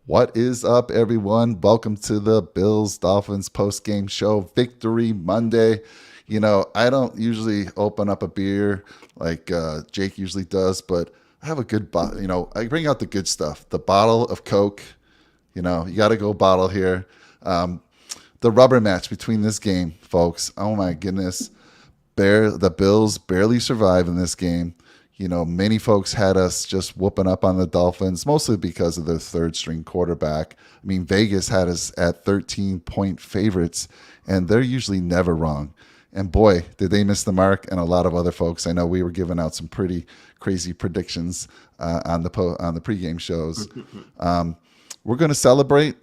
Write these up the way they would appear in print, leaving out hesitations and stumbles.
What is up, everyone? Welcome to the Bills Dolphins post-game show, Victory Monday. I don't usually open up a beer like Jake usually does, but I have a good bottle. I bring out the good stuff. The bottle of Coke. You got to go bottle here. Um, the rubber match between this game, folks. Oh my goodness. The Bills barely survive in this game. Many folks had us just whooping up on the Dolphins, mostly because of their third string quarterback. I mean, Vegas had us at 13-point favorites, and they're usually never wrong. And boy, did they miss the mark, and a lot of other folks. I know we were giving out some pretty crazy predictions on the pregame shows. We're going to celebrate.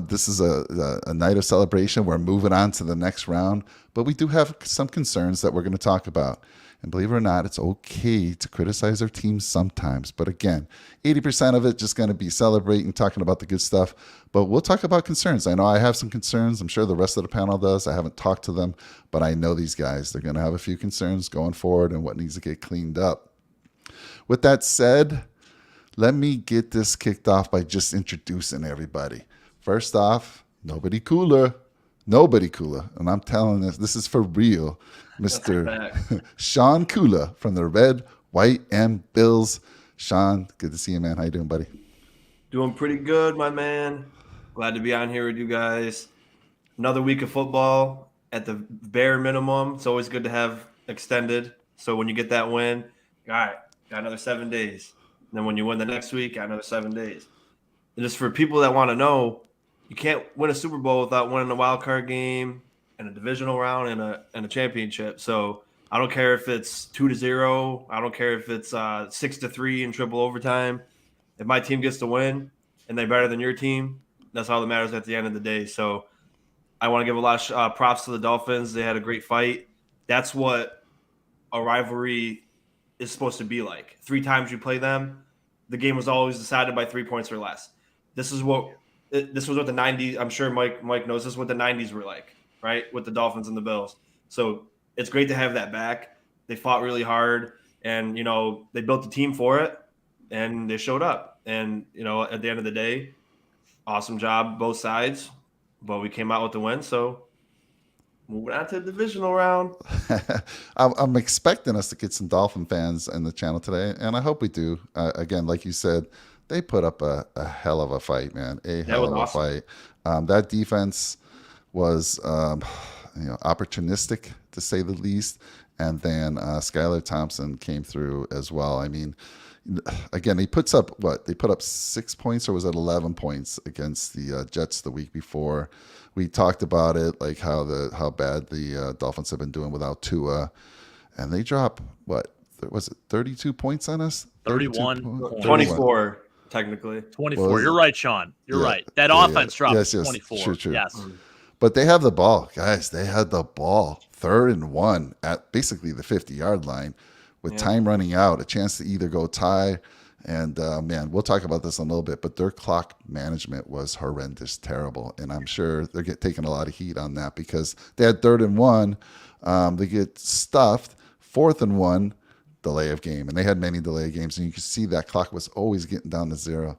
This is a night of celebration. We're moving on to the next round, but we do have some concerns that we're going to talk about. And believe it or not, it's okay to criticize our teams sometimes. But again, 80% of it just going to be celebrating, talking about the good stuff. But we'll talk about concerns. I know I have some concerns. I'm sure the rest of the panel does. I haven't talked to them, but I know these guys. They're going to have a few concerns going forward and what needs to get cleaned up. With that said, let me get this kicked off by just introducing everybody. First off, nobody cooler. Nobody cooler. And I'm telling this is for real. Mr. Shawn Kula from the Red, White, and Bills. Shawn, good to see you, man. How you doing, buddy? Doing pretty good, my man. Glad to be on here with you guys. Another week of football at the bare minimum. It's always good to have extended. So when you get that win, all right, got another 7 days. And then when you win the next week, got another 7 days. And just for people that want to know, you can't win a Super Bowl without winning a wild card game and a divisional round and a championship. So I don't care if it's 2-0. I don't care if it's 6-3 in triple overtime. If my team gets to win and they're better than your team, that's all that matters at the end of the day. So I want to give a lot of props to the Dolphins. They had a great fight. That's what a rivalry is supposed to be like. 3 times you play them, the game was always decided by 3 points or less. This was what the 90s. I'm sure Mike knows this is what the 90s were like, right? With the Dolphins and the Bills. So it's great to have that back. They fought really hard, and they built the team for it, and they showed up. And at the end of the day, awesome job both sides, but we came out with the win. So moving on to the divisional round. I'm expecting us to get some Dolphin fans in the channel today, and I hope we do. Again, like you said, they put up a hell of a fight, man. A hell of a fight. That defense was opportunistic, to say the least. And then Skylar Thompson came through as well. I mean, again, he puts up what? They put up 6 points, or was it 11 points against the Jets the week before? We talked about it, like how bad the Dolphins have been doing without Tua, and they drop what? Was it 32 points on us? 31 points. 24. Technically 24. You're right, Shawn. You're right. That offense dropped 24. True. Yes. But they have the ball, guys. They had the ball 3rd and 1 at basically the 50-yard line with time running out, a chance to either go tie. And, man, we'll talk about this in a little bit, but their clock management was horrendous, terrible. And I'm sure they're taking a lot of heat on that because they had 3rd and 1. They get stuffed, 4th and 1. Delay of game, and they had many delay games, and you can see that clock was always getting down to 0.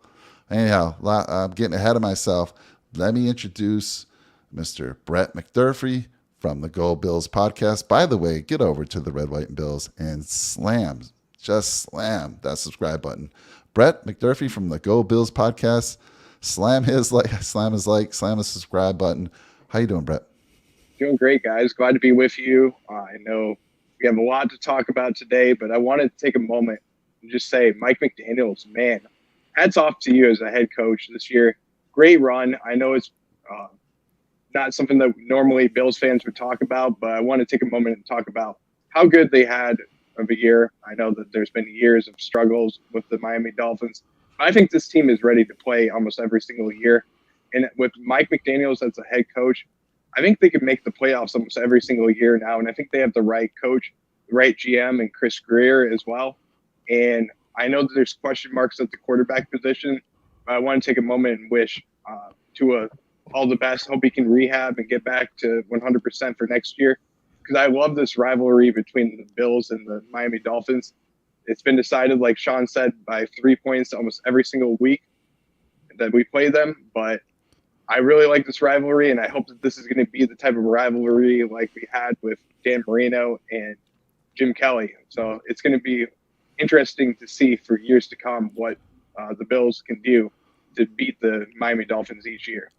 Anyhow, I'm getting ahead of myself. Let me introduce Mr. Brett McDurphy from the Go Bills podcast. By the way, get over to the Red, White, and Bills and just slam that subscribe button. Brett McDurphy from the Go Bills podcast. Slam his subscribe button. How you doing, Brett? Doing great, guys. Glad to be with you. I know we have a lot to talk about today, but I wanted to take a moment and just say, Mike McDaniels, man, hats off to you as a head coach this year. Great run. I know it's not something that normally Bills fans would talk about, but I want to take a moment and talk about how good they had of a year. I know that there's been years of struggles with the Miami Dolphins. I think this team is ready to play almost every single year. And with Mike McDaniels as a head coach, I think they could make the playoffs almost every single year now. And I think they have the right coach, the right GM, and Chris Greer as well. And I know that there's question marks at the quarterback position, but I want to take a moment and wish Tua all the best. Hope he can rehab and get back to 100% for next year. Because I love this rivalry between the Bills and the Miami Dolphins. It's been decided, like Shawn said, by 3 points almost every single week. that we play them, but I really like this rivalry, and I hope that this is going to be the type of rivalry like we had with Dan Marino and Jim Kelly. So it's going to be interesting to see for years to come what the Bills can do to beat the Miami Dolphins each year.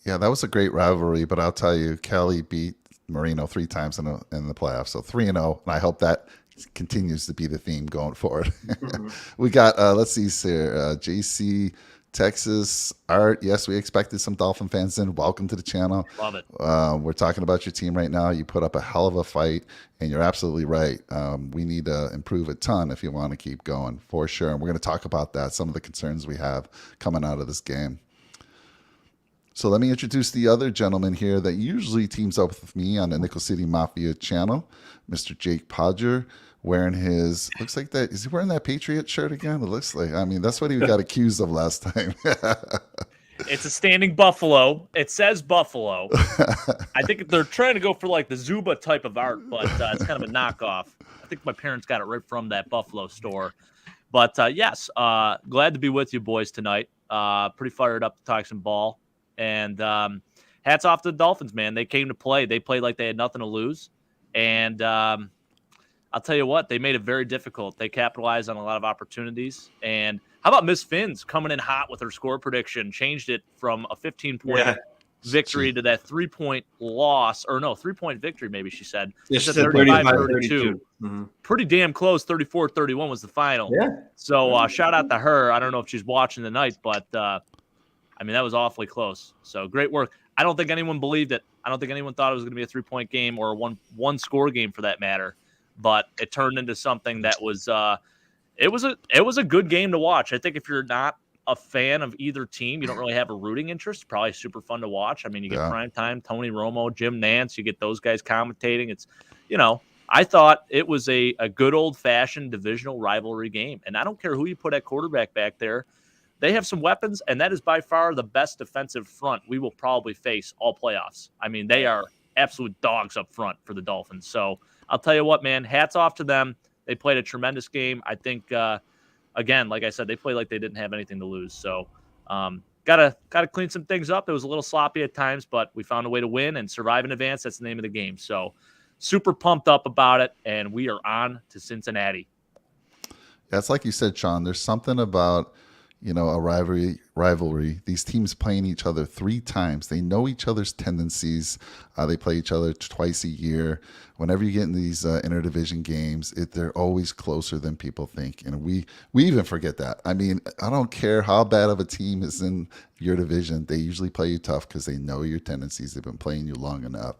Yeah, that was a great rivalry, but I'll tell you, Kelly beat Marino 3 times in the playoffs, so 3-0, and I hope that continues to be the theme going forward. We got, let's see here, JC, Texas, Art. Yes, we expected some Dolphin fans in. Welcome to the channel. Love it. We're talking about your team right now. You put up a hell of a fight, and you're absolutely right. We need to improve a ton if you want to keep going, for sure. And we're going to talk about that, some of the concerns we have coming out of this game. So let me introduce the other gentleman here that usually teams up with me on the Nickel City Mafia channel, Mr. Jake Podger, wearing his, looks like that, is he wearing that Patriot shirt again? It looks like, I mean, that's what he got accused of last time. It's a standing buffalo. It says buffalo. I think they're trying to go for like the Zuba type of art, but it's kind of a knockoff. I think my parents got it right from that Buffalo store. But yes, glad to be with you boys tonight. Pretty fired up to talk some ball. And hats off to the Dolphins, man. They came to play. They played like they had nothing to lose. And I'll tell you what, they made it very difficult. They capitalized on a lot of opportunities. And how about Miss Finns coming in hot with her score prediction? Changed it from a 15-point victory to that 3-point loss. Or no, 3-point victory, maybe she said. Yeah, she said 35-32. Pretty damn close. 34-31 was the final. Yeah. So shout out to her. I don't know if she's watching tonight, but I mean, that was awfully close. So great work. I don't think anyone believed it. I don't think anyone thought it was going to be a 3-point game or a one score game for that matter. But it turned into something that was it was a good game to watch. I think if you're not a fan of either team, you don't really have a rooting interest. Probably super fun to watch. I mean, you get prime time, Tony Romo, Jim Nance, you get those guys commentating. It's, I thought it was a good old fashioned divisional rivalry game. And I don't care who you put at quarterback back there. They have some weapons, and that is by far the best defensive front we will probably face all playoffs. I mean, they are absolute dogs up front for the Dolphins. So I'll tell you what, man, hats off to them. They played a tremendous game. I think, again, like I said, they played like they didn't have anything to lose. So gotta clean some things up. It was a little sloppy at times, but we found a way to win and survive in advance. That's the name of the game. So super pumped up about it, and we are on to Cincinnati. Yeah, it's like you said, Shawn. There's something about a rivalry. These teams playing each other 3 times. They know each other's tendencies. They play each other twice a year. Whenever you get in these interdivision games, they're always closer than people think. And we even forget that. I mean, I don't care how bad of a team is in your division. They usually play you tough because they know your tendencies. They've been playing you long enough.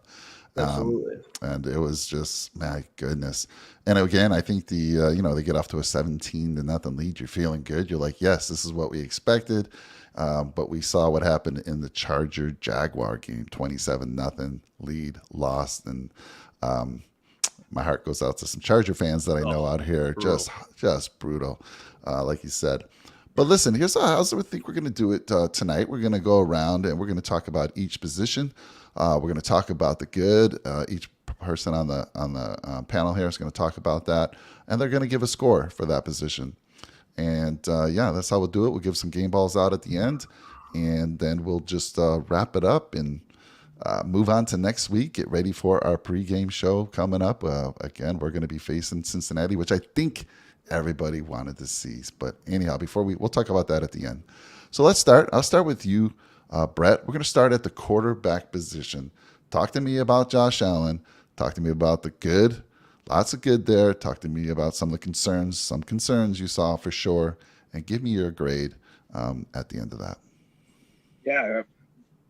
Absolutely. And it was just, my goodness. And again, I think they get off to a 17-0 lead. You're feeling good. You're like, yes, this is what we expected. But we saw what happened in the Charger-Jaguar game, 27-0 lead, lost. And my heart goes out to some Charger fans that I know out here. Brutal. Just brutal, like you said. But listen, here's how I think we're going to do it tonight. We're going to go around and we're going to talk about each position. We're going to talk about the good. Each person on the panel here is going to talk about that, and they're going to give a score for that position. And that's how we'll do it. We'll give some game balls out at the end, and then we'll just wrap it up and move on to next week. Get ready for our pregame show coming up. Again, we're going to be facing Cincinnati, which I think everybody wanted to see. But anyhow, we'll talk about that at the end. So let's start. I'll start with you, Brett. We're going to start at the quarterback position. Talk to me about Josh Allen. Talk to me about the good. Lots of good there. Talk to me about some of the concerns. Some concerns you saw for sure. And give me your grade at the end of that. Yeah,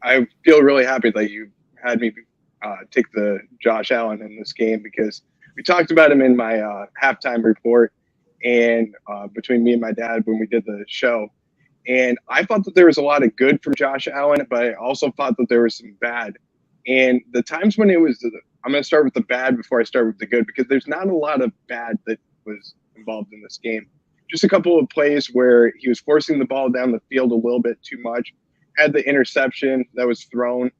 I feel really happy that you had me take the Josh Allen in this game, because we talked about him in my halftime report and between me and my dad when we did the show. And I thought that there was a lot of good from Josh Allen, but I also thought that there was some bad. And the times when it was, I'm going to start with the bad before I start with the good, because there's not a lot of bad that was involved in this game. Just a couple of plays where he was forcing the ball down the field a little bit too much. Had the interception that was thrown.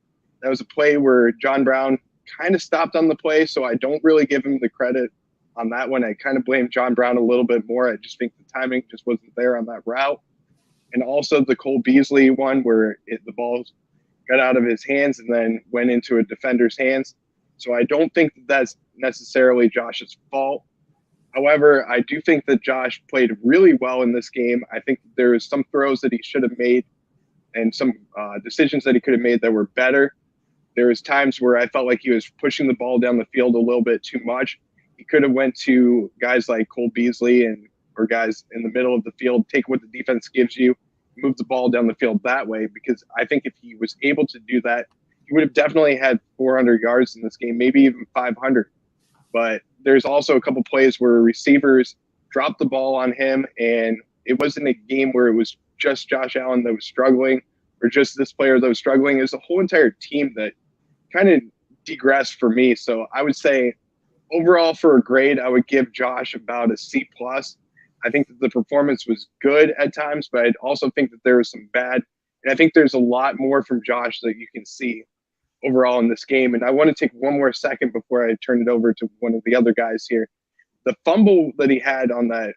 That was a play where John Brown kind of stopped on the play, so I don't really give him the credit on that one. I kind of blame John Brown a little bit more. I just think the timing just wasn't there on that route. and also the Cole Beasley one where the ball got out of his hands and then went into a defender's hands. So I don't think that's necessarily Josh's fault. However, I do think that Josh played really well in this game. I think there was some throws that he should have made and some decisions that he could have made that were better. There was times where I felt like he was pushing the ball down the field a little bit too much. He could have went to guys like Cole Beasley or guys in the middle of the field, take what the defense gives you, move the ball down the field that way. Because I think if he was able to do that, he would have definitely had 400 yards in this game, maybe even 500. But there's also a couple plays where receivers dropped the ball on him, and it wasn't a game where it was just Josh Allen that was struggling or just this player that was struggling. It was a whole entire team that kind of degressed for me. So I would say overall for a grade, I would give Josh about a C+. I think that the performance was good at times, but I'd also think that there was some bad. And I think there's a lot more from Josh that you can see overall in this game. And I want to take one more second before I turn it over to one of the other guys here. The fumble that he had on the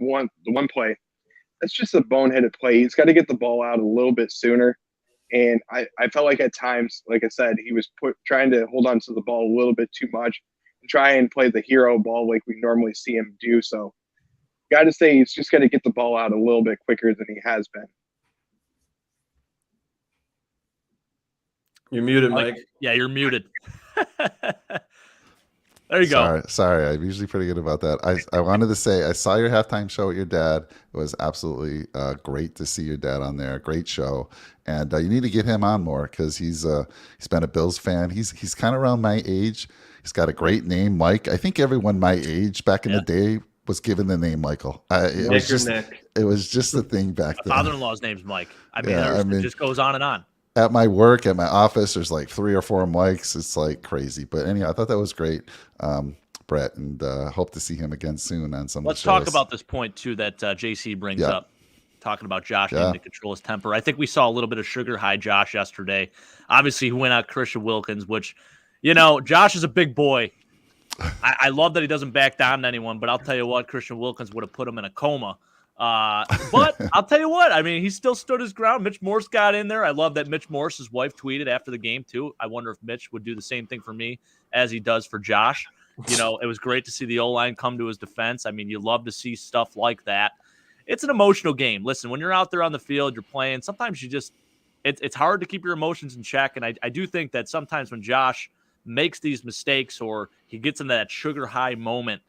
one play, that's just a boneheaded play. He's got to get the ball out a little bit sooner. And I felt like at times, like I said, he was trying to hold on to the ball a little bit too much and try and play the hero ball like we normally see him do. So got to say he's just got to get the ball out a little bit quicker than he has been. You're muted, Mike. Yeah, you're muted. There you go. Sorry. I'm usually pretty good about that. I wanted to say I saw your halftime show with your dad. It was absolutely great to see your dad on there. Great show, and you need to get him on more because he's been a Bills fan. He's kind of around my age. He's got a great name, Mike. I think everyone my age back in the day was given the name Michael. It was just a thing back then. My father-in-law's name's Mike. I mean, it just goes on and on. At my work, at my office, there's like 3 or 4 mics. It's like crazy. But anyhow, I thought that was great, Brett, and hope to see him again soon on some. Let's talk about this point too that JC brings up, talking about Josh needing to control his temper. I think we saw a little bit of sugar high Josh yesterday. Obviously, he went out Christian Wilkins, which, Josh is a big boy. I love that he doesn't back down to anyone, but I'll tell you what, Christian Wilkins would have put him in a coma. But I'll tell you what, I mean, he still stood his ground. Mitch Morse got in there. I love that Mitch Morse's wife tweeted after the game too. I wonder if Mitch would do the same thing for me as he does for Josh. It was great to see the O-line come to his defense. I mean, you love to see stuff like that. It's an emotional game. Listen, when you're out there on the field, you're playing, sometimes it's hard to keep your emotions in check. And I do think that sometimes when Josh makes these mistakes or he gets into that sugar high moment,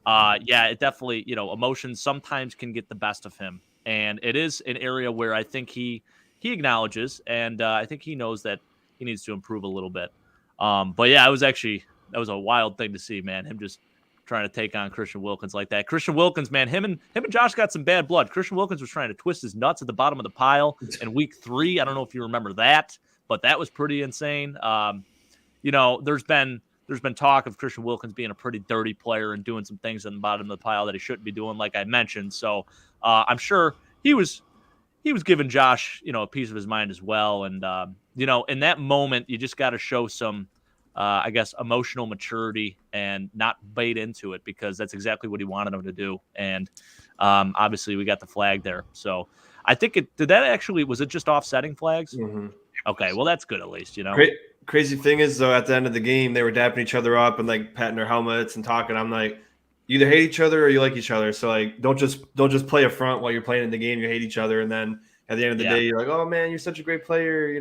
it definitely, emotions sometimes can get the best of him. And it is an area where I think he acknowledges, and I think he knows that he needs to improve a little bit. But yeah, that was a wild thing to see, man. Him just trying to take on Christian Wilkins like that. Christian Wilkins, man, him and Josh got some bad blood. Christian Wilkins was trying to twist his nuts at the bottom of the pile in week 3. I don't know if you remember that, but that was pretty insane. There's been talk of Christian Wilkins being a pretty dirty player and doing some things in the bottom of the pile that he shouldn't be doing, like I mentioned. So I'm sure he was giving Josh, a piece of his mind as well. And, in that moment, you just got to show some, emotional maturity and not bait into it, because that's exactly what he wanted him to do. And obviously we got the flag there. So I think was it just offsetting flags? Mm-hmm. Okay. Well, that's good at least, Crazy thing is, though, at the end of the game, they were dapping each other up and like patting their helmets and talking. I'm like, you either hate each other or you like each other. So like, don't just play a front while you're playing in the game. You hate each other, and then at the end of the day, you're like, oh man, you're such a great player.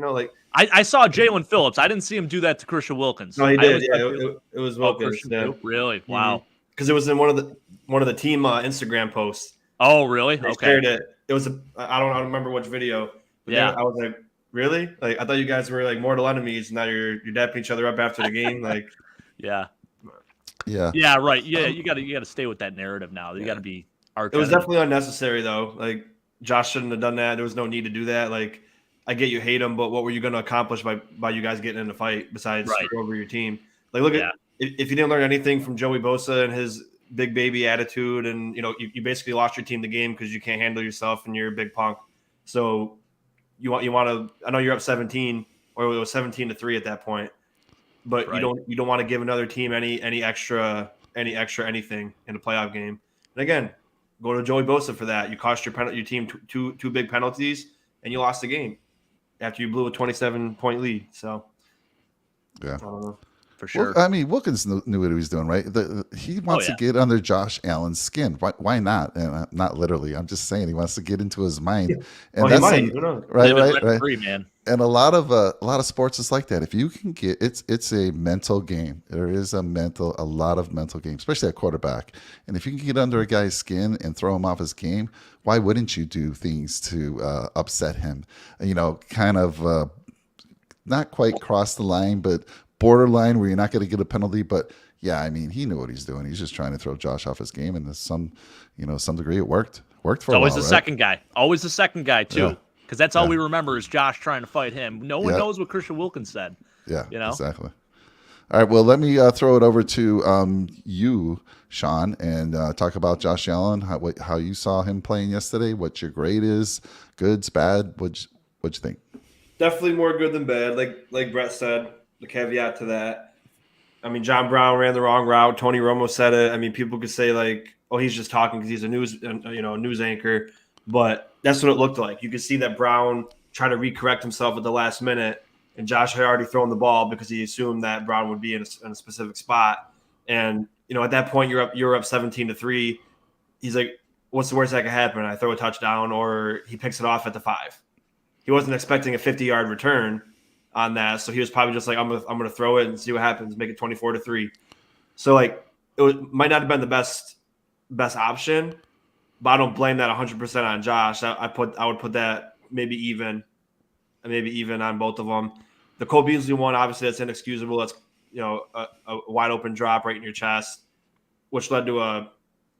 I saw Jalen Phillips. I didn't see him do that to Christian Wilkins. No, he did. It was Wilkins. Really? Wow. Because it was in one of the team Instagram posts. Oh, really? They shared it. It was I don't remember which video. But I was like, really? Like, I thought you guys were like mortal enemies. Now you're dapping each other up after the game. Like, yeah, right. Yeah, you got to stay with that narrative now. You got to be. It was definitely unnecessary, though. Like, Josh shouldn't have done that. There was no need to do that. Like, I get you hate him, but what were you going to accomplish by you guys getting in a fight besides screw over your team? Like, look at if you didn't learn anything from Joey Bosa and his big baby attitude, and you basically lost your team the game because you can't handle yourself and you're a big punk. So. You want to. I know you're up 17, or it was 17-3 at that point, but you don't want to give another team any extra anything in a playoff game. And again, go to Joey Bosa for that. You cost your team two big penalties, and you lost the game after you blew a 27-point lead. So, Yeah. I don't know. For sure. Well, I mean, Wilkins knew what he was doing, right? He wants to get under Josh Allen's skin. Why not? And not literally. I'm just saying he wants to get into his mind. And Well, he might. Who knows? Right. Free, man. And a lot of sports is like that. If you can get it's a mental game. There is a lot of mental game, especially at quarterback. And if you can get under a guy's skin and throw him off his game, why wouldn't you do things to upset him? Kind of not quite cross the line, but borderline where you're not going to get a penalty. But yeah, I mean, he knew what he's doing. He's just trying to throw Josh off his game, and to some degree, it worked. Worked for a while, always the second guy. Always the second guy too. Yeah. Because that's all we remember is Josh trying to fight him. No one knows what Christian Wilkins said. Yeah, you know? Exactly. All right, well, let me throw it over to you, Shawn, and talk about Josh Allen, how you saw him playing yesterday, what your grade is, goods, bad, what'd you think? Definitely more good than bad. Like Brett said, the caveat to that. I mean, John Brown ran the wrong route. Tony Romo said it. I mean, people could say like, oh, he's just talking because he's a news anchor. But that's what it looked like. You could see that Brown tried to recorrect himself at the last minute, and Josh had already thrown the ball because he assumed that Brown would be in a specific spot. And at that point, you're up 17-3. He's like, "What's the worst that could happen? I throw a touchdown, or he picks it off at the 5." He wasn't expecting a 50-yard return on that, so he was probably just like, "I'm gonna throw it and see what happens. Make it 24-3." So like, might not have been the best option. But I don't blame that 100% on Josh. I would put that maybe even on both of them. The Cole Beasley one, obviously, that's inexcusable. That's a wide open drop right in your chest, which led to a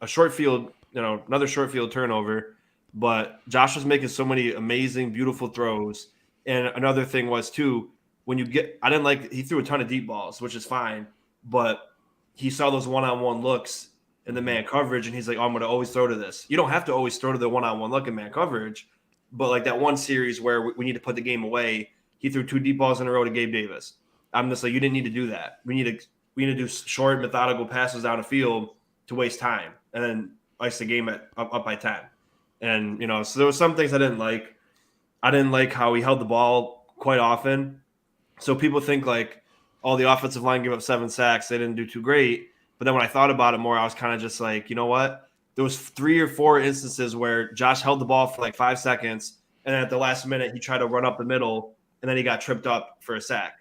short field, another short field turnover. But Josh was making so many amazing, beautiful throws. And another thing was too, he threw a ton of deep balls, which is fine, but he saw those one-on-one looks in the man coverage, and he's like, "Oh, I'm going to always throw to this." You don't have to always throw to the one-on-one look in man coverage, but like that one series where we need to put the game away, he threw 2 deep balls in a row to Gabe Davis. I'm just like, you didn't need to do that. We need to do short, methodical passes down the field to waste time, and then ice the game up by 10. And so there were some things I didn't like. I didn't like how he held the ball quite often. So people think like, oh, the offensive line gave up 7 sacks. They didn't do too great. But then when I thought about it more, I was kind of just like, you know what? There was 3 or 4 instances where Josh held the ball for like 5 seconds, and then at the last minute, he tried to run up the middle, and then he got tripped up for a sack.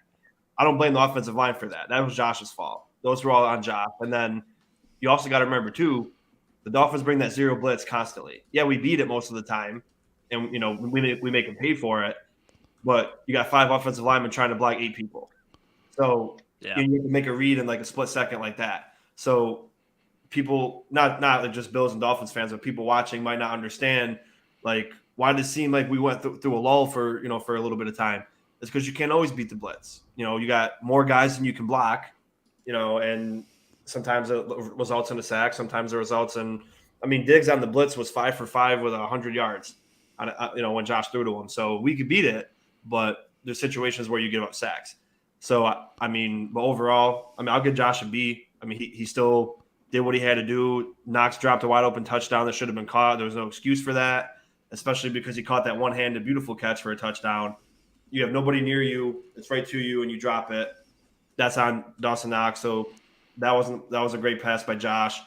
I don't blame the offensive line for that. That was Josh's fault. Those were all on Josh. And then you also got to remember, too, the Dolphins bring that zero blitz constantly. Yeah, we beat it most of the time, and we make them pay for it. But you got 5 offensive linemen trying to block 8 people. So you have to make a read in like a split second like that. So people, not just Bills and Dolphins fans, but people watching might not understand, like, why did it seem like we went through a lull for a little bit of time? It's because you can't always beat the blitz. You got more guys than you can block, and sometimes it results in a sack. Sometimes it results in, Diggs on the blitz was 5 for 5 with 100 yards, when Josh threw to him. So we could beat it, but there's situations where you give up sacks. So, but overall, I'll give Josh a B. He still did what he had to do. Knox dropped a wide open touchdown that should have been caught. There was no excuse for that, especially because he caught that one-handed beautiful catch for a touchdown. You have nobody near you. It's right to you, and you drop it. That's on Dawson Knox. So that was a great pass by Josh.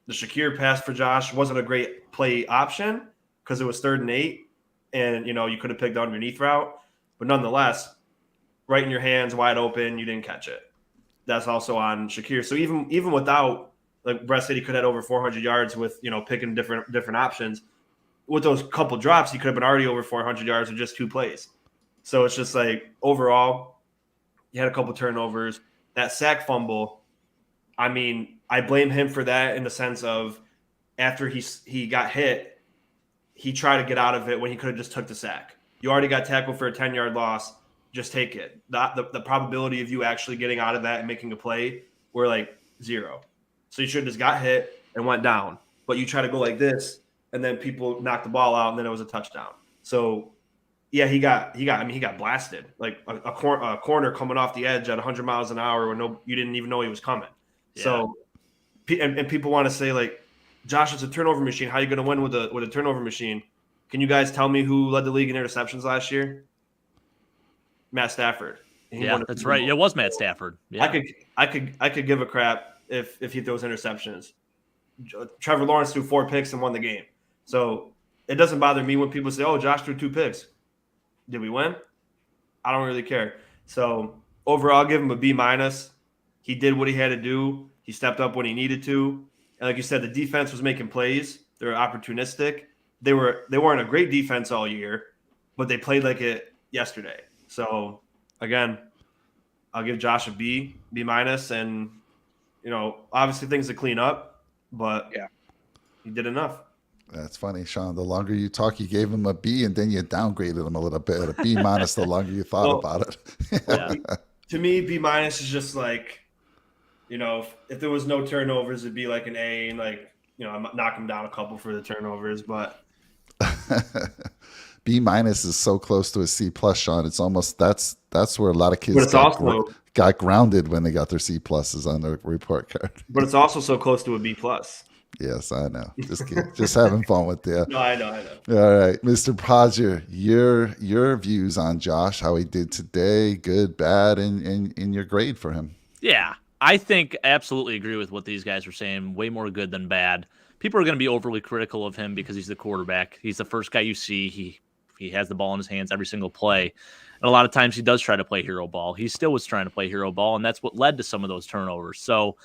The Shakir pass for Josh wasn't a great play option because it was 3rd and 8, and you could have picked the underneath route. But nonetheless, right in your hands, wide open, you didn't catch it. That's also on Shakir. So even without, like Brett said, he could have had over 400 yards with picking different options. With those couple drops, he could have been already over 400 yards with just 2 plays. So it's just like overall, he had a couple turnovers. That sack fumble, I blame him for that in the sense of after he got hit, he tried to get out of it when he could have just took the sack. You already got tackled for a 10-yard loss. Just take it. The probability of you actually getting out of that and making a play were like 0. So you should have just got hit and went down. But you try to go like this, and then people knocked the ball out, and then it was a touchdown. So yeah, he got blasted. Like a corner coming off the edge at 100 miles an hour when you didn't even know he was coming. Yeah. So and people want to say like Josh is a turnover machine. How are you going to win with a turnover machine? Can you guys tell me who led the league in interceptions last year? Matt Stafford. He Yeah, won that's right. It was Matt Stafford. Yeah. I could give a crap if he throws interceptions. Trevor Lawrence threw 4 picks and won the game. So it doesn't bother me when people say, "Oh, Josh threw 2 picks." Did we win? I don't really care. So overall, I'll give him a B minus. He did what he had to do. He stepped up when he needed to. And like you said, the defense was making plays. They were opportunistic. They weren't a great defense all year, but they played like it yesterday. So again, I'll give Josh a B minus, and obviously things to clean up, but Yeah. he did enough. That's funny, Shawn. The longer you talk, you gave him a B, and then you downgraded him a little bit. A B minus the longer you thought about it. Yeah. To me, B minus is just like, if there was no turnovers, it'd be like an A, and like, knock him down a couple for the turnovers. But B minus is so close to a C plus, Shawn. It's almost that's where a lot of but kids it's also got grounded when they got their C pluses on their report card. but it's also so close to a B plus. Yes, I know. Just kidding. Just having fun with you. No, I know. All right, Mr. Podger, your views on Josh, how he did today, good, bad, and your grade for him. Yeah, I think absolutely agree with what these guys were saying. Way more good than bad. People are going to be overly critical of him because he's the quarterback. He's the first guy you see. He has the ball in his hands every single play. And a lot of times he does try to play hero ball. He still was trying to play hero ball, and that's what led to some of those turnovers. So,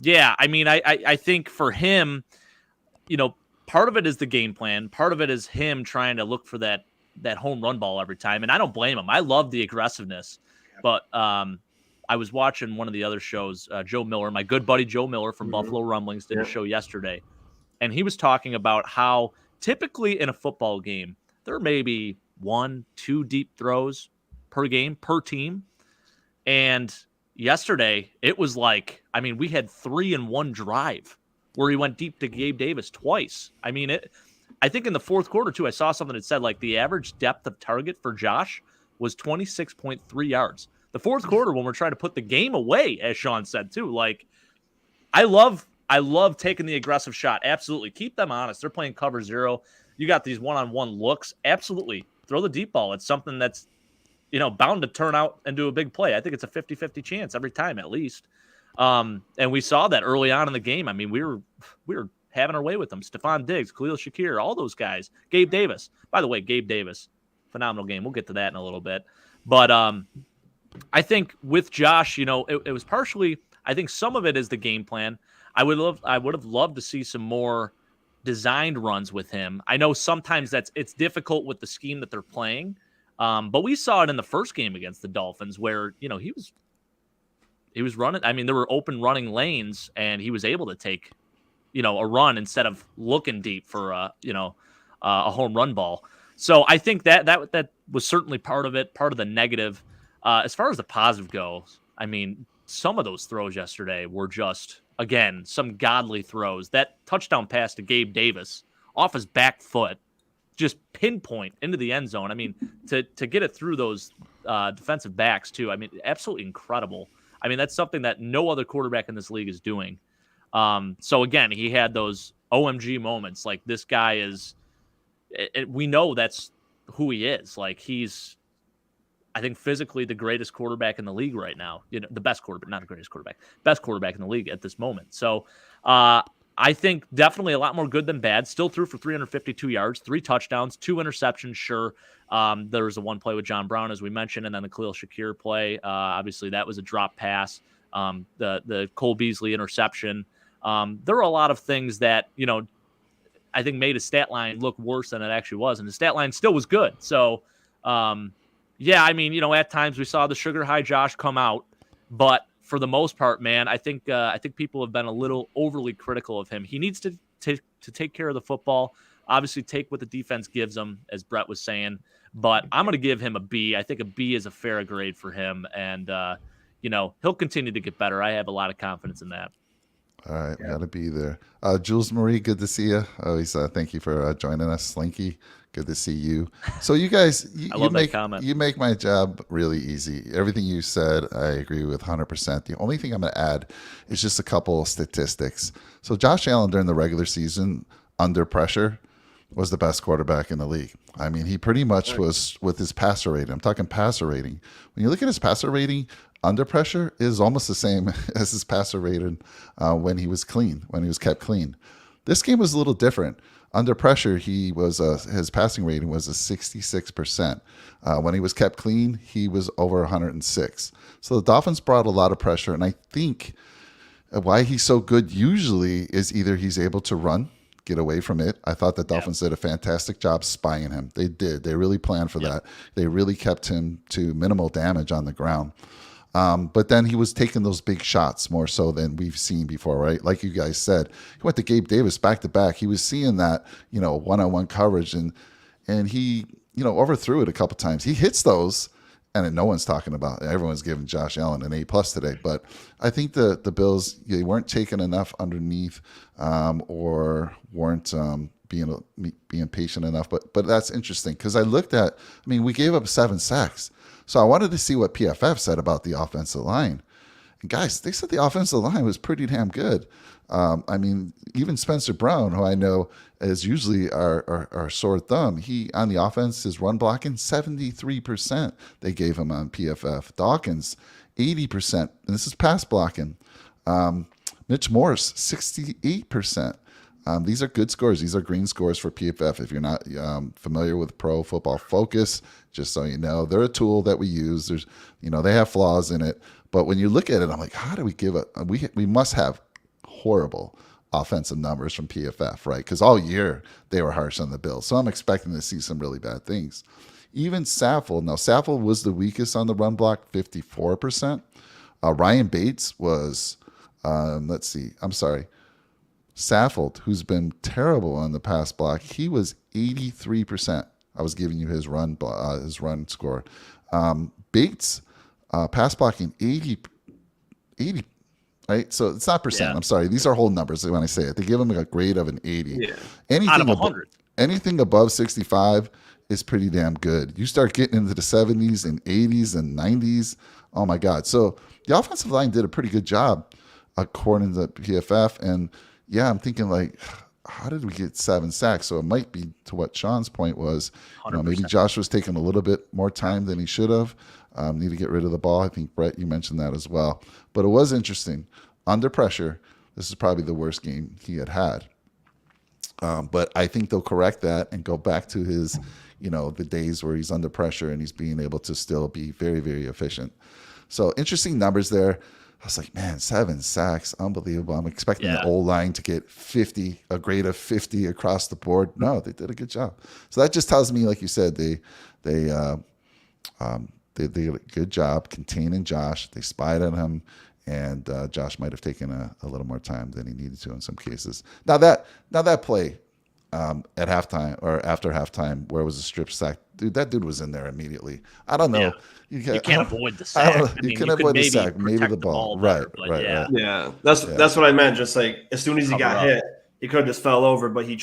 yeah, I mean, I think for him, part of it is the game plan. Part of it is him trying to look for that home run ball every time. And I don't blame him. I love the aggressiveness. But I was watching one of the other shows, Joe Miller, my good buddy Joe Miller from Buffalo Rumblings did a show yesterday. And he was talking about how typically in a football game, there may be 1-2 deep throws per game, per team. And yesterday, it was like, I mean, we had 3 in one drive where he went deep to Gabe Davis twice. I mean, I think in the fourth quarter, too, I saw something that said, like, the average depth of target for Josh was 26.3 yards. The fourth quarter, when we're trying to put the game away, as Shawn said, too, like, I love taking the aggressive shot. Absolutely. Keep them honest. They're playing cover 0. You got these one-on-one looks. Absolutely. Throw the deep ball. It's something that's, bound to turn out and do a big play. I think it's a 50-50 chance every time at least. And we saw that early on in the game. I mean, we were having our way with them. Stephon Diggs, Khalil Shakir, all those guys. Gabe Davis. By the way, Gabe Davis, phenomenal game. We'll get to that in a little bit. But I think with Josh, it was partially, I think some of it is the game plan. I would have loved to see some more designed runs with him. I know sometimes it's difficult with the scheme that they're playing. But we saw it in the first game against the Dolphins where, he was running. I mean, there were open running lanes and he was able to take, a run instead of looking deep for a home run ball. So I think that was certainly part of it, part of the negative. As far as the positive goes, I mean, some of those throws yesterday were just, again, some godly throws. That touchdown pass to Gabe Davis off his back foot, just pinpoint into the end zone. I mean, to get it through those defensive backs too. I mean, absolutely incredible. I mean, that's something that no other quarterback in this league is doing. So again, he had those OMG moments. Like, this guy is, we know that's who he is. Like, he's, I think, physically the greatest quarterback in the league right now. The best quarterback, not the greatest quarterback, best quarterback in the league at this moment. So, I think definitely a lot more good than bad. Still threw for 352 yards, 3 touchdowns, 2 interceptions. Sure. There was a one play with John Brown, as we mentioned, and then the Khalil Shakir play. Obviously, that was a drop pass. The Cole Beasley interception. There were a lot of things that, I think made his stat line look worse than it actually was. And the stat line still was good. So, yeah, I mean, at times we saw the sugar high Josh come out, but for the most part, man, I think people have been a little overly critical of him. He needs to take care of the football. Obviously, take what the defense gives him, as Brett was saying. But I'm going to give him a B. I think a B is a fair grade for him, and he'll continue to get better. I have a lot of confidence in that. All right, we got to be there. Jules Marie, good to see you. Always thank you for joining us. Slinky, good to see you. So you guys, I love that comment. You make my job really easy. Everything you said, I agree with 100%. The only thing I'm going to add is just a couple of statistics. So Josh Allen during the regular season, under pressure, was the best quarterback in the league. I mean, he pretty much was with his passer rating. I'm talking passer rating. When you look at his passer rating, under pressure is almost the same as his passer rating when he was clean, when he was kept clean. This game was a little different. Under pressure, his passing rating was a 66%. When he was kept clean, he was over 106. So the Dolphins brought a lot of pressure, and I think why he's so good usually is either he's able to run, get away from it. I thought the Dolphins did a fantastic job spying him. They did. They really planned for that. They really kept him to minimal damage on the ground. But then he was taking those big shots more so than we've seen before, right? Like you guys said, he went to Gabe Davis back to back. He was seeing that, one-on-one coverage, and he, overthrew it a couple times. He hits those, and no one's talking about it. Everyone's giving Josh Allen an A+ today. But I think the Bills, they weren't taking enough underneath or weren't being patient enough. But that's interesting because we gave up 7 sacks. So I wanted to see what PFF said about the offensive line. And guys, they said the offensive line was pretty damn good. Even Spencer Brown, who I know is usually our sore thumb, he on the offense, his run blocking, 73% they gave him on PFF. Dawkins, 80%. And this is pass blocking. Mitch Morse, 68%. These are good scores. These are green scores for PFF. If you're not familiar with Pro Football Focus, just so you know, they're a tool that we use. There's, they have flaws in it. But when you look at it, I'm like, how do we give it? We must have horrible offensive numbers from PFF, right? Because all year they were harsh on the Bills. So I'm expecting to see some really bad things. Even Saffold. Now, Saffold was the weakest on the run block, 54%. Ryan Bates was, Saffold, who's been terrible on the pass block, he was 83%. I was giving you his run score. Bates, pass blocking 80, right? So it's not percent. I'm sorry. These are whole numbers when I say it. They give him a grade of an 80. Yeah. Out of 100. Anything above 65 is pretty damn good. You start getting into the 70s and 80s and 90s. Oh, my God. So the offensive line did a pretty good job according to PFF. And, yeah, I'm thinking, like, how did we get 7 sacks? So it might be to what Shawn's point was. Maybe Josh was taking a little bit more time than he should have. Need to get rid of the ball. I think, Brett, you mentioned that as well. But it was interesting. Under pressure, this is probably the worst game he had. But I think they'll correct that and go back to his, the days where he's under pressure and he's being able to still be very, very efficient. So interesting numbers there. I was like, man, 7 sacks, unbelievable. I'm expecting the O-line to get 50, a grade of 50 across the board. No, they did a good job. So that just tells me, like you said, they did a good job containing Josh. They spied on him, and Josh might have taken a little more time than he needed to in some cases. Now that play at halftime or after halftime, where it was a strip sack, dude, that dude was in there immediately. I don't know. Yeah. You can't avoid the sack. You can avoid the sack, maybe the ball. Right. Yeah, that's what I meant. Just like as soon as he got hit, he could have just fell over, but he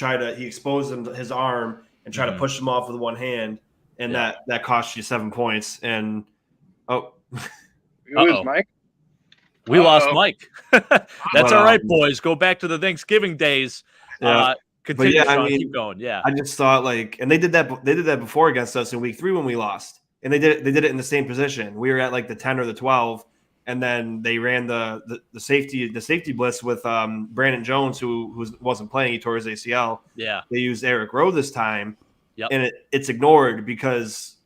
exposed his arm and tried to push him off with one hand, and that cost you 7 points. And who is Mike? We lost Mike. That's all right, boys. Go back to the Thanksgiving days. Continue, Shawn, keep going. Yeah, I just thought and they did that before against us in week 3 when we lost. And they did it in the same position. We were at like the 10 or the 12, and then they ran the safety blitz with Brandon Jones, who wasn't playing. He tore his ACL. Yeah, they used Eric Rowe this time, and it's ignored because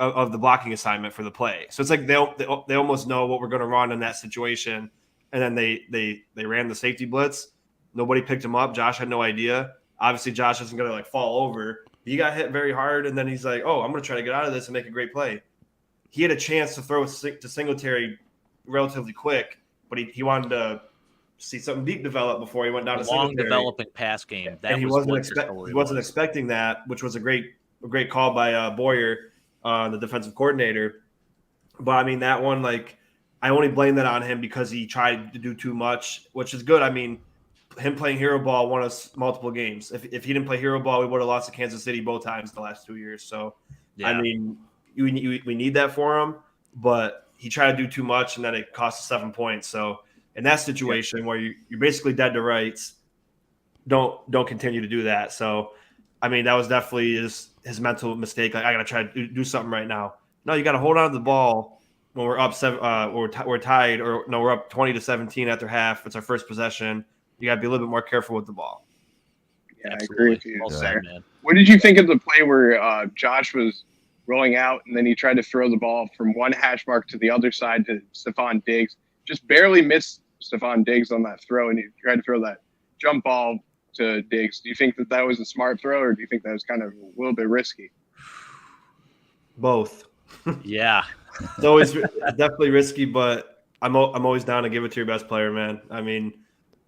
of the blocking assignment for the play. So it's like they almost know what we're going to run in that situation, and then they ran the safety blitz. Nobody picked him up. Josh had no idea. Obviously, Josh isn't going to fall over. He got hit very hard, and then he's like, oh, I'm going to try to get out of this and make a great play. He had a chance to throw to Singletary relatively quick, but he wanted to see something deep develop before he went down to Singletary. Long developing pass game. He wasn't expecting that, which was a great call by Boyer, the defensive coordinator. But, that one, I only blame that on him because he tried to do too much, which is good. I mean, him playing hero ball won us multiple games. If he didn't play hero ball, we would have lost to Kansas City both times the last 2 years. So, Yeah. I mean, we need that for him, but he tried to do too much, and then it cost us 7 points. So, in that situation where you're basically dead to rights, don't continue to do that. So, I mean, that was definitely his mental mistake. Like, I got to try to do something right now. No, you got to hold on to the ball when we're up we're tied, or no, we're up 20-17 after half. It's our first possession. You got to be a little bit more careful with the ball. Yeah, Absolutely. I agree with you. Well said, man. What did you think of the play where Josh was rolling out and then he tried to throw the ball from one hash mark to the other side to Stephon Diggs? Just barely missed Stephon Diggs on that throw, and he tried to throw that jump ball to Diggs. Do you think that was a smart throw, or do you think that was kind of a little bit risky? Both. Yeah. It's always definitely risky, but I'm always down to give it to your best player, man. I mean,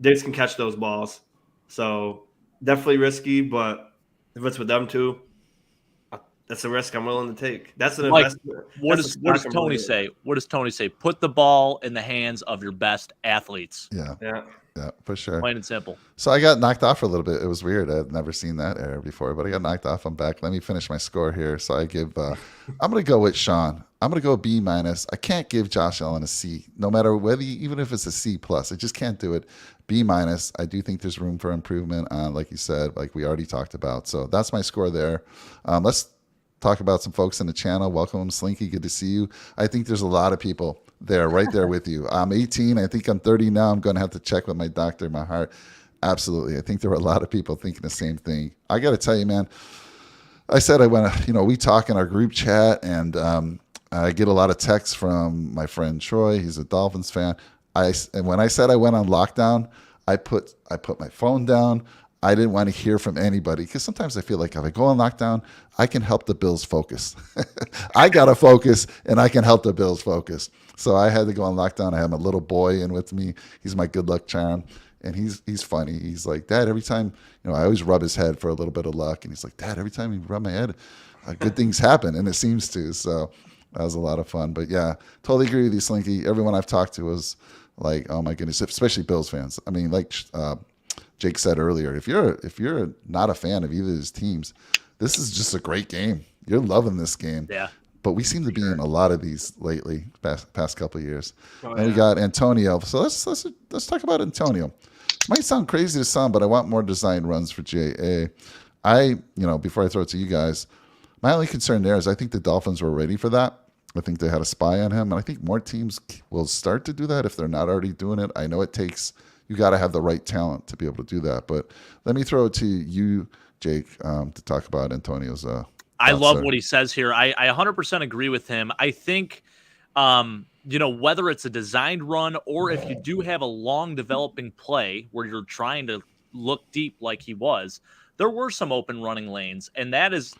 Diggs can catch those balls, so definitely risky. But if it's with them too, that's a risk I'm willing to take. That's an investment. What does Tony say? What does Tony say? Put the ball in the hands of your best athletes. Yeah, for sure. Plain and simple. So I got knocked off for a little bit. It was weird. I've never seen that error before, but I got knocked off. I'm back. Let me finish my score here. So I give. I'm going to go with Shawn. I'm going to go B-. I can't give Josh Allen a C, no matter whether, even if it's a C+. I just can't do it. B-. I do think there's room for improvement, like you said, like we already talked about. So that's my score there. Let's talk about some folks in the channel. Welcome, Slinky. Good to see you. I think there's a lot of people there, right there with you. I'm 18. I think I'm 30 now. I'm going to have to check with my doctor, my heart. Absolutely. I think there were a lot of people thinking the same thing. I got to tell you, man, I said we talk in our group chat, and I get a lot of texts from my friend Troy. He's a Dolphins fan. And when I said I went on lockdown, I put my phone down. I didn't want to hear from anybody, because sometimes I feel like if I go on lockdown, I can help the Bills focus. I got to focus, and I can help the Bills focus. So I had to go on lockdown. I had my little boy in with me. He's my good luck charm, and he's funny. He's like, Dad, every time, I always rub his head for a little bit of luck. And he's like, Dad, every time you rub my head, good things happen. And it seems to. So that was a lot of fun. But yeah, totally agree with you, Slinky. Everyone I've talked to was like, oh my goodness, especially Bills fans. I mean, like Jake said earlier, if you're not a fan of either of his teams, this is just a great game. You're loving this game. Yeah. But we seem to be in a lot of these lately, past couple of years. And we got Antonio. So let's talk about Antonio. It might sound crazy to some, but I want more design runs for JA. Before I throw it to you guys, my only concern there is I think the Dolphins were ready for that. I think they had a spy on him, and I think more teams will start to do that if they're not already doing it. I know you got to have the right talent to be able to do that. But let me throw it to you, Jake, to talk about Antonio's. I love what he says here. I 100% agree with him. I think, whether it's a designed run or if you do have a long developing play where you're trying to look deep like he was, there were some open running lanes. And that is,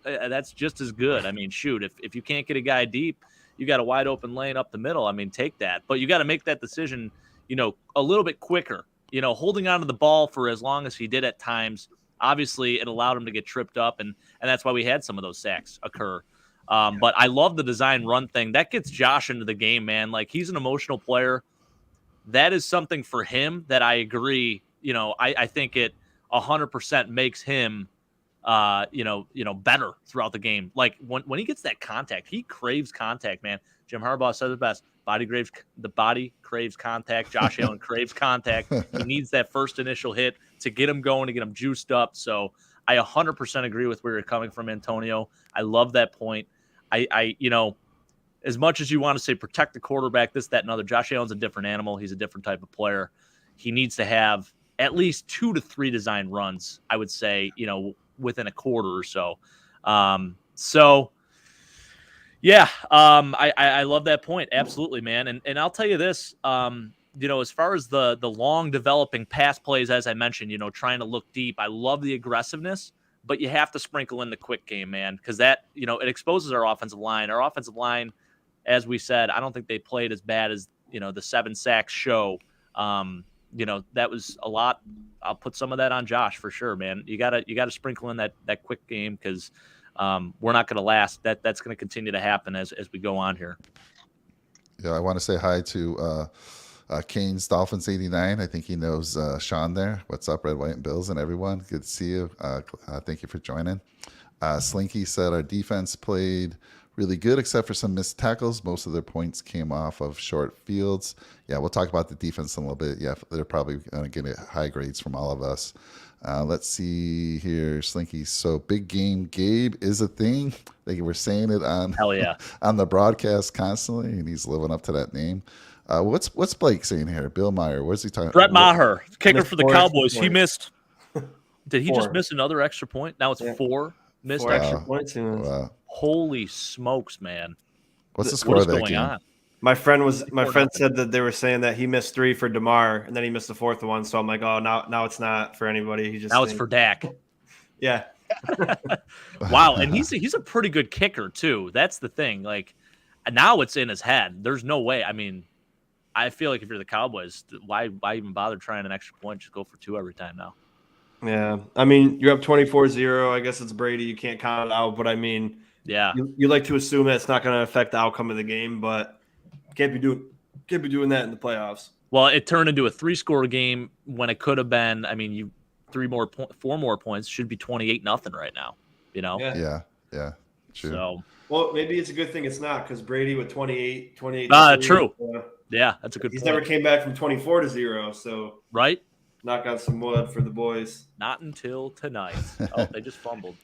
that's just as good. I mean, shoot, if you can't get a guy deep, you got a wide open lane up the middle. I mean, take that. But you got to make that decision, a little bit quicker. Holding on to the ball for as long as he did at times, obviously it allowed him to get tripped up, and that's why we had some of those sacks occur. But I love the design run thing. That gets Josh into the game, man. Like, he's an emotional player. That is something for him that I agree. I think it 100% makes him, better throughout the game. Like when he gets that contact, he craves contact, man. Jim Harbaugh says it best. The body craves contact. Josh Allen craves contact. He needs that first initial hit to get him going, to get him juiced up. So I 100% agree with where you're coming from, Antonio. I love that point. I as much as you want to say protect the quarterback, this, that, and other, Josh Allen's a different animal. He's a different type of player. He needs to have at least 2 to 3 design runs, I would say, within a quarter or so. I love that point. Absolutely, man. And I'll tell you this, as far as the long developing pass plays, as I mentioned, trying to look deep, I love the aggressiveness, but you have to sprinkle in the quick game, man, because that, it exposes our offensive line. Our offensive line, as we said, I don't think they played as bad as, the 7 sacks show. That was a lot. I'll put some of that on Josh for sure, man. You gotta sprinkle in that quick game, because we're not going to last. That's going to continue to happen as we go on here. Yeah, I want to say hi to Kane's Dolphins 89. I think he knows Shawn there. What's up, Red, White, and Bills, and everyone? Good to see you. Thank you for joining. Slinky said our defense played really good except for some missed tackles. Most of their points came off of short fields. Yeah, we'll talk about the defense in a little bit. Yeah, they're probably going to get high grades from all of us. Let's see here, Slinky. So big game Gabe is a thing. They were saying it on Hell yeah. on the broadcast constantly, and he's living up to that name. What's Blake saying here? Bill Meyer. What's he talking? Brett Maher, kicker Missed for the four Cowboys. extra He points. missed. Did he just 4. miss another extra point? Now it's Yeah. 4 missed 4 extra. extra points. Wow. Holy smokes, man! What's the What score is of that going game? on? My friend 4-0. said that they were saying that he missed 3 for DeMar, and then he missed the 4th one. So I'm like, oh, now it's not for anybody. He just Now it's for Dak. yeah. Wow, and he's a pretty good kicker too. That's the thing. Like now it's in his head. There's no way. I mean, I feel like if you're the Cowboys, why even bother trying an extra point? Just go for 2 every time now. Yeah. I mean, you're up 24-0. I guess it's Brady. You can't count it out, but I mean, Yeah. you like to assume that it's not going to affect the outcome of the game, but can't be doing that in the playoffs. Well, it turned into a 3-score game when it could have been. I mean, 4 more points should be 28-0 right now. You know. Yeah. True. So. Well, maybe it's a good thing it's not because Brady with 28. True. Yeah, that's a good He's point. never came back from 24-0, so Right? knock on some wood for the boys. Not until tonight. Oh, they just fumbled.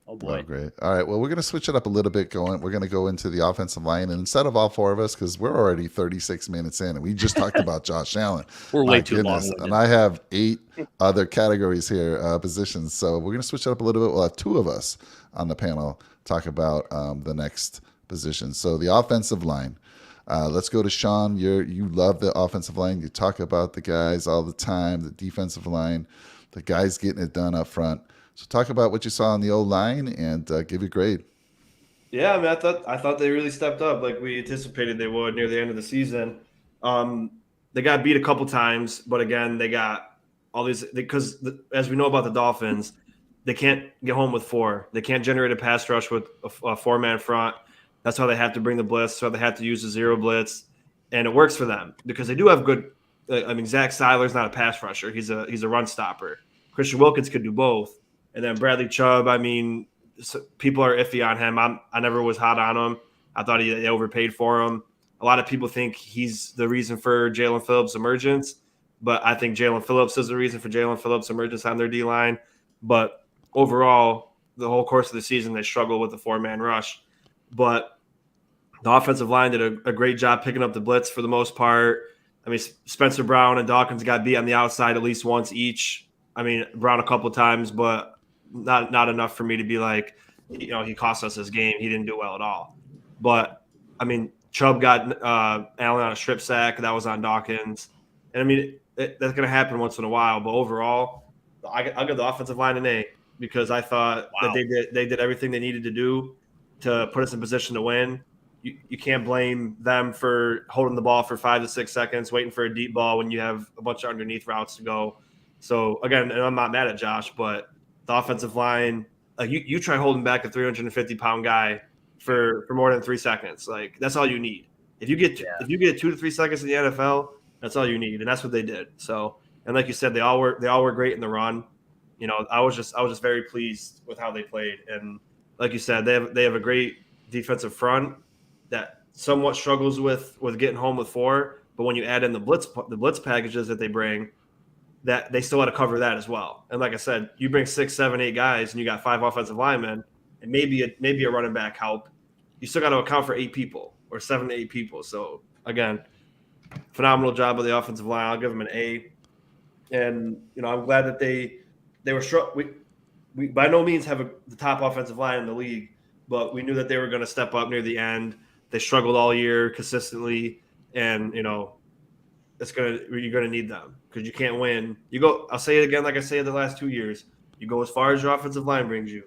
Oh boy. Oh, great. All right. Well, we're going to switch it up a little bit. We're going to go into the offensive line, and instead of all 4 of us, because we're already 36 minutes in, and we just talked about Josh Allen. We're My way too goodness. long-winded. And I have 8 other categories here, positions. So we're going to switch it up a little bit. We'll have 2 of us on the panel talk about the next position. So the offensive line. Let's go to Shawn. You love the offensive line. You talk about the guys all the time. The defensive line, the guys getting it done up front. So talk about what you saw on the O-line and give your grade. Yeah, I mean, I thought they really stepped up like we anticipated they would near the end of the season. They got beat a couple times, but again, they got all these because as we know about the Dolphins, they can't get home with 4. They can't generate a pass rush with a 4-man front. That's why they have to bring the blitz. So they have to use the 0 blitz, and it works for them because they do have good. I mean, Zach Seiler's not a pass rusher; he's a run stopper. Christian Wilkins could do both, and then Bradley Chubb. I mean, people are iffy on him. I never was hot on him. I thought they overpaid for him. A lot of people think he's the reason for Jalen Phillips' emergence, but I think Jalen Phillips is the reason for Jalen Phillips' emergence on their D line. But overall, the whole course of the season, they struggle with the 4-man rush. But the offensive line did a great job picking up the blitz for the most part. I mean, Spencer Brown and Dawkins got beat on the outside at least once each. I mean, Brown a couple of times, but not enough for me to be like, he cost us this game. He didn't do well at all. But, I mean, Chubb got Allen on a strip sack. That was on Dawkins. And, I mean, that's going to happen once in a while. But overall, I'll give the offensive line an A because I thought that they did everything they needed to do to put us in position to win. You can't blame them for holding the ball for 5 to 6 seconds, waiting for a deep ball when you have a bunch of underneath routes to go. So, again, and I'm not mad at Josh, but the offensive line, like you try holding back a 350-pound guy for more than 3 seconds. Like, that's all you need. If you get 2 to 3 seconds in the NFL, that's all you need, and that's what they did. So, and like you said, they all were great in the run. I was just very pleased with how they played, and like you said, they have a great defensive front that somewhat struggles with getting home with 4, but when you add in the blitz packages that they bring, that they still had to cover that as well. And like I said, you bring 6, 7, 8 guys, and you got 5 offensive linemen, and maybe a running back help. You still got to account for 8 people or 7 to 8 people. So again, phenomenal job of the offensive line. I'll give them an A. And I'm glad that they were struck. We by no means have the top offensive line in the league, but we knew that they were going to step up near the end. They struggled all year consistently, and you're going to need them because you can't win. I'll say it again, like I say it the last 2 years. You go as far as your offensive line brings you,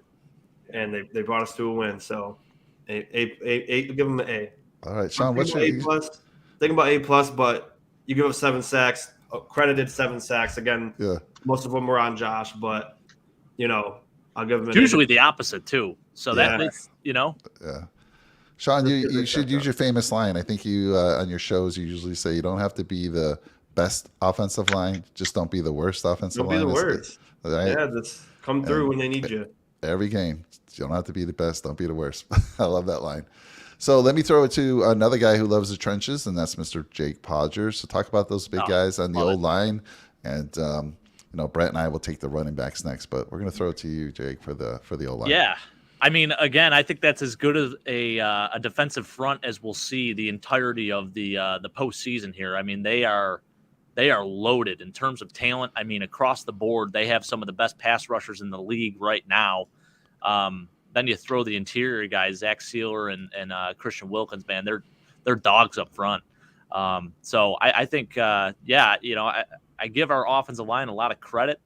and they brought us to a win. So, give them an A. All right, Shawn, what's your A plus? Think about A plus, but you give up 7 sacks, credited 7 sacks. Again, most of them were on Josh, but I'll give them. It's usually the opposite too. So Yeah. that makes Yeah. Shawn, Just you give it a should check use out. your famous line. I think you on your shows you usually say you don't have to be the best offensive line, just don't be the worst offensive Don't be the line. worst. Right? Yeah, just come through And when they need you. every game, you don't have to be the best, don't be the worst. I love that line. So let me throw it to another guy who loves the trenches, and that's Mr. Jake Podgers. So talk about those big Oh, guys on the love old it. line, and Brett and I will take the running backs next, but we're going to throw it to you, Jake, for the old line. Yeah. I mean, again, I think that's as good as a defensive front as we'll see the entirety of the postseason here. I mean, they are loaded in terms of talent. I mean, across the board, they have some of the best pass rushers in the league right now. Then you throw the interior guys, Zach Sealer and Christian Wilkins, man, they're dogs up front. So I think, I give our offensive line a lot of credit.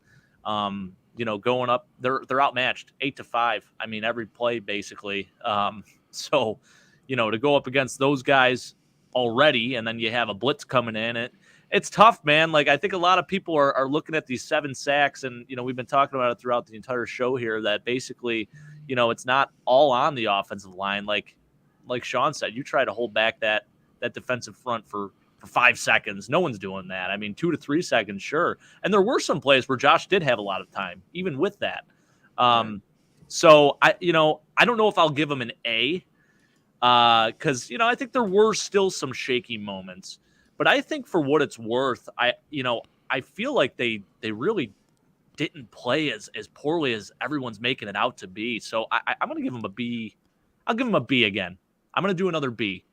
Going up, they're outmatched 8-5. I mean, every play basically. So, to go up against those guys already, and then you have a blitz coming in, it's tough, man. Like, I think a lot of people are looking at these 7 sacks, and we've been talking about it throughout the entire show here. That basically, it's not all on the offensive line. Like Shawn said, you try to hold back that defensive front for 5 seconds. No one's doing that. I mean, 2 to 3 seconds, sure. And there were some plays where Josh did have a lot of time, even with that. So I don't know if I'll give him an A, because I think there were still some shaky moments. But I think for what it's worth, I feel like they really didn't play as poorly as everyone's making it out to be. So I'm going to give him a B. I'll give him a B again. I'm going to do another B.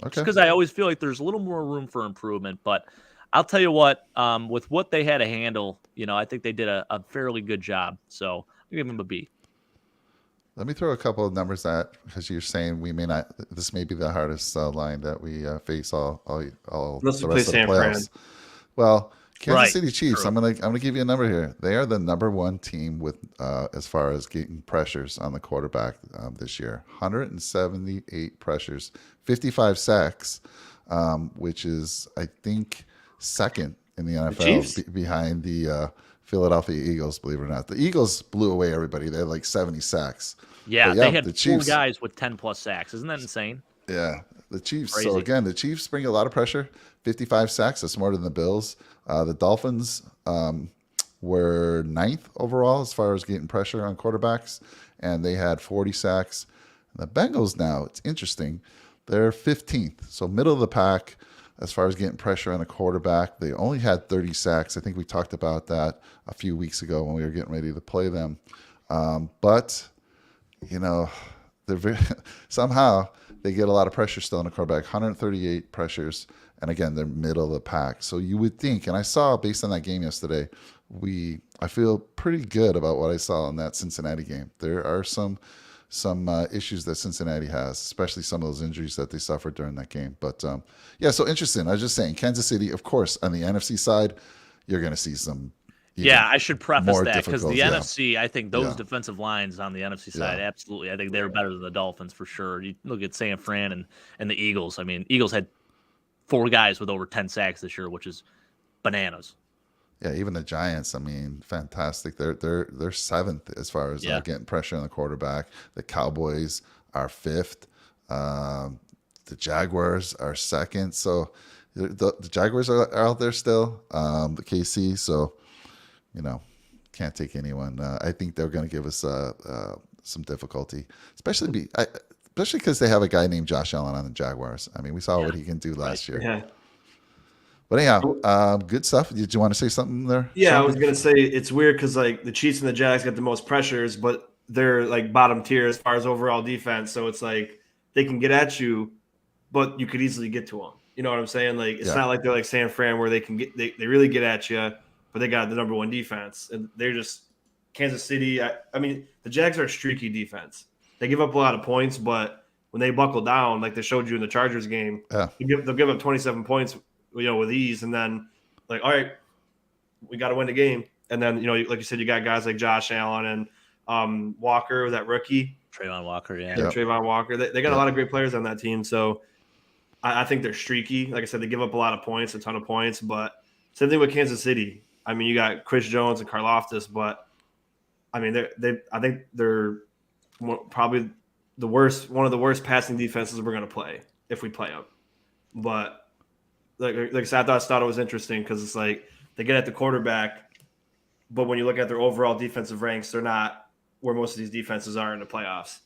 Okay. Just because I always feel like there's a little more room for improvement. But I'll tell you what, with what they had to handle, I think they did a fairly good job. So I'll give them a B. Let me throw a couple of numbers at, because you're saying this may be the hardest line that we face all Unless the we play rest of the San Fran. playoffs. Well, Kansas Right. City Chiefs. True. I'm gonna give you a number here. They are the number 1 team with as far as getting pressures on the quarterback this year. 178 pressures, 55 sacks, which is I think second in the NFL behind the Philadelphia Eagles. Believe it or not, the Eagles blew away everybody. They had like 70 sacks. Yeah, But they had the 4 Chiefs, guys with 10+ sacks. Isn't that insane? yeah, the Chiefs. Crazy. So again, the Chiefs bring a lot of pressure. 55 sacks. That's more than the Bills. The Dolphins were 9th overall as far as getting pressure on quarterbacks, and they had 40 sacks. And the Bengals now, it's interesting. They're 15th, so middle of the pack as far as getting pressure on a quarterback. They only had 30 sacks. I think we talked about that a few weeks ago when we were getting ready to play them. But they're somehow they get a lot of pressure still on the quarterback. 138 pressures, and again, they're middle of the pack. So you would think, and I saw based on that game yesterday, I feel pretty good about what I saw in that Cincinnati game. There are some issues that Cincinnati has, especially some of those injuries that they suffered during that game. But so interesting. I was just saying, Kansas City, of course, on the NFC side, you're going to see some. Yeah, I should preface more that because the difficult, NFC, I think those Yeah. defensive lines on the NFC side, absolutely. I think they're better than the Dolphins for sure. You look at San Fran and the Eagles. I mean, Eagles had 4 guys with over 10 sacks this year, which is bananas. Yeah, even the Giants. I mean, fantastic. They're 7th as far as getting pressure on the quarterback. The Cowboys are 5th. The Jaguars are 2nd. So the Jaguars are out there still. The KC. So can't take anyone. I think they're going to give us some difficulty, especially because they have a guy named Josh Allen on the Jaguars. I mean, we saw what he can do last year. Yeah. But anyhow, good stuff. Did you want to say something there? Yeah, Shawn? I was gonna say it's weird because like the Chiefs and the Jags got the most pressures, but they're like bottom tier as far as overall defense. So it's like they can get at you, but you could easily get to them. You know what I'm saying? Like it's not like they're like San Fran where they can get they really get at you, but they got the number 1 defense, and they're just Kansas City. I mean, the Jags are a streaky defense. They give up a lot of points, but when they buckle down, like they showed you in the Chargers game, they'll give up 27 points. With ease, and then like, all right, we got to win the game. And then, like you said, you got guys like Josh Allen and Walker, that rookie. Trayvon Walker, yeah. Trayvon Walker. They got a lot of great players on that team. So I think they're streaky. Like I said, they give up a lot of points, a ton of points. But same thing with Kansas City. I mean, you got Chris Jones and Karlaftis, but I mean, I think they're probably one of the worst passing defenses we're going to play if we play them. But like I said, I thought it was interesting because it's like they get at the quarterback, but when you look at their overall defensive ranks, they're not where most of these defenses are in the playoffs.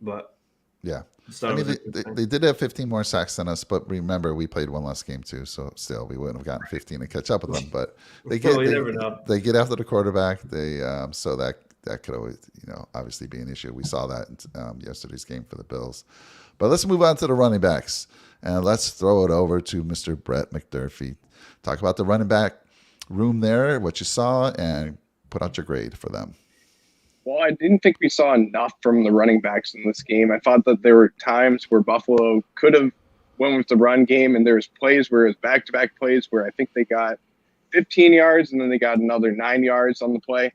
But yeah. I I mean, they did have 15 more sacks than us, but remember, we played one less game too, so still we wouldn't have gotten 15 to catch up with them. But they get they get after the quarterback. So that could always obviously be an issue. We saw that in yesterday's game for the Bills. But let's move on to the running backs, and let's throw it over to Mr. Brett McDurphy. Talk about the running back room there, what you saw, and put out your grade for them. Well, I didn't think we saw enough from the running backs in this game. I thought that there were times where Buffalo could have went with the run game, and there was plays where it was back-to-back plays where I think they got 15 yards and then they got another 9 yards on the play.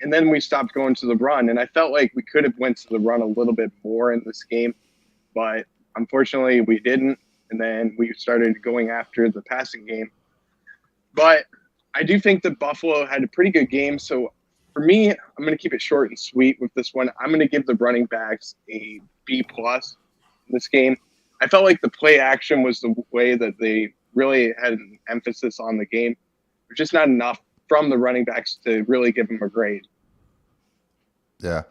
And then we stopped going to the run, and I felt like we could have went to the run a little bit more in this game, but unfortunately we didn't, and then we started going after the passing game. But I do think that Buffalo had a pretty good game, so for me, I'm going to keep it short and sweet with this one. I'm going to give the running backs a B+ in this game. I felt like the play action was the way that they really had an emphasis on the game. There's just not enough from the running backs to really give them a grade. Yeah.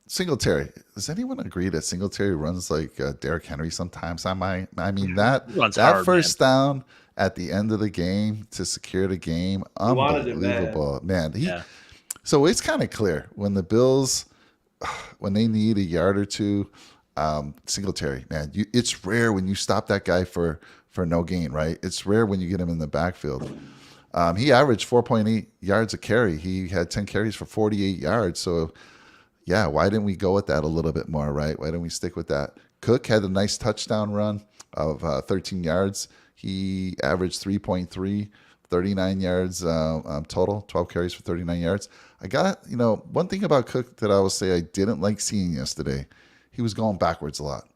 Singletary. Does anyone agree that Singletary runs like Derrick Henry sometimes? I mean, that first down at the end of the game to secure the game, unbelievable. Man, So it's kind of clear when the Bills, when they need a yard or two, Singletary, man, it's rare when you stop that guy for no gain, right? It's rare when you get him in the backfield. He averaged 4.8 yards a carry. He had 10 carries for 48 yards. So, yeah, why didn't we go with that a little bit more, right? Why didn't we stick with that? Cook had a nice touchdown run of 13 yards. He averaged 3.3, 39 yards total, 12 carries for 39 yards. I got, one thing about Cook that I will say I didn't like seeing yesterday, he was going backwards a lot.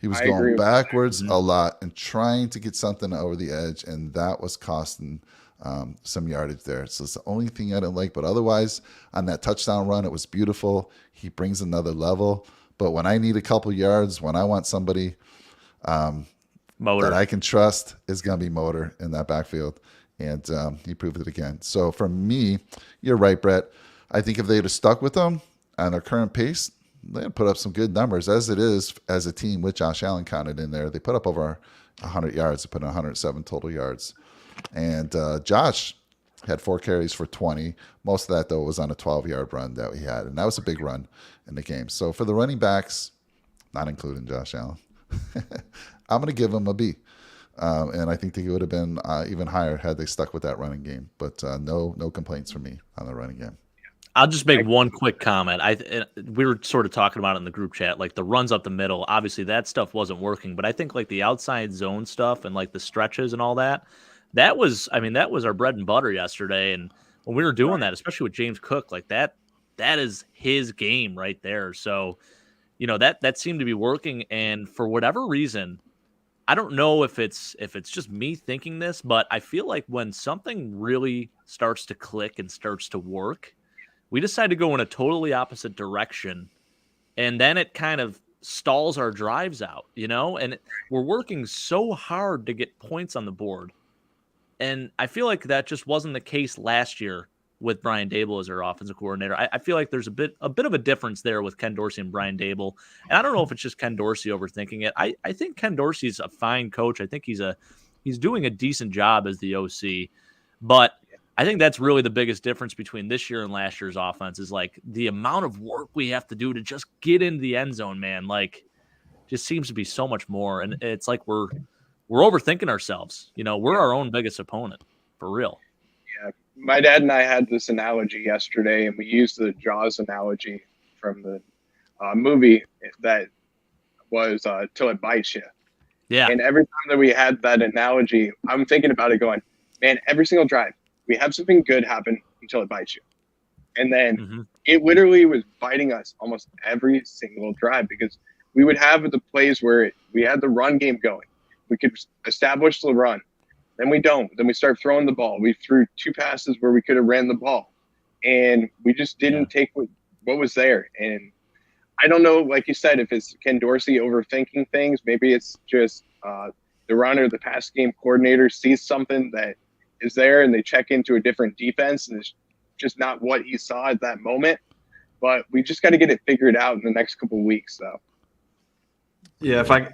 He was going backwards a lot and trying to get something over the edge, and that was costing some yardage there. So it's the only thing I didn't like. But otherwise, on that touchdown run, it was beautiful. He brings another level. But when I need a couple yards, when I want somebody that I can trust, is going to be Motor in that backfield. And he proved it again. So for me, you're right, Brett. I think if they'd have stuck with them on their current pace, they'd put up some good numbers. As it is, as a team with Josh Allen counted in there, they put up over 100 yards. They put in 107 total yards. And Josh had 4 carries for 20. Most of that, though, was on a 12-yard run that he had. And that was a big run in the game. So for the running backs, not including Josh Allen, I'm going to give him a B. And I think they would have been even higher had they stuck with that running game. But no complaints from me on the running game. I'll just make one quick comment. We were sort of talking about it in the group chat, like the runs up the middle. Obviously, that stuff wasn't working. But I think like the outside zone stuff and like the stretches and all that, that was our bread and butter yesterday. And when we were doing that, especially with James Cook, like that is his game right there. So, that seemed to be working. And for whatever reason, I don't know if it's just me thinking this, but I feel like when something really starts to click and starts to work, we decide to go in a totally opposite direction, and then it kind of stalls our drives out, and we're working so hard to get points on the board. And I feel like that just wasn't the case last year with Brian Daboll as our offensive coordinator. I feel like there's a bit of a difference there with Ken Dorsey and Brian Daboll. And I don't know if it's just Ken Dorsey overthinking it. I think Ken Dorsey's a fine coach. I think he's doing a decent job as the OC. But I think that's really the biggest difference between this year and last year's offense is like the amount of work we have to do to just get into the end zone, man. Like, just seems to be so much more. And it's like we're overthinking ourselves. We're our own biggest opponent, for real. Yeah. My dad and I had this analogy yesterday, and we used the Jaws analogy from the movie that was Till It Bites You. Yeah. And every time that we had that analogy, I'm thinking about it going, man, every single drive, we have something good happen until it bites you. And then it literally was biting us almost every single drive because we would have the plays where we had the run game going. We could establish the run. Then we don't. Then we start throwing the ball. We threw 2 passes where we could have ran the ball. And we just didn't take what was there. And I don't know, like you said, if it's Ken Dorsey overthinking things. Maybe it's just the runner, the pass game coordinator sees something that is there and they check into a different defense and it's just not what he saw at that moment. But we just got to get it figured out in the next couple of weeks, though. Yeah, if I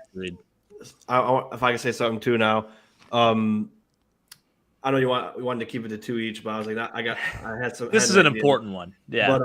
can say something too now. I know we wanted to keep it to 2 each, but I was like, I had some. This is an important one. Yeah. But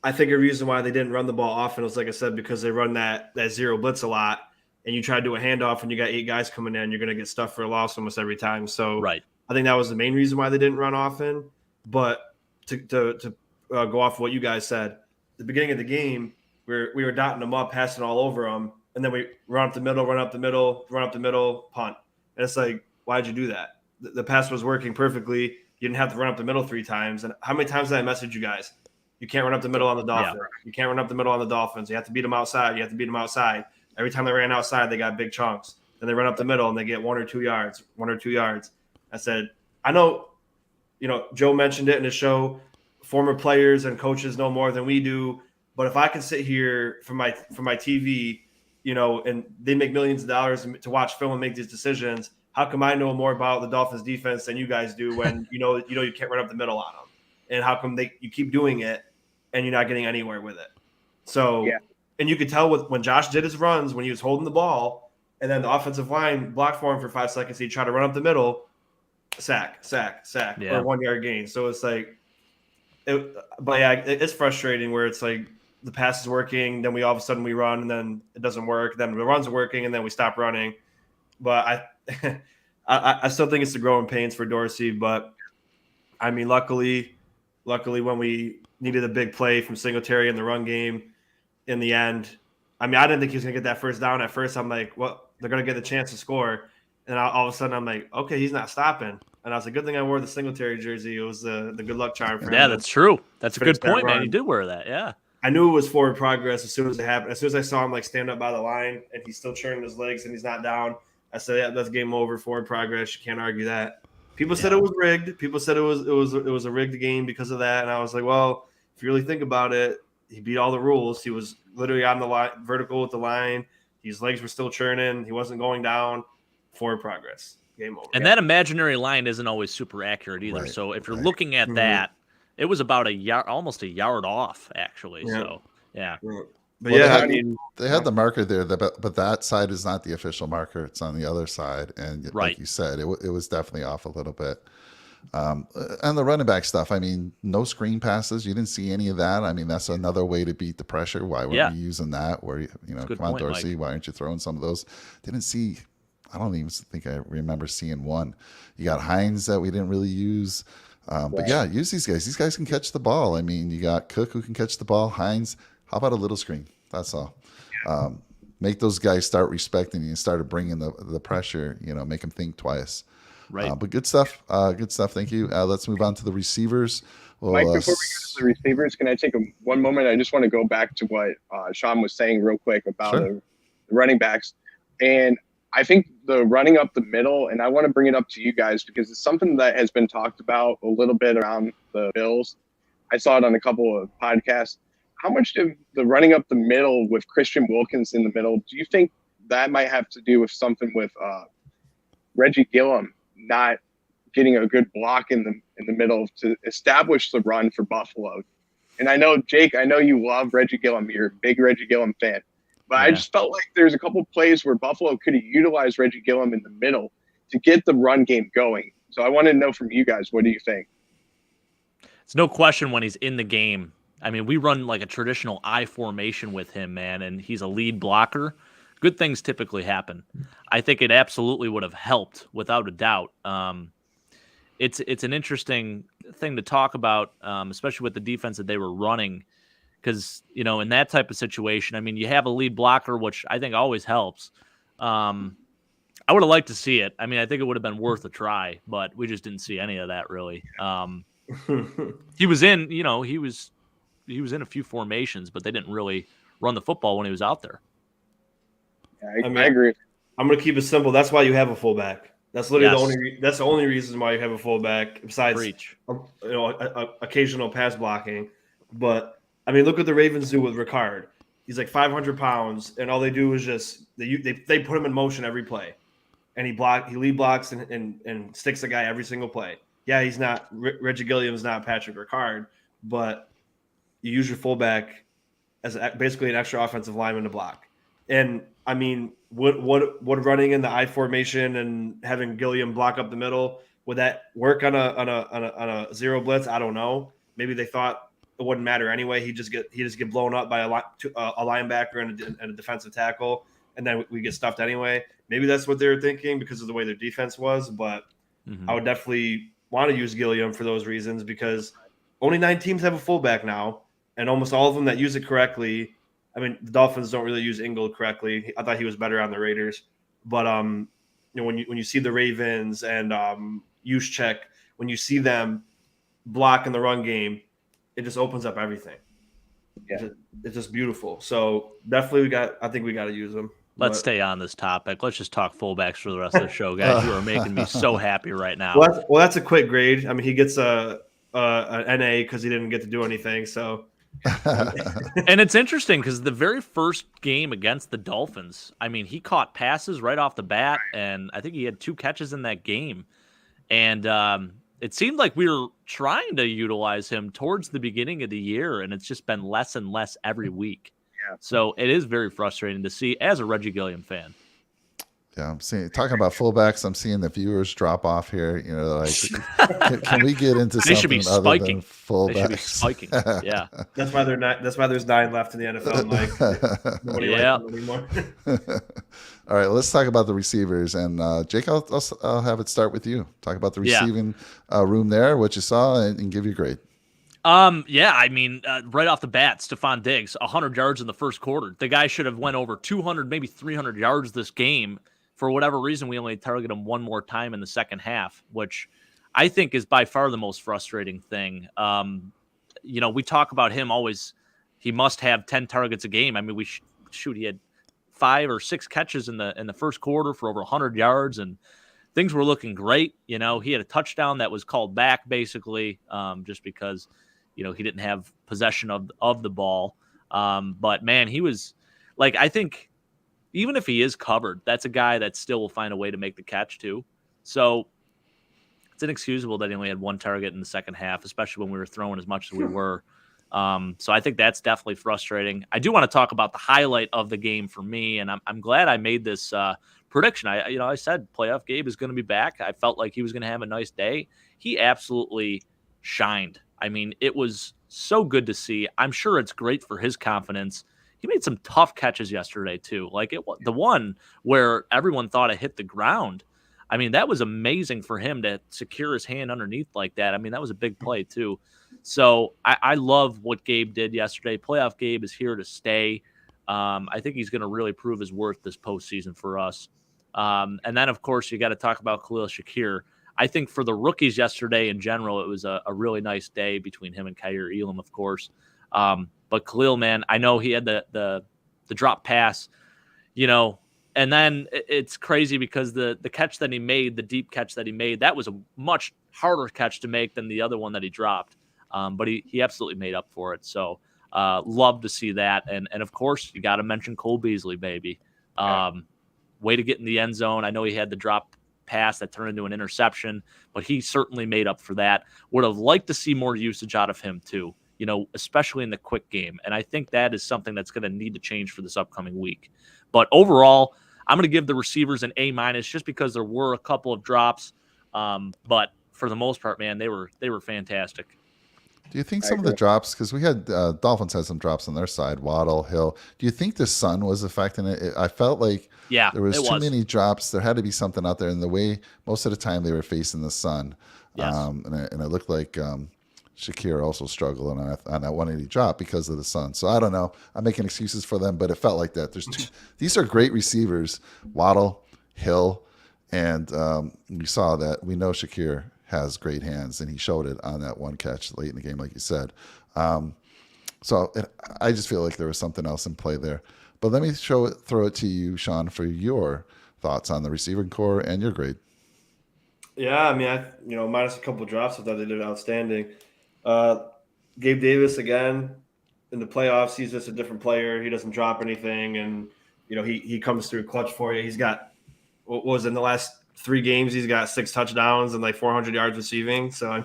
I think a reason why they didn't run the ball often was, like I said, because they run that zero blitz a lot, and you try to do a handoff and you got 8 guys coming in, you're going to get stuffed for a loss almost every time. So right. I think that was the main reason why they didn't run often. But to go off what you guys said, at the beginning of the game, we were dotting them up, passing all over them, and then we run up the middle, punt. And it's like, why'd you do that? The pass was working perfectly. You didn't have to run up the middle 3 times. And how many times did I message you guys? You can't run up the middle on the Dolphins. Yeah. You can't run up the middle on the Dolphins. You have to beat them outside. Every time they ran outside, they got big chunks. Then they run up the middle and they get 1 or 2 yards. I said, I know, Joe mentioned it in his show. Former players and coaches know more than we do. But if I can sit here from my TV, and they make millions of dollars to watch film and make these decisions, how come I know more about the Dolphins defense than you guys do when you can't run up the middle on them? And how come you keep doing it and you're not getting anywhere with it? So, yeah. And you could tell when Josh did his runs, when he was holding the ball, and then the offensive line blocked for him for 5 seconds, he'd try to run up the middle, sack, or 1 yard gain. So it's like, it's frustrating where it's like the pass is working, then all of a sudden we run, and then it doesn't work. Then the run's working, and then we stop running. But I still think it's the growing pains for Dorsey. But I mean, luckily, when we needed a big play from Singletary in the run game, in the end, I mean, I didn't think he was gonna get that first down. At first, I'm like, well, they're gonna get the chance to score, and all of a sudden, I'm like, okay, he's not stopping. And I was like, good thing I wore the Singletary jersey. It was the good luck charm for him. Yeah, that's true. That's a good point, man. You did wear that, yeah. I knew it was forward progress as soon as it happened. As soon as I saw him stand up by the line and he's still churning his legs and he's not down, I said, yeah, that's game over. Forward progress. You can't argue that. People said it was rigged. People said it was a rigged game because of that. And I was like, well, if you really think about it, he beat all the rules. He was literally on the line, vertical with the line. His legs were still churning. He wasn't going down. Forward progress. Game over. And that imaginary line isn't always super accurate either. Right, so if you're looking at that, it was about almost a yard off, actually. Yeah. So, yeah. But they had the marker there, but that side is not the official marker. It's on the other side. And like you said, it was definitely off a little bit. And the running back stuff, I mean, no screen passes. You didn't see any of that. I mean, that's another way to beat the pressure. Why weren't we using that? Where, come on, Dorsey, Mike. Why aren't you throwing some of those? I don't even think I remember seeing one. You got Hines that we didn't really use. But yeah, use these guys. These guys can catch the ball. I mean, you got Cook who can catch the ball. Hines, how about a little screen? That's all. Make those guys start respecting you and start bringing the pressure, make them think twice. Right. But good stuff. Good stuff. Thank you. Let's move on to the receivers. Well, Mike, before we get to the receivers, can I take one moment? I just want to go back to what Shawn was saying real quick about the running backs. And I think the running up the middle, and I want to bring it up to you guys because it's something that has been talked about a little bit around the Bills. I saw it on a couple of podcasts. How much of the running up the middle with Christian Wilkins in the middle, do you think that might have to do with something with Reggie Gillum not getting a good block in the middle to establish the run for Buffalo? And I know, Jake, you love Reggie Gillum. You're a big Reggie Gillum fan. But I just felt like there's a couple plays where Buffalo could have utilized Reggie Gillum in the middle to get the run game going. So I wanted to know from you guys, what do you think? It's no question when he's in the game. I mean, we run like a traditional I formation with him, man, and he's a lead blocker. Good things typically happen. I think it absolutely would have helped, without a doubt. It's an interesting thing to talk about, especially with the defense that they were running. Because, in that type of situation, I mean, you have a lead blocker, which I think always helps. I would have liked to see it. I mean, I think it would have been worth a try, but we just didn't see any of that, really. He was in, he was in a few formations, but they didn't really run the football when he was out there. Yeah, I agree. I'm going to keep it simple. That's why you have a fullback. That's literally that's the only reason why you have a fullback, besides occasional pass blocking. But I mean, look what the Ravens do with Ricard. He's like 500 pounds, and all they do is just they put him in motion every play, and he lead blocks and sticks the guy every single play. Yeah, he's not Reggie Gilliam's not Patrick Ricard, but you use your fullback as basically an extra offensive lineman to block. And I mean, would running in the I formation and having Gilliam block up the middle, would that work on a zero blitz? I don't know. Maybe they thought it wouldn't matter anyway. He just get blown up by a linebacker and a defensive tackle, and then we get stuffed anyway. Maybe that's what they were thinking because of the way their defense was. But I would definitely want to use Gilliam for those reasons because only 9 teams have a fullback now, and almost all of them that use it correctly. I mean, the Dolphins don't really use Ingold correctly. I thought he was better on the Raiders, but when you see the Ravens and Juszczyk, when you see them block in the run game, it just opens up everything. Yeah, it's just beautiful. So definitely I think we got to use them. Let's stay on this topic. Let's just talk fullbacks for the rest of the show, guys. You are making me so happy right now. Well, that's a quick grade. I mean, he gets an NA because he didn't get to do anything. So. And it's interesting because the very first game against the Dolphins, I mean, he caught passes right off the bat, and I think he had 2 catches in that game. And it seemed like we were trying to utilize him towards the beginning of the year, and it's just been less and less every week. Yeah. So it is very frustrating to see as a Reggie Gilliam fan. Yeah, I'm talking about fullbacks. I'm seeing the viewers drop off here. You know, like, can we get into They should something be other spiking. than fullbacks? They should be spiking. Yeah. That's why they're not. That's why there's 9 left in the NFL. Like nobody likes them anymore. All right, let's talk about the receivers. And Jake, I'll have it start with you. Talk about the receiving room there, what you saw, and give your grade. Yeah, I mean, right off the bat, Stephon Diggs, 100 yards in the first quarter. The guy should have went over 200, maybe 300 yards this game. For whatever reason, we only targeted him one more time in the second half, which I think is by far the most frustrating thing. You know, we talk about him always. He must have 10 targets a game. I mean, he had 5 or 6 catches in the first quarter for over 100 yards, and things were looking great. You know, he had a touchdown that was called back basically just because, you know, he didn't have possession of the ball. But man, he was like, I think even if he is covered, that's a guy that still will find a way to make the catch too. So it's inexcusable that he only had 1 target in the second half, especially when we were throwing as much as we were. So I think that's definitely frustrating. I do want to talk about the highlight of the game for me, and I'm glad I made this prediction. I said playoff Gabe is going to be back. I felt like he was going to have a nice day. He absolutely shined. I mean, it was so good to see. I'm sure it's great for his confidence. He made some tough catches yesterday too. Like the one where everyone thought it hit the ground. I mean, that was amazing for him to secure his hand underneath like that. I mean, that was a big play too. So I love what Gabe did yesterday. Playoff Gabe is here to stay. I think he's going to really prove his worth this postseason for us. And then, of course, you got to talk about Khalil Shakir. I think for the rookies yesterday in general, it was a really nice day between him and Kaiir Elam, of course. But Khalil, man, I know he had the drop pass, you know, and then it's crazy because the catch that he made, the deep catch that he made, that was a much harder catch to make than the other one that he dropped. But he absolutely made up for it. So love to see that. And of course, you got to mention Cole Beasley, baby. Way to get in the end zone. I know he had the drop pass that turned into an interception, but he certainly made up for that. Would have liked to see more usage out of him too, you know, especially in the quick game. And I think that is something that's going to need to change for this upcoming week. But overall, I'm going to give the receivers an A- just because there were a couple of drops. But for the most part, man, they were fantastic. Do you think some of the drops, because we had Dolphins had some drops on their side, Waddle, Hill. Do you think the sun was affecting it? I felt like there was too many drops. There had to be something out there. And the way most of the time they were facing the sun. Yes. And it looked like Shakir also struggled on that 180 drop because of the sun. So I don't know. I'm making excuses for them, but it felt like that. These are great receivers, Waddle, Hill, and we saw that. We know Shakir has great hands, and he showed it on that one catch late in the game, like you said. So I just feel like there was something else in play there. But let me throw it to you, Shawn, for your thoughts on the receiving core and your grade. Yeah, I mean, minus a couple of drops, I thought they did outstanding. Gabe Davis again, in the playoffs, he's just a different player. He doesn't drop anything, and he comes through clutch for you. He's got what was in the last 3 games, he's got 6 touchdowns and like 400 yards receiving. So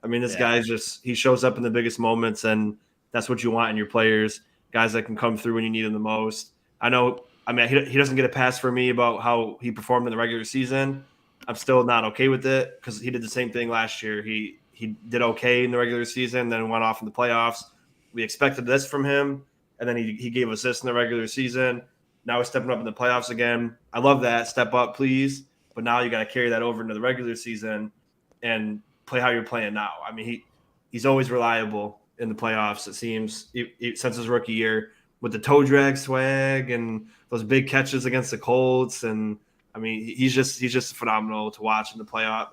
this guy's he shows up in the biggest moments, and that's what you want in your players, guys that can come through when you need them the most. He doesn't get a pass for me about how he performed in the regular season. I'm still not okay with it because he did the same thing last year. He did okay in the regular season, then went off in the playoffs. We expected this from him, and then he gave assists in the regular season. Now he's stepping up in the playoffs again. I love that. Step up, please. But now you got to carry that over into the regular season and play how you're playing now. He's always reliable in the playoffs, it seems, since his rookie year, with the toe drag swag and those big catches against the Colts. And he's just phenomenal to watch in the playoff.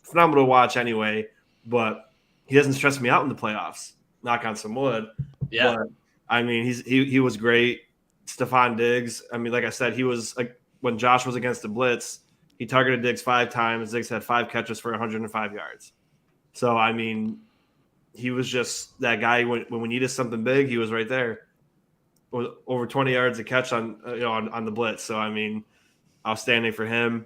Phenomenal to watch anyway, but he doesn't stress me out in the playoffs. Knock on some wood. Yeah. But, he was great. Stephon Diggs. Like I said, he was like when Josh was against the blitz, he targeted Diggs 5 times. Diggs had 5 catches for 105 yards. So, he was just that guy when we needed something big, he was right there. Over 20 yards a catch on the blitz. So, outstanding for him.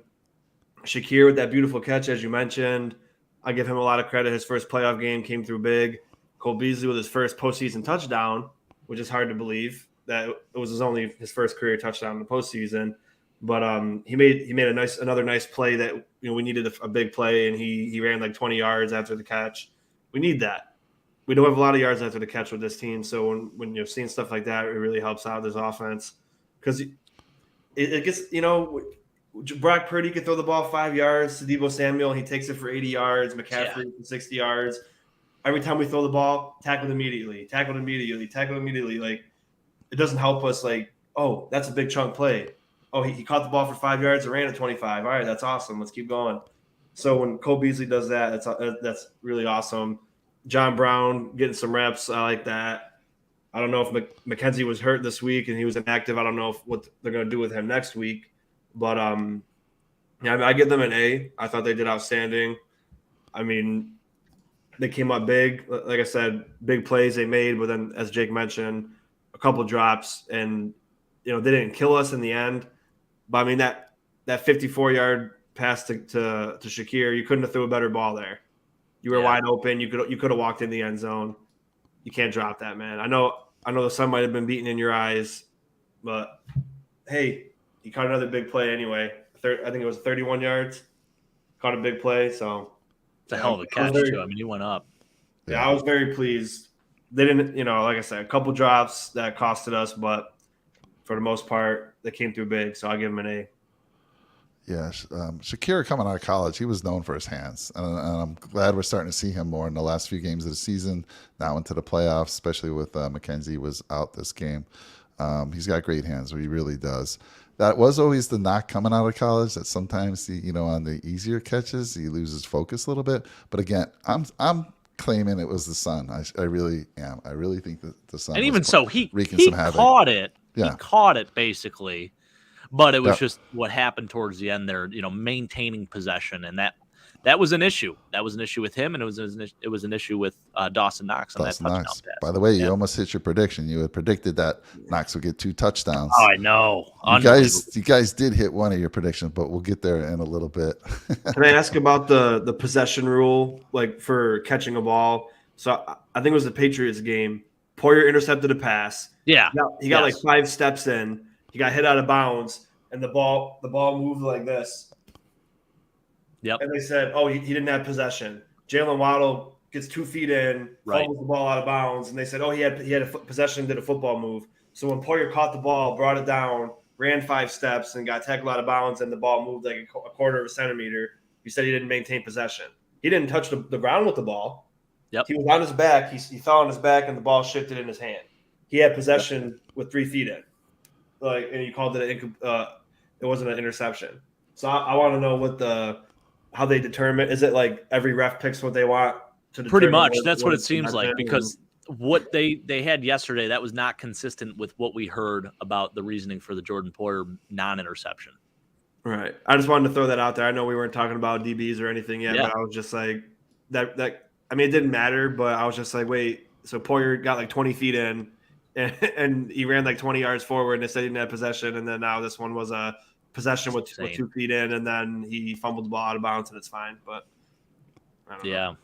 Shakir with that beautiful catch, as you mentioned. I give him a lot of credit. His first playoff game came through big. Cole Beasley with his first postseason touchdown, which is hard to believe that it was his first career touchdown in the postseason. But he made another nice play that we needed a big play, and he ran like 20 yards after the catch. We need that. We don't have a lot of yards after the catch with this team, so when you're seeing stuff like that, it really helps out this offense because it gets Brock Purdy could throw the ball 5 yards to Deebo Samuel, and he takes it for 80 yards. McCaffrey for 60 yards. Every time we throw the ball, tackled immediately. Like, it doesn't help us. Like, oh, that's a big chunk play. Oh, he caught the ball for 5 yards and ran at 25. All right, that's awesome. Let's keep going. So when Cole Beasley does that, that's really awesome. John Brown getting some reps. I like that. I don't know if McKenzie was hurt this week and he was inactive. I don't know what they're going to do with him next week. But, I give them an A. I thought they did outstanding. They came up big. Like I said, big plays they made. But then, as Jake mentioned, a couple drops. And, they didn't kill us in the end. But, that 54-yard pass to Shakir, you couldn't have threw a better ball there. You were wide open. You could have walked in the end zone. You can't drop that, man. I know the sun might have been beaten in your eyes. But, hey, he caught another big play anyway. I think it was 31 yards. Caught a big play, so it's a hell of a catch too. He went up. Yeah, I was very pleased. They didn't, like I said, a couple drops that costed us, but for the most part, they came through big. So I'll give them an A. Yeah, Shakir coming out of college, he was known for his hands, and I'm glad we're starting to see him more in the last few games of the season. Now into the playoffs, especially with McKenzie was out this game. He's got great hands, he really does. That was always the knock coming out of college, that sometimes on the easier catches he loses focus a little bit. But again, I'm claiming it was the sun. I really am. I really think that the sun. And even so, he havoc. Caught it. Yeah. He caught it basically, but it was just what happened towards the end there. Maintaining possession, and that was an issue. That was an issue with him, and it was an issue with Dawson Knox on that touchdown pass. By the way, you almost hit your prediction. You had predicted that Knox would get 2 touchdowns. Oh, I know. You guys did hit one of your predictions, but we'll get there in a little bit. Can I ask about the possession rule, like for catching a ball? So I think it was the Patriots game. Poyer intercepted a pass. Yeah, he got like 5 steps in. He got hit out of bounds, and the ball moved like this. Yep. And they said, oh, he didn't have possession. Jalen Waddle gets 2 feet in, fumbles the ball out of bounds, and they said, oh, he had a possession, did a football move. So when Poyer caught the ball, brought it down, ran 5 steps, and got tackled out of bounds, and the ball moved like a quarter of a centimeter, you said he didn't maintain possession. He didn't touch the ground with the ball. Yep. He was on his back. He fell on his back, and the ball shifted in his hand. He had possession with 3 feet in. And you called it it wasn't an interception. So I want to know how they determine. Is it like every ref picks what they want to determine? Pretty much. That's what it seems like, because what they had yesterday, that was not consistent with what we heard about the reasoning for the Jordan Poyer non-interception. Right. I just wanted to throw that out there. I know we weren't talking about DBs or anything yet, but I was just like that. It didn't matter, but I was just like, wait, So Poyer got like 20 feet in, and he ran like 20 yards forward, and they said he didn't have possession. And then now this one was a possession with 2 feet in, and then he fumbled the ball out of bounds, and it's fine. But I don't know.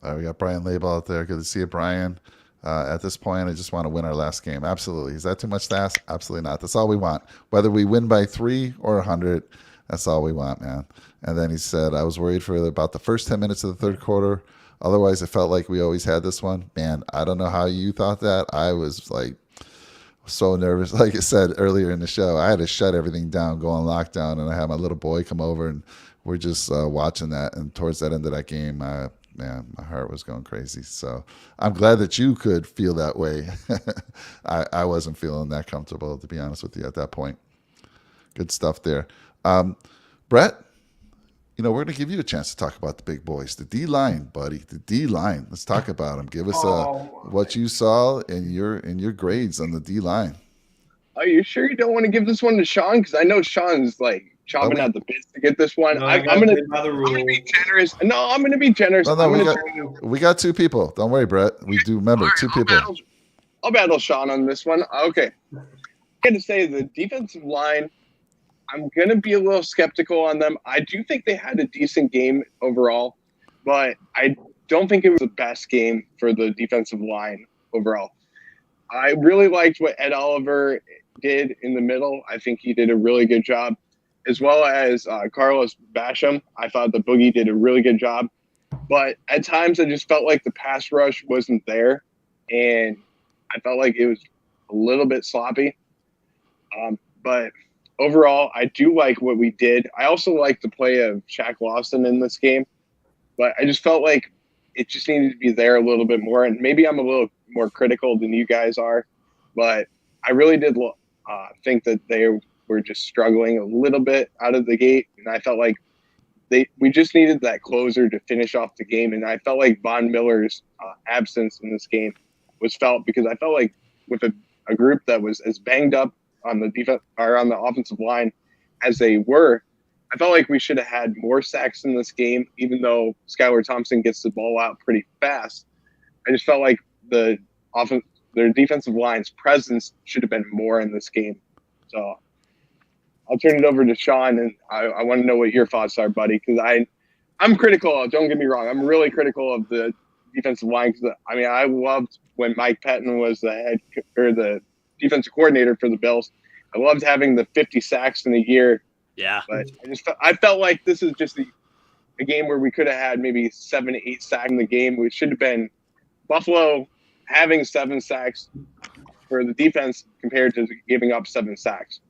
All right, we got Brian Label out there. Good to see you, Brian. At this point, I just want to win our last game. Absolutely. Is that too much to ask? Absolutely not. That's all we want. Whether we win by 3 or 100, that's all we want, man. And then he said, I was worried for about the first 10 minutes of the third quarter. Otherwise, it felt like we always had this one. Man, I don't know how you thought that. I was like so nervous. Like I said earlier in the show, I had to shut everything down, go on lockdown, and I had my little boy come over, and we're just watching that. And towards that end of that game, man, my heart was going crazy. So I'm glad that you could feel that way. I wasn't feeling that comfortable, to be honest with you, at that point. Good stuff there. Brett, we're going to give you a chance to talk about the big boys, the D-line, buddy, the D-line. Let's talk about them. Give us what you saw in your grades on the D-line. Are you sure you don't want to give this one to Shawn? Because I know Shawn's like chomping at the bits to get this one. No, I'm gonna be generous. No, I'm gonna be generous. We got 2 people. Don't worry, Brett. We do remember 2 people. I'll battle Shawn on this one. Okay. I'm gonna say the defensive line, I'm gonna be a little skeptical on them. I do think they had a decent game overall, but I don't think it was the best game for the defensive line overall. I really liked what Ed Oliver did in the middle. I think he did a really good job, as well as Carlos Basham. I thought the Boogie did a really good job, but at times I just felt like the pass rush wasn't there, and I felt like it was a little bit sloppy. But overall, I do like what we did. I also like the play of Shaq Lawson in this game, but I just felt like it just needed to be there a little bit more. And maybe I'm a little more critical than you guys are, but I really did think that they were just struggling a little bit out of the gate. And I felt like we just needed that closer to finish off the game. And I felt like Von Miller's absence in this game was felt, because I felt like with a group that was as banged up on the defense or on the offensive line as they were, I felt like we should have had more sacks in this game, even though Skylar Thompson gets the ball out pretty fast. I just felt like their defensive line's presence should have been more in this game. So I'll turn it over to Shawn, and I want to know what your thoughts are, buddy, because I'm critical. Don't get me wrong. I'm really critical of the defensive line, because I loved when Mike Pettin was the defensive coordinator for the Bills. I loved having the 50 sacks in a year. Yeah. But I felt like this is just a game where we could have had maybe 7 to 8 sacks in the game, which should have been Buffalo having 7 sacks for the defense compared to giving up 7 sacks.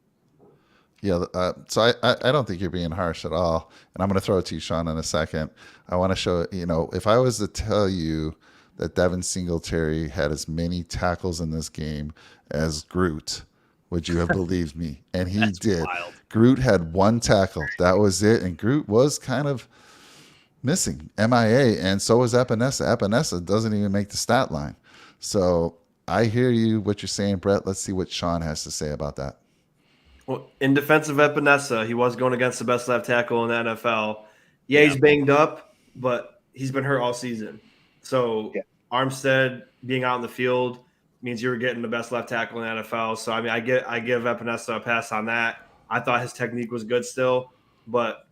Yeah, so I don't think you're being harsh at all. And I'm going to throw it to you, Shawn, in a second. I want to show, if I was to tell you that Devin Singletary had as many tackles in this game as Groot, would you have believed me? And he did. Wild. Groot had 1 tackle. That was it. And Groot was kind of missing, MIA, and so was Epinesa. Epinesa doesn't even make the stat line. So I hear you, what you're saying, Brett. Let's see what Shawn has to say about that. Well, in defense of Epinesa, he was going against the best left tackle in the NFL. Yeah, he's banged up, but he's been hurt all season. So Armstead being out in the field means you're getting the best left tackle in the NFL. So, I give Epinesa a pass on that. I thought his technique was good still. But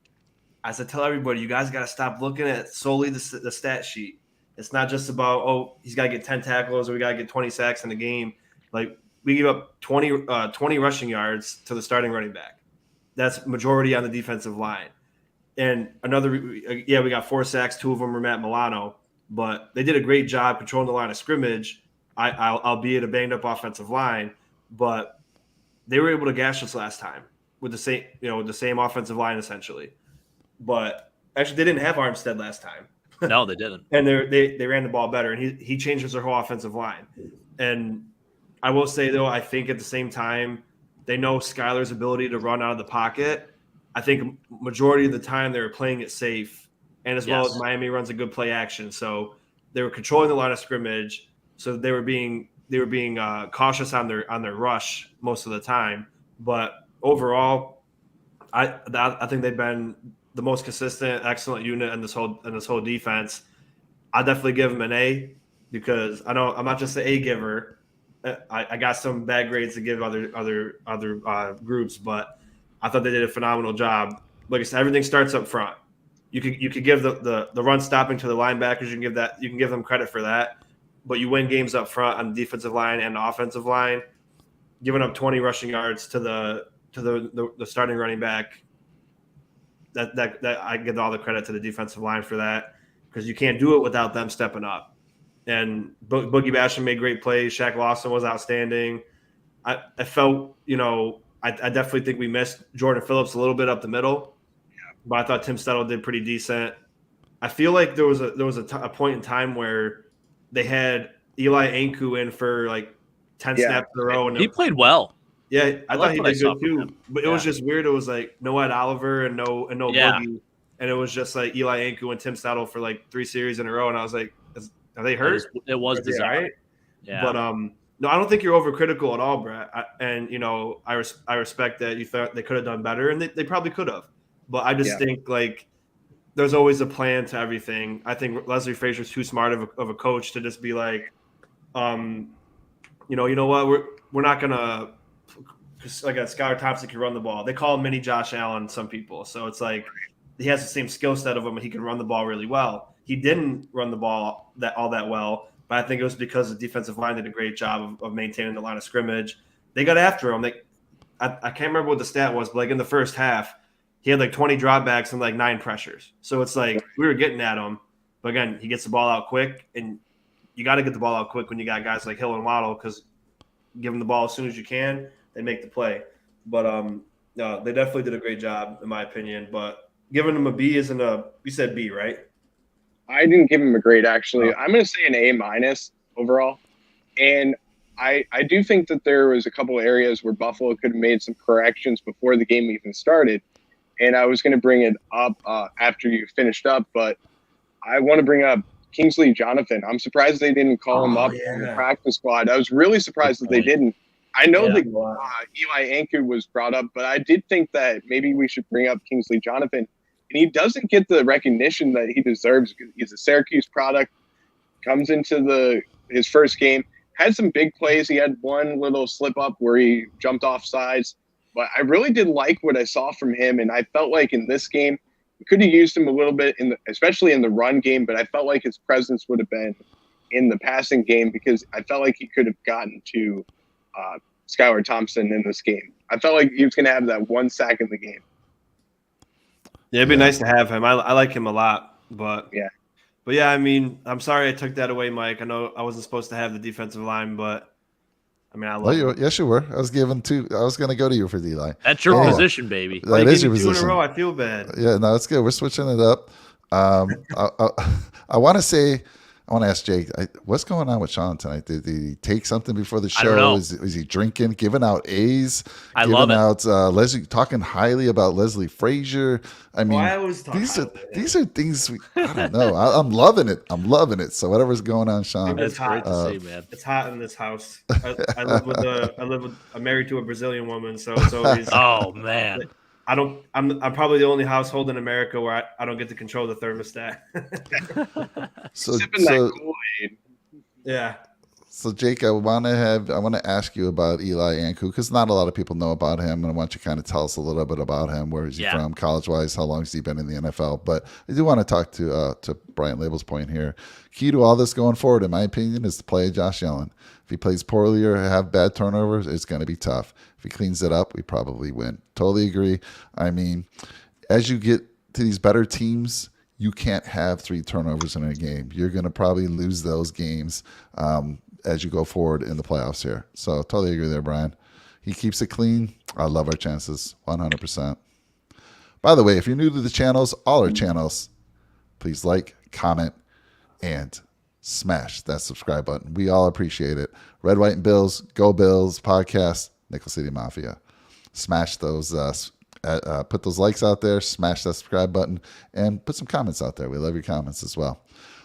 as I tell everybody, you guys got to stop looking at solely the stat sheet. It's not just about, he's got to get 10 tackles or we got to get 20 sacks in the game. Like, we give up 20 rushing yards to the starting running back. That's majority on the defensive line. And we got 4 sacks. 2 of them were Matt Milano. But they did a great job controlling the line of scrimmage, albeit a banged-up offensive line. But they were able to gash us last time with the same offensive line essentially. But actually, they didn't have Armstead last time. No, they didn't. And they ran the ball better, and he changes their whole offensive line. And I will say, though, I think at the same time, they know Skylar's ability to run out of the pocket. I think majority of the time they were playing it safe, and as well as Miami runs a good play action. So they were controlling the line of scrimmage. So they were being cautious on their rush most of the time. But overall, I think they've been the most consistent, excellent unit in this whole defense. I definitely give them an A. because I know I'm not just the A giver. I got some bad grades to give other groups, but I thought they did a phenomenal job. Like I said, everything starts up front. You could give the run stopping to the linebackers. You can give them credit for that, but you win games up front on the defensive line and the offensive line. Giving up 20 rushing yards to the starting running back. That I give all the credit to the defensive line for that, because you can't do it without them stepping up. And Boogie Basham made great plays. Shaq Lawson was outstanding. I felt, I definitely think we missed Jordan Phillips a little bit up the middle, but I thought Tim Settle did pretty decent. I feel like there was a point in time where they had Eli Anku in for like 10 snaps in a row. And he played well. Yeah, I thought he did good too. Him. But it was just weird. It was like no Ed Oliver and no Boogie. And it was just like Eli Anku and Tim Settle for like 3 series in a row. And I was like, are they hurt? It was bizarre. Right? Yeah. But no, I don't think you're overcritical at all, Brett. I respect that you thought they could have done better, and they probably could have. But I just think like there's always a plan to everything. I think Leslie Frazier's too smart of a coach to just be like, you know what, we're not gonna, because like Skylar Thompson can run the ball. They call him mini Josh Allen, some people. So it's like he has the same skill set of him, and he can run the ball really well. He didn't run the ball all that well, but I think it was because the defensive line did a great job of maintaining the line of scrimmage. They got after him. I can't remember what the stat was, but like in the first half, he had like 20 dropbacks and like 9 pressures. So it's like we were getting at him. But again, he gets the ball out quick, and you got to get the ball out quick when you got guys like Hill and Waddle, because give them the ball as soon as you can, they make the play. But no, they definitely did a great job, in my opinion. But giving them a B isn't you said B, right? I didn't give him a grade, actually. I'm going to say an A- overall. And I do think that there was a couple areas where Buffalo could have made some corrections before the game even started. And I was going to bring it up after you finished up, but I want to bring up Kingsley Jonathan. I'm surprised they didn't call him up in the practice squad. I was really surprised that they didn't. I know that Eli Anku was brought up, but I did think that maybe we should bring up Kingsley Jonathan. And he doesn't get the recognition that he deserves. He's a Syracuse product, comes into his first game, had some big plays. He had one little slip up where he jumped off sides. But I really did like what I saw from him, and I felt like in this game, we could have used him a little bit, especially in the run game, but I felt like his presence would have been in the passing game, because I felt like he could have gotten to Skylar Thompson in this game. I felt like he was going to have that 1 sack in the game. Yeah, it'd be nice to have him. I like him a lot, but yeah, I mean, I'm sorry I took that away, Mike. I know I wasn't supposed to have the defensive line, but I mean, I love him. Yes, you were. I was going to go to you for D-line. That's your position, baby. That is your position. 2 in a row. I feel bad. Yeah, no, it's good. We're switching it up. I want to ask Jake, what's going on with Shawn tonight? Did he take something before the show? I don't know. Is he drinking, giving out A's? I love it. Leslie, talking highly about Leslie Frazier. I mean, I always talk these are things I don't know. I'm loving it. So whatever's going on, Shawn. That's great to see, man. It's hot in this house. I'm married to a Brazilian woman, so it's always. Oh man. I'm probably the only household in America where I don't get to control the thermostat. Sipping that Kool-Aid. Yeah. So Jake, I want to ask you about Eli Anku, because not a lot of people know about him, and I want you to kind of tell us a little bit about him. Where is he from, college-wise? How long has he been in the NFL? But I do want to talk to Brian Label's point here. Key to all this going forward, in my opinion, is to play Josh Allen. If he plays poorly or have bad turnovers, it's going to be tough. If he cleans it up, we probably win. Totally agree. I mean, as you get to these better teams, you can't have 3 turnovers in a game. You're going to probably lose those games as you go forward in the playoffs here. So totally agree there, Brian. He keeps it clean. I love our chances, 100%. By the way, if you're new to the channels, all our channels, please like, comment, and smash that subscribe button. We all appreciate it. Red, White, and Bills, Go Bills podcast, Nickel City Mafia. Smash those, put those likes out there, smash that subscribe button, and put some comments out there. We love your comments as well.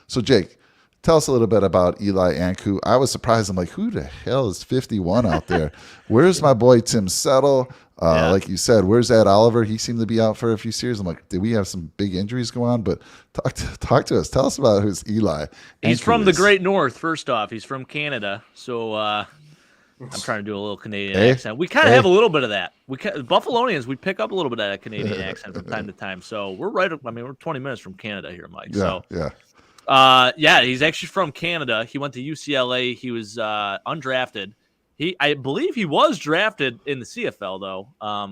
So, Jake, tell us a little bit about Eli Anku. I was surprised. I'm like, who the hell is 51 out there? Where's my boy Tim Settle? Like you said, where's Ed Oliver? He seemed to be out for a few series. I'm like, did we have some big injuries going on? But talk to us. Tell us about who's Eli. He's Anku from the is. Great North, first off. He's from Canada. So I'm trying to do a little Canadian Hey, accent. We kind of hey. have a little bit of that. Buffalonians, we pick up a little bit of that Canadian accent from time to time. So we're we're 20 minutes from Canada here, Mike. Yeah, yeah. He's actually from Canada. He went to UCLA. He was undrafted. I believe he was drafted in the CFL though,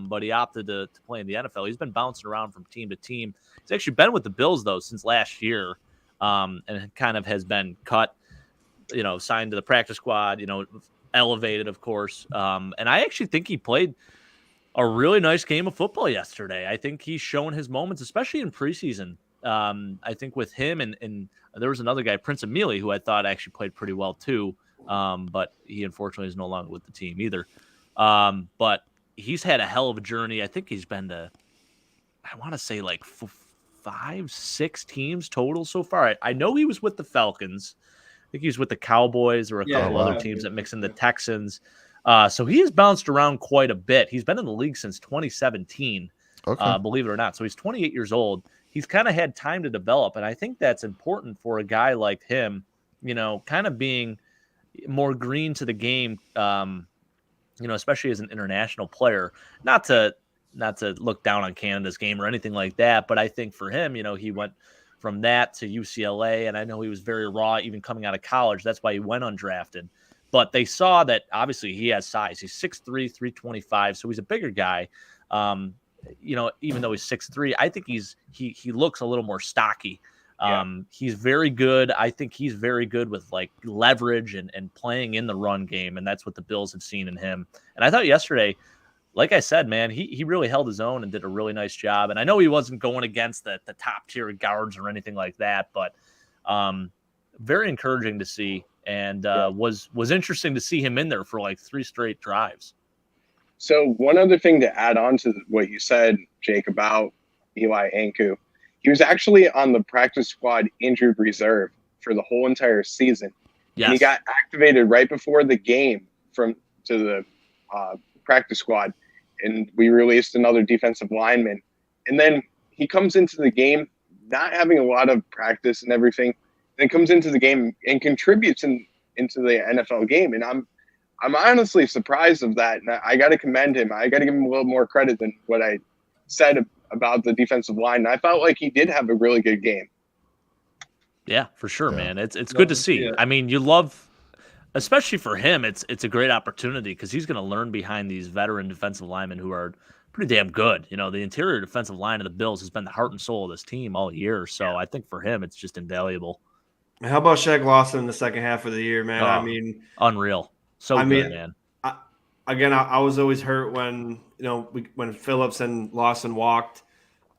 but he opted to play in the NFL. He's been bouncing around from team to team. He's actually been with the Bills though since last year, and kind of has been cut, signed to the practice squad, elevated, of course. And I actually think he played a really nice game of football yesterday. I think he's shown his moments, especially in preseason. I think with him and there was another guy, Prince Emili, who I thought actually played pretty well too. But he unfortunately is no longer with the team either. But he's had a hell of a journey. I think he's been to, I want to say like 5-6 teams total so far. I know he was with the Falcons. I think he was with the Cowboys or a couple other teams that mix in the Texans. So he has bounced around quite a bit. He's been in the league since 2017, believe it or not. So he's 28 years old. He's kind of had time to develop. And I think that's important for a guy like him, kind of being more green to the game, especially as an international player, not to look down on Canada's game or anything like that. But I think for him, he went from that to UCLA, and I know he was very raw even coming out of college. That's why he went undrafted. But they saw that obviously he has size. He's 6'3", 325, so he's a bigger guy. Even though he's 6'3", I think he looks a little more stocky. He's very good. I think he's very good with like leverage and playing in the run game, and that's what the Bills have seen in him. And I thought yesterday, like I said, man, he really held his own and did a really nice job. And I know he wasn't going against the top tier guards or anything like that, but very encouraging to see, and was interesting to see him in there for like 3 straight drives. So one other thing to add on to what you said, Jake, about Eli Anku, he was actually on the practice squad injured reserve for the whole entire season. Yes. And he got activated right before the game to the practice squad, and we released another defensive lineman. And then he comes into the game not having a lot of practice and everything, then comes into the game and contributes into the NFL game. And I'm honestly surprised of that. And I got to commend him. I got to give him a little more credit than what I said about the defensive line. And I felt like he did have a really good game. Yeah, for sure, man. It's good to see. I mean, you love, especially for him, it's a great opportunity because he's going to learn behind these veteran defensive linemen who are pretty damn good. The interior defensive line of the Bills has been the heart and soul of this team all year. So I think for him, it's just invaluable. How about Shaq Lawson in the second half of the year, man? I mean, unreal. So good, man. I was always hurt when when Phillips and Lawson walked.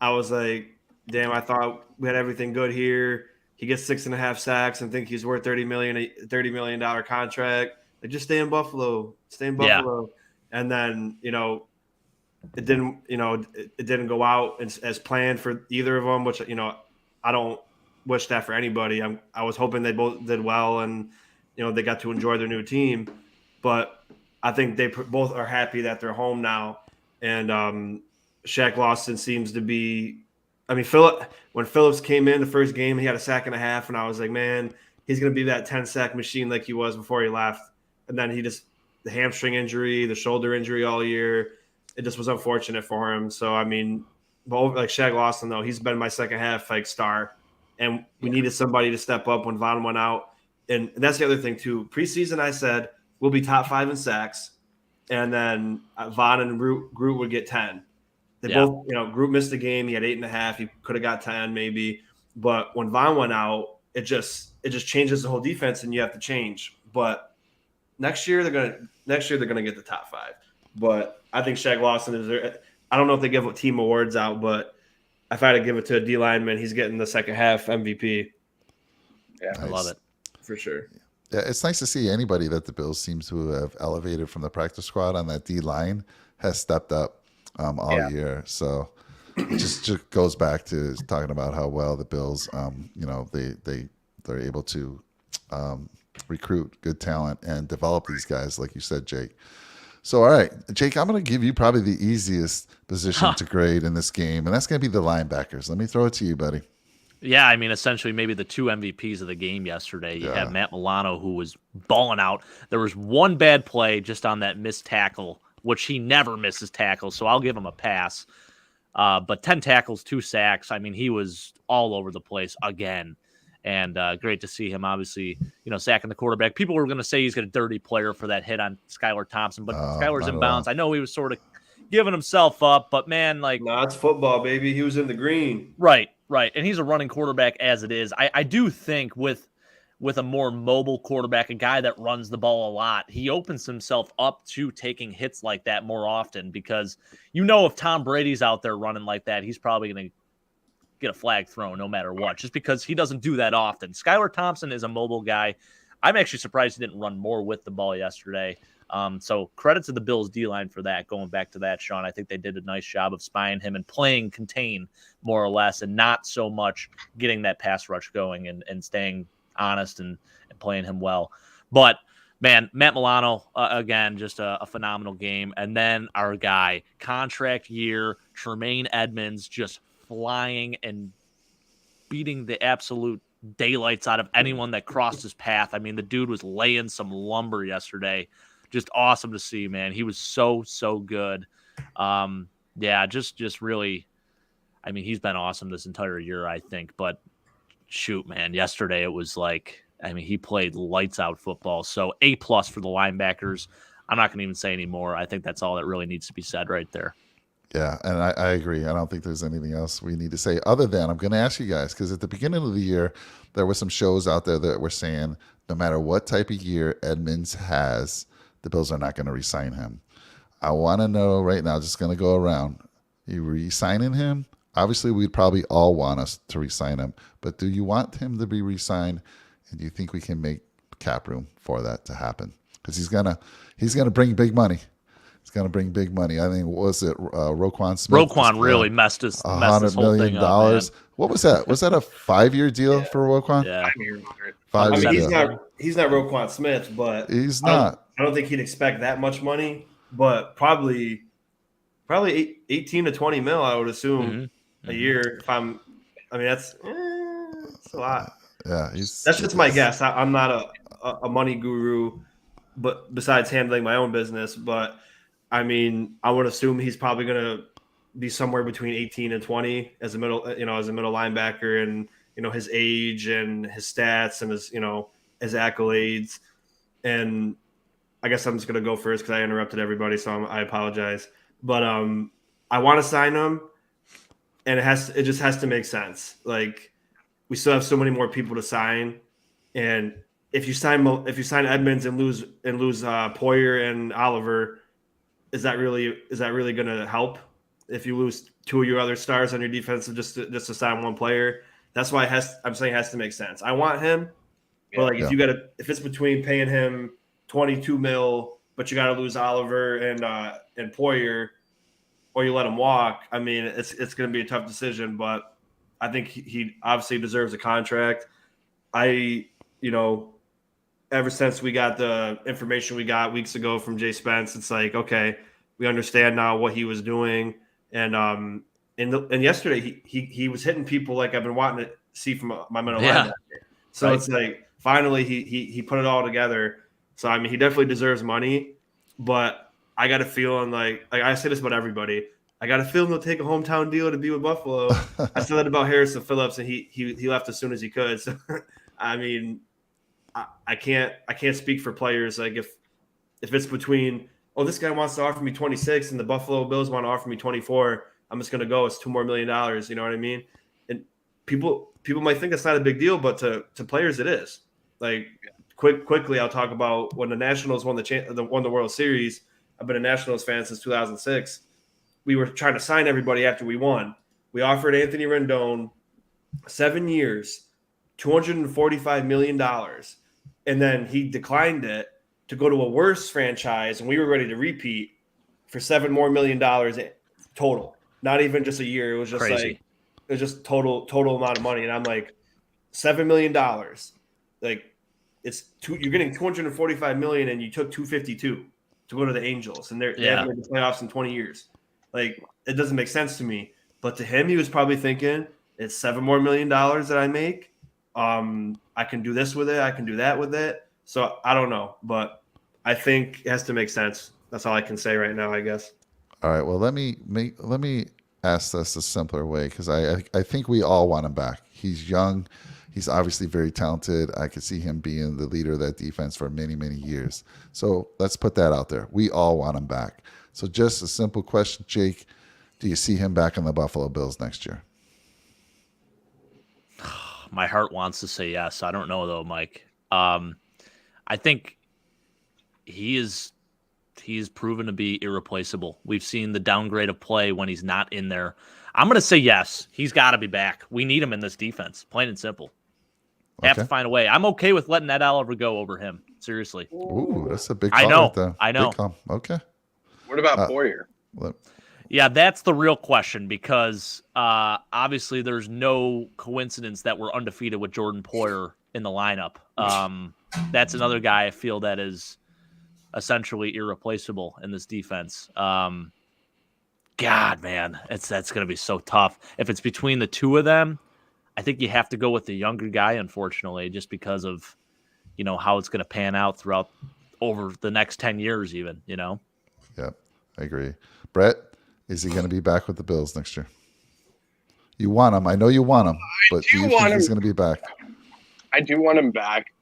I was like, damn, I thought we had everything good here. He gets 6.5 sacks and think he's worth $30 million contract. Like, just stay in Buffalo. Yeah. And then it didn't go out as planned for either of them, which I don't wish that for anybody. I was hoping they both did well and they got to enjoy their new team, but I think they both are happy that they're home now. And Shaq Lawson seems to be. I mean, when Phillips came in the first game, he had a 1.5 sacks, and I was like, man, he's going to be that 10-sack machine like he was before he left. And then the hamstring injury, the shoulder injury all year, it just was unfortunate for him. So, I mean, like Shaq Lawson, though, he's been my second half star. And we needed somebody to step up when Von went out. And that's the other thing, too. Preseason, I said, we'll be top 5 in sacks. And then Von and Groot would get 10. They both, Groot missed the game. He had 8.5. He could have got 10 maybe. But when Von went out, it just changes the whole defense, and you have to change. But next year they're gonna get the top 5. But I think Shaq Lawson is. I don't know if they give team awards out, but if I had to give it to a D lineman, he's getting the second half MVP. Yeah, nice. I love it for sure. Yeah, it's nice to see anybody that the Bills seems to have elevated from the practice squad on that D line has stepped up all year. So it just goes back to talking about how well the Bills, they're able to recruit good talent and develop these guys, like you said, Jake. So, all right, Jake, I'm going to give you probably the easiest position to grade in this game, and that's going to be the linebackers. Let me throw it to you, buddy. Yeah, I mean, essentially maybe the two MVPs of the game yesterday. You have Matt Milano, who was balling out. There was one bad play just on that missed tackle, which he never misses tackles, so I'll give him a pass. But 10 tackles, 2 sacks. I mean, he was all over the place again. And great to see him, obviously, sacking the quarterback. People were going to say he's a dirty player for that hit on Skylar Thompson, but Skylar's in bounds. I know he was sort of giving himself up, but man, no, it's football, baby. He was in the green. Right. And he's a running quarterback as it is. I do think with a more mobile quarterback, a guy that runs the ball a lot, he opens himself up to taking hits like that more often because if Tom Brady's out there running like that, he's probably going to get a flag thrown no matter what, just because he doesn't do that often. Skylar Thompson is a mobile guy. I'm actually surprised he didn't run more with the ball yesterday. So credit to the Bills D-line for that. Going back to that, Shawn, I think they did a nice job of spying him and playing contain more or less, and not so much getting that pass rush going and staying honest and playing him well. But man, Matt Milano, again, just a phenomenal game. And then our guy, contract year, Tremaine Edmonds, just flying and beating the absolute daylights out of anyone that crossed his path. I mean, the dude was laying some lumber yesterday. Just awesome to see, man. He was so good. Just really, I mean, he's been awesome this entire year, I think. But shoot, man, yesterday it was he played lights out football. So A+ for the linebackers. I'm not going to even say any more. I think that's all that really needs to be said right there. Yeah, and I agree. I don't think there's anything else we need to say other than I'm going to ask you guys, because at the beginning of the year, there were some shows out there that were saying no matter what type of year Edmonds has, the Bills are not going to re-sign him. I want to know right now, just going to go around, you re-signing him? Obviously, we'd probably all want us to re-sign him, but do you want him to be re-signed, and do you think we can make cap room for that to happen? Because he's gonna bring big money. It's going to bring big money. I think, what was it, Roquan Smith? Roquan really messed this whole $100 million. thing up, man. What was that? Was that a 5-year deal for Roquan? Yeah. 5-year deal. He's not Roquan Smith, but he's not. I don't think he'd expect that much money, but probably 18 to 20 mil, I would assume, a year. That's a lot. Yeah, that's just my guess. I'm not a money guru, but besides handling my own business, but I mean, I would assume he's probably going to be somewhere between 18 and 20 as a middle linebacker, and his age and his stats and his accolades. And I guess I'm just going to go first because I interrupted everybody, so I apologize. But I want to sign him, and it just has to make sense. Like, we still have so many more people to sign, and if you sign Edmonds and lose Poyer and Oliver, is that really going to help? If you lose 2 of your other stars on your defense just to sign one player, that's why I'm saying it has to make sense. I want him, but if it's between paying him 22 mil, but you got to lose Oliver and Poyer, or you let him walk. I mean, it's going to be a tough decision, but I think he obviously deserves a contract. Ever since we got the information we got weeks ago from Jay Spence, it's like, okay, we understand now what he was doing. And yesterday he was hitting people like I've been wanting to see from my middle linebacker. So It's like finally he put it all together. So I mean, he definitely deserves money, but I got a feeling like I say this about everybody. I got a feeling he'll take a hometown deal to be with Buffalo. I said that about Harrison Phillips, and he left as soon as he could. So I mean, I can't speak for players. Like if it's between, this guy wants to offer me 26 and the Buffalo Bills want to offer me 24, I'm just gonna go. It's $2 more million. You know what I mean? And people might think that's not a big deal, but to players it is. Like quickly, I'll talk about when the Nationals won the World Series. I've been a Nationals fan since 2006. We were trying to sign everybody after we won. We offered Anthony Rendon 7 years, $245 million. And then he declined it to go to a worse franchise, and we were ready to repeat for $7 more million total. Not even just a year. It was just crazy. It was just total amount of money. And I'm like, $7 million. Like, you're getting $245 million and you took $252 to go to the Angels, and they haven't made the playoffs in 20 years. Like, it doesn't make sense to me. But to him, he was probably thinking, it's $7 more million that I make. I can do this with it. I can do that with it. So I don't know, but I think it has to make sense. That's all I can say right now, I guess. All right. Well, let me ask this a simpler way, because I think we all want him back. He's young. He's obviously very talented. I could see him being the leader of that defense for many, many years. So let's put that out there. We all want him back. So just a simple question, Jake. Do you see him back in the Buffalo Bills next year? My heart wants to say yes. I don't know, though, Mike. I think he's proven to be irreplaceable. We've seen the downgrade of play when he's not in there. I'm going to say yes. He's got to be back. We need him in this defense, plain and simple. Have to find a way. I'm okay with letting Ed Oliver go over him. Seriously. Ooh, that's a big call. I know. Right there. I know. Big call. Okay. What about Boyer? Yeah, that's the real question, because obviously there's no coincidence that we're undefeated with Jordan Poyer in the lineup. That's another guy I feel that is essentially irreplaceable in this defense. God, man, that's going to be so tough. If it's between the two of them, I think you have to go with the younger guy, unfortunately, just because of, how it's going to pan out throughout over the next 10 years even, Yep, I agree. Brett, is he going to be back with the Bills next year? You want him. I know you want him, but do you think he's going to be back? I do want him back.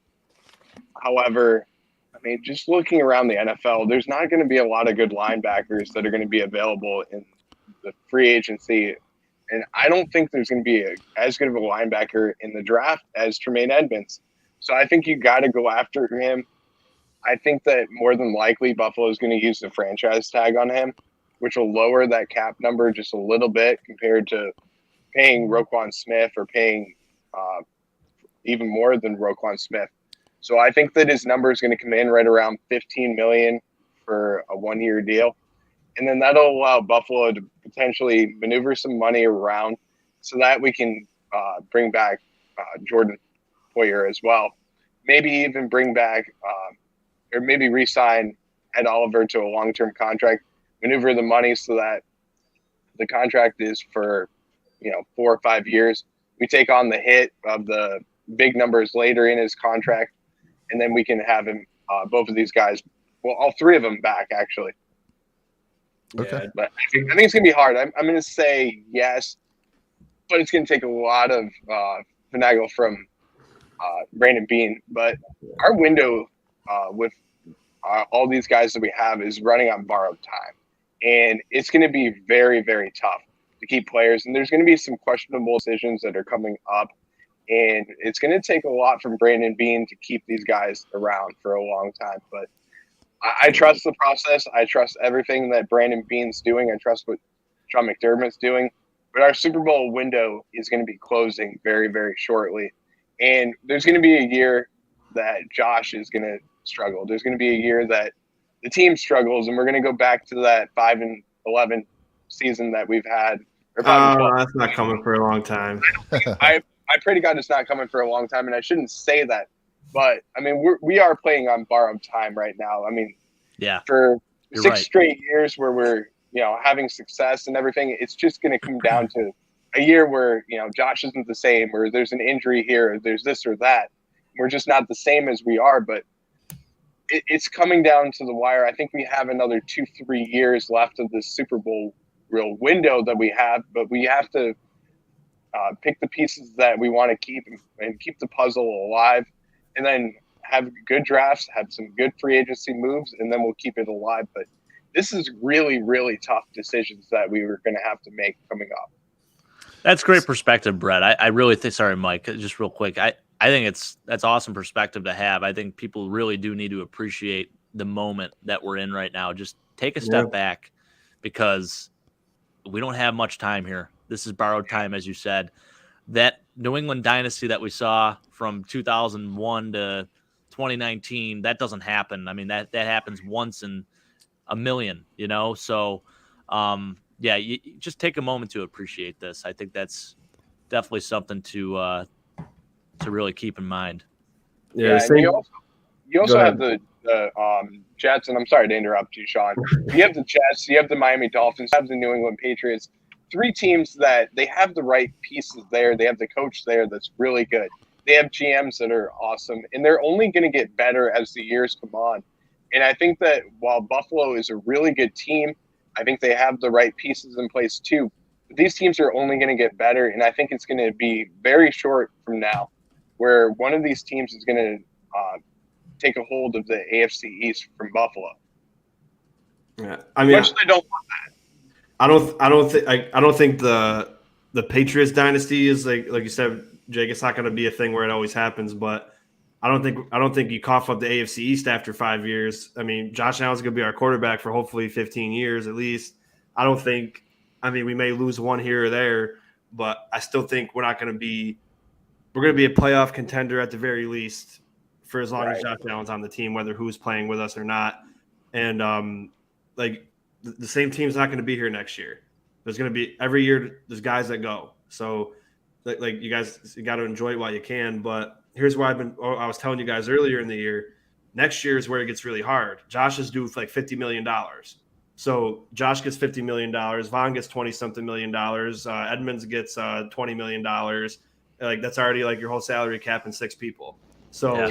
However, I mean, just looking around the NFL, there's not going to be a lot of good linebackers that are going to be available in the free agency. And I don't think there's going to be as good of a linebacker in the draft as Tremaine Edmonds. So I think you got to go after him. I think that more than likely Buffalo is going to use the franchise tag on him, which will lower that cap number just a little bit compared to paying Roquan Smith or paying even more than Roquan Smith. So I think that his number is going to come in right around $15 million for a 1-year deal. And then that'll allow Buffalo to potentially maneuver some money around so that we can bring back Jordan Poyer as well. Maybe even bring back or maybe re-sign Ed Oliver to a long-term contract, maneuver the money so that the contract is for 4 or 5 years. We take on the hit of the big numbers later in his contract, and then we can have him, both of these guys, well, all three of them back, actually. Okay. Yeah, but I think it's going to be hard. I'm going to say yes, but it's going to take a lot of finagle from Brandon Beane. But our window with all these guys that we have is running on borrowed time. And it's going to be very, very tough to keep players. And there's going to be some questionable decisions that are coming up. And it's going to take a lot from Brandon Beane to keep these guys around for a long time. But I trust the process. I trust everything that Brandon Beane's doing. I trust what Sean McDermott's doing. But our Super Bowl window is going to be closing very, very shortly. And there's going to be a year that Josh is going to struggle. There's going to be a year that the team struggles, and we're going to go back to that 5-11 season that we've had. Or 5-12. That's not coming for a long time. I pray to God it's not coming for a long time, and I shouldn't say that. But, I mean, we are playing on borrowed time right now. I mean, for six straight years where we're, having success and everything, it's just going to come down to a year where, Josh isn't the same, or there's an injury here, or there's this or that. We're just not the same as we are, but it's coming down to the wire. I think we have another 2-3 years left of this Super Bowl real window that we have, but we have to pick the pieces that we want to keep and keep the puzzle alive, and then have good drafts, have some good free agency moves, and then we'll keep it alive. But this is really, really tough decisions that we were going to have to make coming up. That's great perspective, Brett. I really think, sorry, Mike, just real quick. I think that's awesome perspective to have. I think people really do need to appreciate the moment that we're in right now. Just take a step back, because we don't have much time here. This is borrowed time, as you said. That New England dynasty that we saw from 2001 to 2019, that doesn't happen. I mean, that happens once in a million, So, you just take a moment to appreciate this. I think that's definitely something to really keep in mind. Yeah, and same. you Go also ahead. have the Jets, and I'm sorry to interrupt you, Shawn. You have the Jets, you have the Miami Dolphins, you have the New England Patriots. 3 teams that they have the right pieces there. They have the coach there that's really good. They have GMs that are awesome, and they're only going to get better as the years come on. And I think that while Buffalo is a really good team, I think they have the right pieces in place too. But these teams are only going to get better, and I think it's going to be very short from now, where one of these teams is going to take a hold of the AFC East from Buffalo. Yeah, I mean, Much as I don't want I don't think the Patriots dynasty is like you said, Jake. It's not going to be a thing where it always happens, but I don't think you cough up the AFC East after 5 years. I mean, Josh Allen's going to be our quarterback for hopefully 15 years at least. I don't think. I mean, we may lose one here or there, but I still think we're going to be a playoff contender at the very least for as long as Right. Josh Allen's on the team, whether who's playing with us or not. And like the same team's not going to be here next year. There's going to be every year. There's guys that go. So like you guys, you got to enjoy it while you can. But here's where I was telling you guys earlier in the year. Next year is where it gets really hard. Josh is due for like $50 million. So Josh gets $50 million. Vaughn gets 20-something million dollars. Edmonds gets $20 million. Like that's already like your whole salary cap and 6 people. So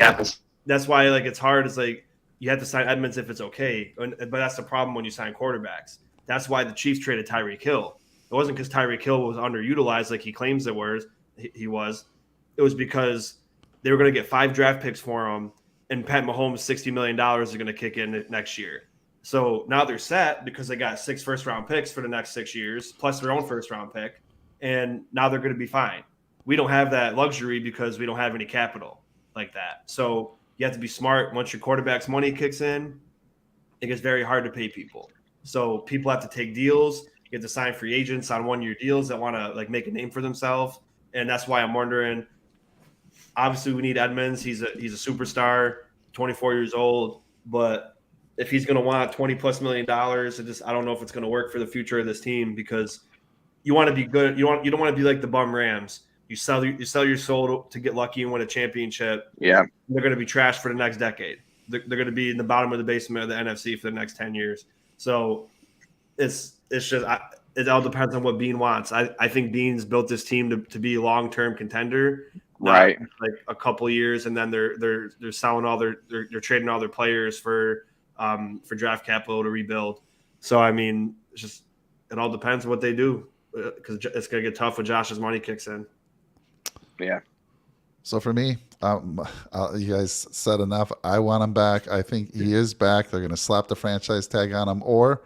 that's why like it's hard. It's like you have to sign Edmonds if it's okay. But that's the problem when you sign quarterbacks. That's why the Chiefs traded Tyreek Hill. It wasn't because Tyreek Hill was underutilized like he claims he was. It was because they were going to get 5 draft picks for him, and Pat Mahomes' $60 million is going to kick in next year. So now they're set because they got 6 first-round picks for the next 6 years, plus their own first-round pick, and now they're going to be fine. We don't have that luxury because we don't have any capital like that. So you have to be smart. Once your quarterback's money kicks in, it gets very hard to pay people. So people have to take deals. You have to sign free agents on 1-year deals that want to like make a name for themselves. And that's why I'm wondering, obviously we need Edmonds. He's a superstar, 24 years old, but if he's going to want $20+ million, I don't know if it's going to work for the future of this team because you want to be good. You don't want to be like the bum Rams. You sell your soul to get lucky and win a championship. Yeah. They're going to be trash for the next decade. They're going to be in the bottom of the basement of the NFC for the next 10 years. So it's just it all depends on what Bean wants. I think Bean's built this team to be a long-term contender, Right? like a couple of years, and then they're selling they're trading all their players for draft capital to rebuild. So I mean, it all depends on what they do because it's going to get tough when Josh's money kicks in. Yeah. So for me, you guys said enough. I want him back. I think he is back. They're going to slap the franchise tag on him, or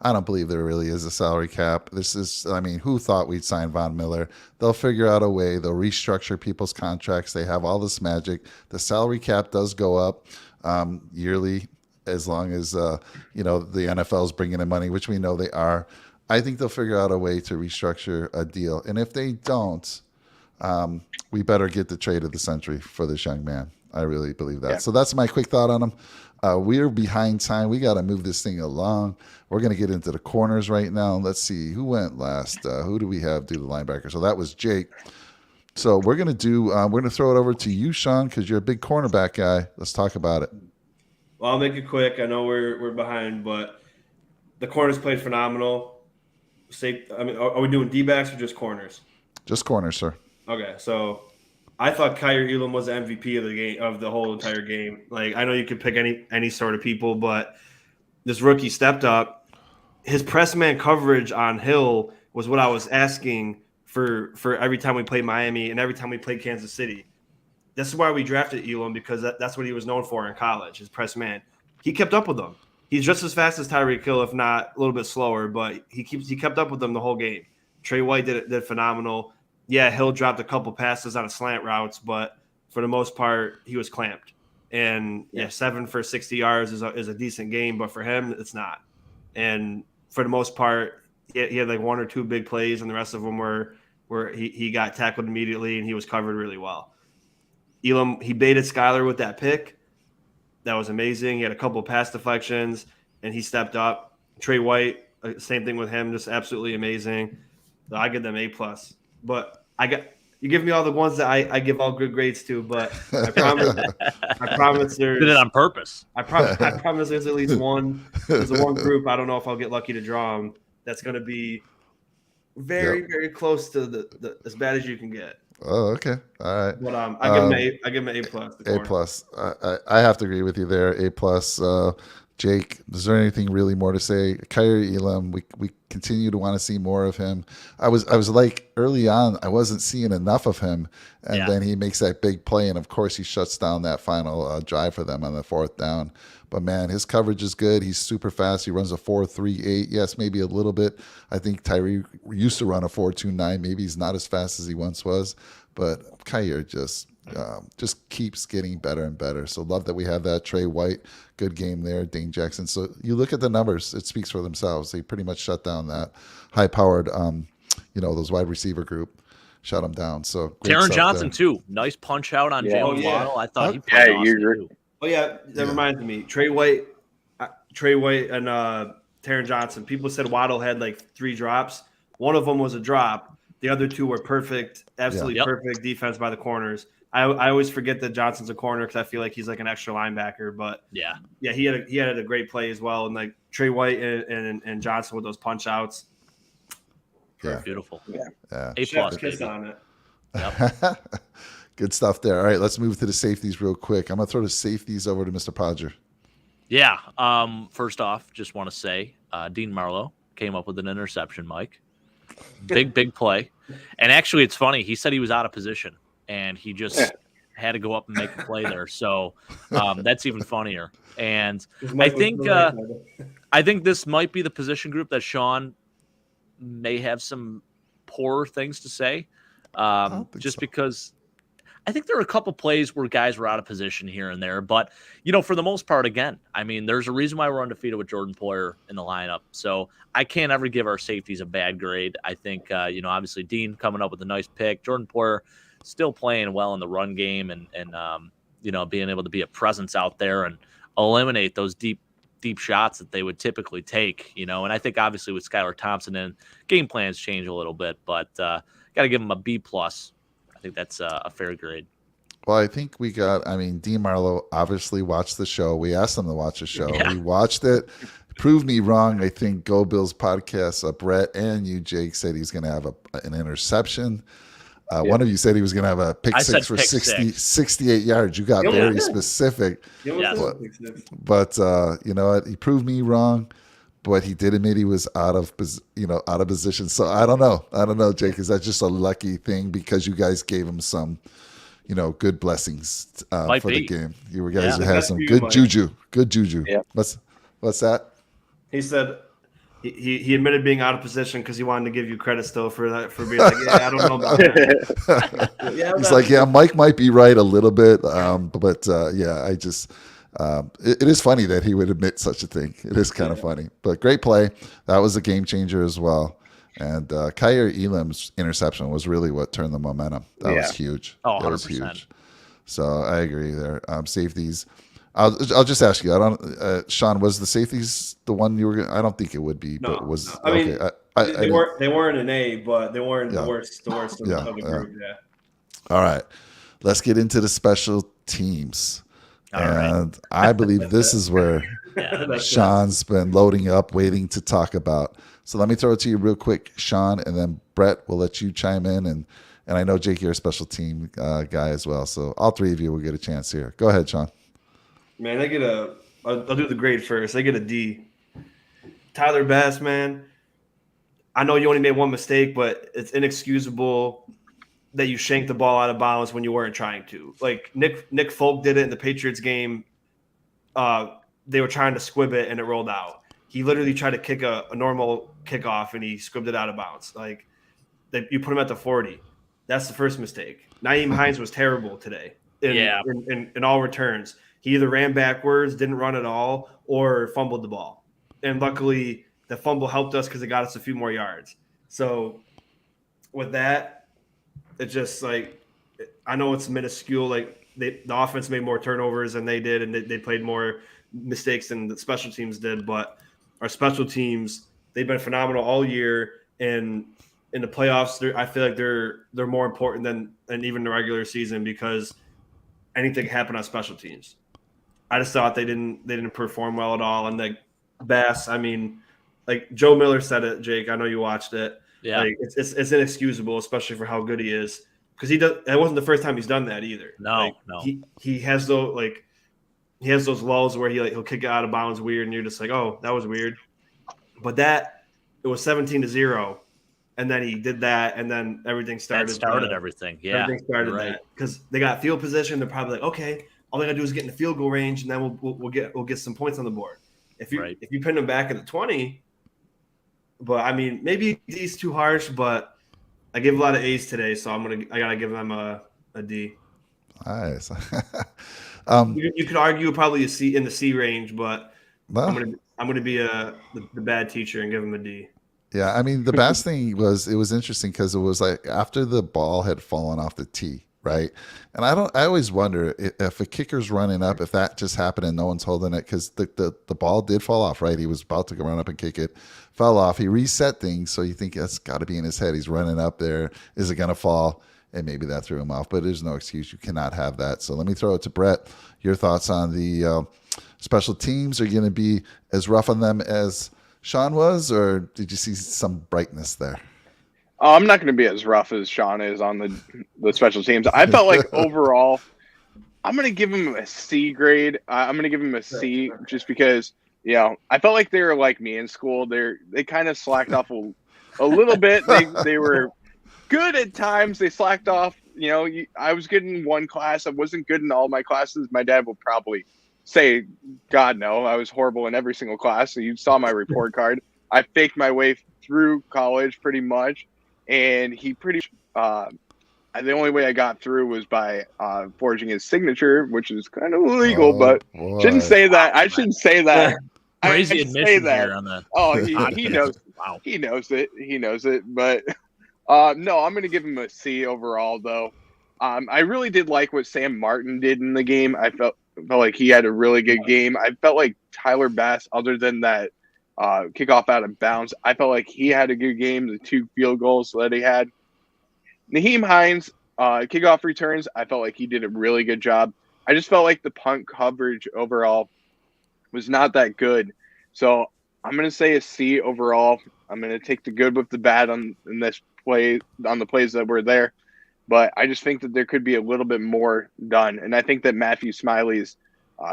I don't believe there really is a salary cap. Who thought we'd sign Von Miller? They'll figure out a way. They'll restructure people's contracts. They have all this magic. The salary cap does go up yearly as long as the NFL is bringing in money, which we know they are. I think they'll figure out a way to restructure a deal. And if they don't, we better get the trade of the century for this young man. I really believe that. Yeah. So that's my quick thought on him. We're behind time. We got to move this thing along. We're going to get into the corners right now. Let's see who went last. Who do we have do the linebacker? So that was Jake. So we're going to throw it over to you, Shawn, because you're a big cornerback guy. Let's talk about it. Well, I'll make it quick. I know we're behind, but the corners played phenomenal. Are we doing D-backs or just corners? Just corners, sir. Okay, so I thought Kyer Elam was the MVP of the game, of the whole entire game. Like, I know you could pick any sort of people, but this rookie stepped up. His press man coverage on Hill was what I was asking for every time we played Miami and every time we played Kansas City. This is why we drafted Elam, because that's what he was known for in college, his press man. He kept up with them. He's just as fast as Tyreek Hill, if not a little bit slower, but he kept up with them the whole game. Trey White did phenomenal. Yeah, Hill dropped a couple passes on a slant routes, but for the most part, he was clamped. And 7 for 60 yards is a decent game, but for him, it's not. And for the most part, he had like 1 or 2 big plays, and the rest of them were where he got tackled immediately and he was covered really well. Elam, he baited Skyler with that pick. That was amazing. He had a couple of pass deflections, and he stepped up. Trey White, same thing with him, just absolutely amazing. So I give them A+. But You give me all the ones that I give all good grades to, but I promise Did it on purpose. I promise there's at least one. There's the one group. I don't know if I'll get lucky to draw them. That's going to be very, very close to the as bad as you can get. Oh, okay. All right. But I give him an A plus. A plus. I have to agree with you there. A plus. Jake, is there anything really more to say? Kyrie Elam, we continue to want to see more of him. I was like early on, I wasn't seeing enough of him, and then he makes that big play, and of course he shuts down that final drive for them on the 4th down. But man, his coverage is good. He's super fast. He runs a 4.38. Yes, maybe a little bit. I think Tyree used to run a 4.29. Maybe he's not as fast as he once was, but Kyrie just keeps getting better and better. So love that we have that. Trey White, good game there. Dane Jackson. So you look at the numbers, it speaks for themselves. They pretty much shut down that high-powered, those wide receiver group, shut them down. So Taron Johnson there too. Nice punch out on Jalen Waddle. I thought he played awesome too. Oh yeah, that reminds me. Trey White, and Taron Johnson. People said Waddle had like 3 drops. One of them was a drop. The other 2 were perfect, absolutely perfect defense by the corners. I always forget that Johnson's a corner because I feel like he's like an extra linebacker. But yeah, he had a great play as well. And like Trey White and Johnson with those punch outs. Yeah, beautiful. Yeah. A plus kiss on it. Yep. Good stuff there. All right, let's move to the safeties real quick. I'm gonna throw the safeties over to Mr. Podger. Yeah. First off, just want to say Dean Marlowe came up with an interception, Mike. Big play. And actually, it's funny. He said he was out of position, and he just had to go up and make a play there. So that's even funnier. And I think this might be the position group that Shawn may have some poor things to say, because I think there are a couple plays where guys were out of position here and there. But, for the most part, again, I mean, there's a reason why we're undefeated with Jordan Poyer in the lineup. So I can't ever give our safeties a bad grade. I think, obviously Dean coming up with a nice pick. Jordan Poyer still playing well in the run game and being able to be a presence out there and eliminate those deep shots that they would typically take, and I think obviously with Skylar Thompson and game plans change a little bit, but got to give him a B plus. I think that's a fair grade. Well, I think Dean Marlowe obviously watched the show. We asked him to watch the show. Yeah. He watched it. Proved me wrong. I think Go Bills podcast, Brett and you, Jake, said he's going to have an interception. One of you said he was going to have a pick six for 68 yards. You got very specific. But you know what? He proved me wrong. But he did admit he was out of position. So I don't know, Jake. Is that just a lucky thing because you guys gave him some, good blessings for the game? You guys had some good juju. Good juju. Yeah. What's that? He said he admitted being out of position because he wanted to give you credit still for that, for being like, I don't know about that. He's like, Mike might be right a little bit, but I just. It is funny that he would admit such a thing. It is kind of funny, but great play. That was a game changer as well. And Kyrie Elam's interception was really what turned the momentum. That was huge. Oh, 100%. That was huge. So I agree there. Safeties. I'll just ask you. Shawn, was the safeties the one you were going? I don't think it would be, but was okay. They weren't an A, but they weren't the worst of the group. Yeah. All right, let's get into the special teams. And I believe this is where Shawn's been loading up, waiting to talk about. So let me throw it to you real quick, Shawn, and then Brett will let you chime in. And I know, Jake, you're a special team guy as well. So all three of you will get a chance here. Go ahead, Shawn. Man, I'll do the grade first. They get a D. Tyler Bass, man. I know you only made one mistake, but it's inexcusable that you shanked the ball out of bounds when you weren't trying to. Like Nick Folk did it in the Patriots game. They were trying to squib it and it rolled out. He literally tried to kick a normal kickoff and he squibbed it out of bounds. Like you put him at the 40. That's the first mistake. Nyheim Hines was terrible today in all returns. He either ran backwards, didn't run at all, or fumbled the ball. And luckily the fumble helped us because it got us a few more yards. So with that, it's just like, I know it's minuscule. Like the offense made more turnovers than they did, and they played more mistakes than the special teams did. But our special teams, they've been phenomenal all year. And in the playoffs, I feel like they're more important than even the regular season because anything can happen on special teams. I just thought they didn't perform well at all. And like Bass, I mean, like Joe Miller said it, Jake. I know you watched it. Yeah. Like it's inexcusable, especially for how good he is. Because he does. It wasn't the first time he's done that either. No. He has those lulls where he'll kick it out of bounds weird, and you're just like, oh, that was weird. But it was 17-0, and then he did that, and then everything started. That started everything. Yeah, everything started that because they got field position. They're probably like, okay, all they gotta do is get in the field goal range, and then we'll get some points on the board. If you pin them back at the 20, but I mean, maybe D's too harsh, but I gave a lot of A's today, so I gotta give them a D. Nice. You could argue probably a C in the C range, but I'm gonna be the bad teacher and give him a D. Yeah, I mean the Bass thing was interesting because it was like after the ball had fallen off the tee, right? And I always wonder if a kicker's running up, if that just happened and no one's holding it because the ball did fall off, right? He was about to run up and kick it, fell off. He reset things, so you think that's got to be in his head. He's running up there. Is it gonna fall? And maybe that threw him off, but there's no excuse. You cannot have that. So let me throw it to Brett. Your thoughts on the special teams? Are you going to be as rough on them as Shawn was, or did you see some brightness there? I'm not going to be as rough as Shawn is on the special teams. I felt like overall, I'm going to give him a C grade. I'm going to give him a C just because, I felt like they were like me in school. They kind of slacked off a little bit. They were good at times. They slacked off. I was good in one class. I wasn't good in all my classes. My dad would probably say, God, no, I was horrible in every single class. So you saw my report card. I faked my way through college pretty much. And the only way I got through was by forging his signature, which is kind of illegal, but shouldn't say that. I shouldn't say that. Crazy admission here on that. Oh, he knows. Wow. He knows it. But no, I'm going to give him a C overall, though. I really did like what Sam Martin did in the game. I felt like he had a really good game. I felt like Tyler Bass, other than that kickoff out of bounds, I felt like he had a good game. The 2 field goals that he had. Nyheim Hines, kickoff returns, I felt like he did a really good job. I just felt like the punt coverage overall was not that good. So I'm going to say a C overall. I'm going to take the good with the bad on the plays that were there. But I just think that there could be a little bit more done. And I think that Matthew Smiley's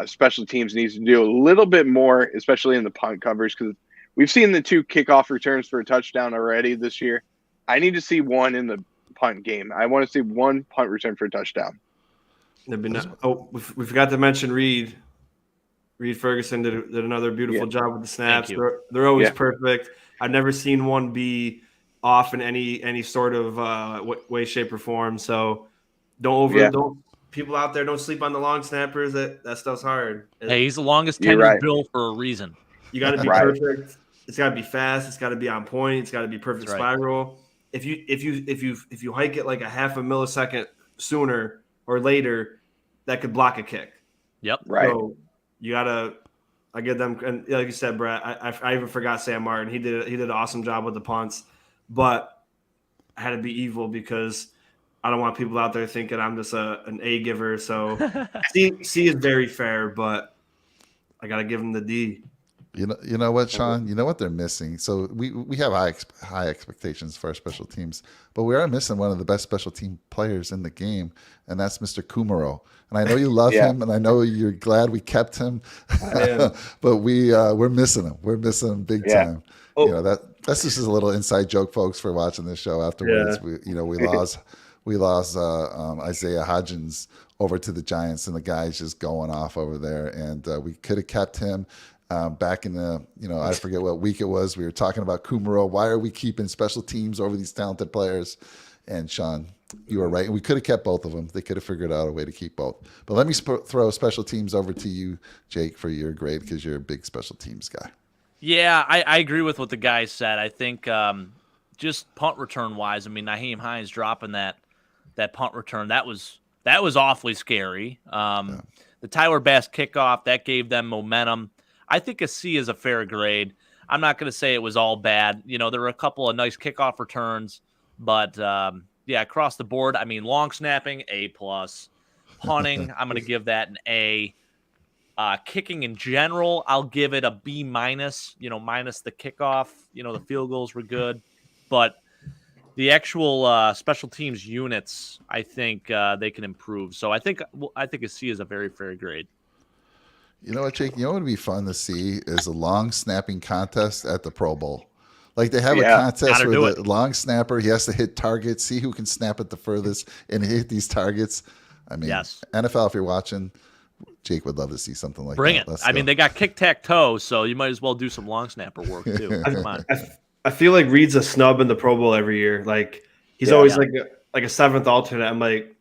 special teams needs to do a little bit more, especially in the punt covers, because we've seen the 2 kickoff returns for a touchdown already this year. I need to see one in the punt game. I want to see 1 punt return for a touchdown. We forgot to mention Reed. Reed Ferguson did another beautiful job with the snaps. They're always perfect. I've never seen one be off in any sort of way, shape, or form. So don't people out there don't sleep on the long snappers. That stuff's hard. Hey, he's the longest tenured Bill for a reason. You got to be perfect. It's got to be fast. It's got to be on point. It's got to be perfect spiral. If you hike it like a half a millisecond sooner or later, that could block a kick. Yep. Right. So you gotta. I give them, and like you said, Brett. I even forgot Sam Martin. He did an awesome job with the punts, but I had to be evil because I don't want people out there thinking I'm just an A giver. So C is very fair, but I gotta give him the D. You know what, Shawn? You know what they're missing? So we have high expectations for our special teams, but we are missing one of the best special team players in the game, and that's Mr. Kumaro. And I know you love him, and I know you're glad we kept him, but we're missing him. We're missing him big time. Oh. That's just a little inside joke, folks, for watching this show afterwards. Yeah. We lost Isaiah Hodgins over to the Giants, and the guy's just going off over there, and we could have kept him. Back in the, I forget what week it was. We were talking about Kumaro. Why are we keeping special teams over these talented players? And Shawn, you were right. And we could have kept both of them. They could have figured out a way to keep both. But let me throw special teams over to you, Jake, for your grade because you're a big special teams guy. Yeah, I agree with what the guys said. I think just punt return wise, I mean, Nyheim Hines dropping that punt return, that was awfully scary. The Tyler Bass kickoff, that gave them momentum. I think a C is a fair grade. I'm not going to say it was all bad. There were a couple of nice kickoff returns. But yeah, across the board, I mean, long snapping, A+. Punting, I'm going to give that an A. Kicking in general, I'll give it a B-, minus the kickoff. The field goals were good. But the actual special teams units, I think they can improve. So I think a C is a very fair grade. You know what, Jake? You know what would be fun to see is a long snapping contest at the Pro Bowl. Like they have a contest where the long snapper, he has to hit targets, see who can snap it the furthest and hit these targets. I mean, yes. NFL, if you're watching, Jake would love to see something like Bring that. Bring it. I mean, they got kick-tack-toe, so you might as well do some long snapper work too. Come on. I feel like Reed's a snub in the Pro Bowl every year. Like he's always like a seventh alternate. I'm like,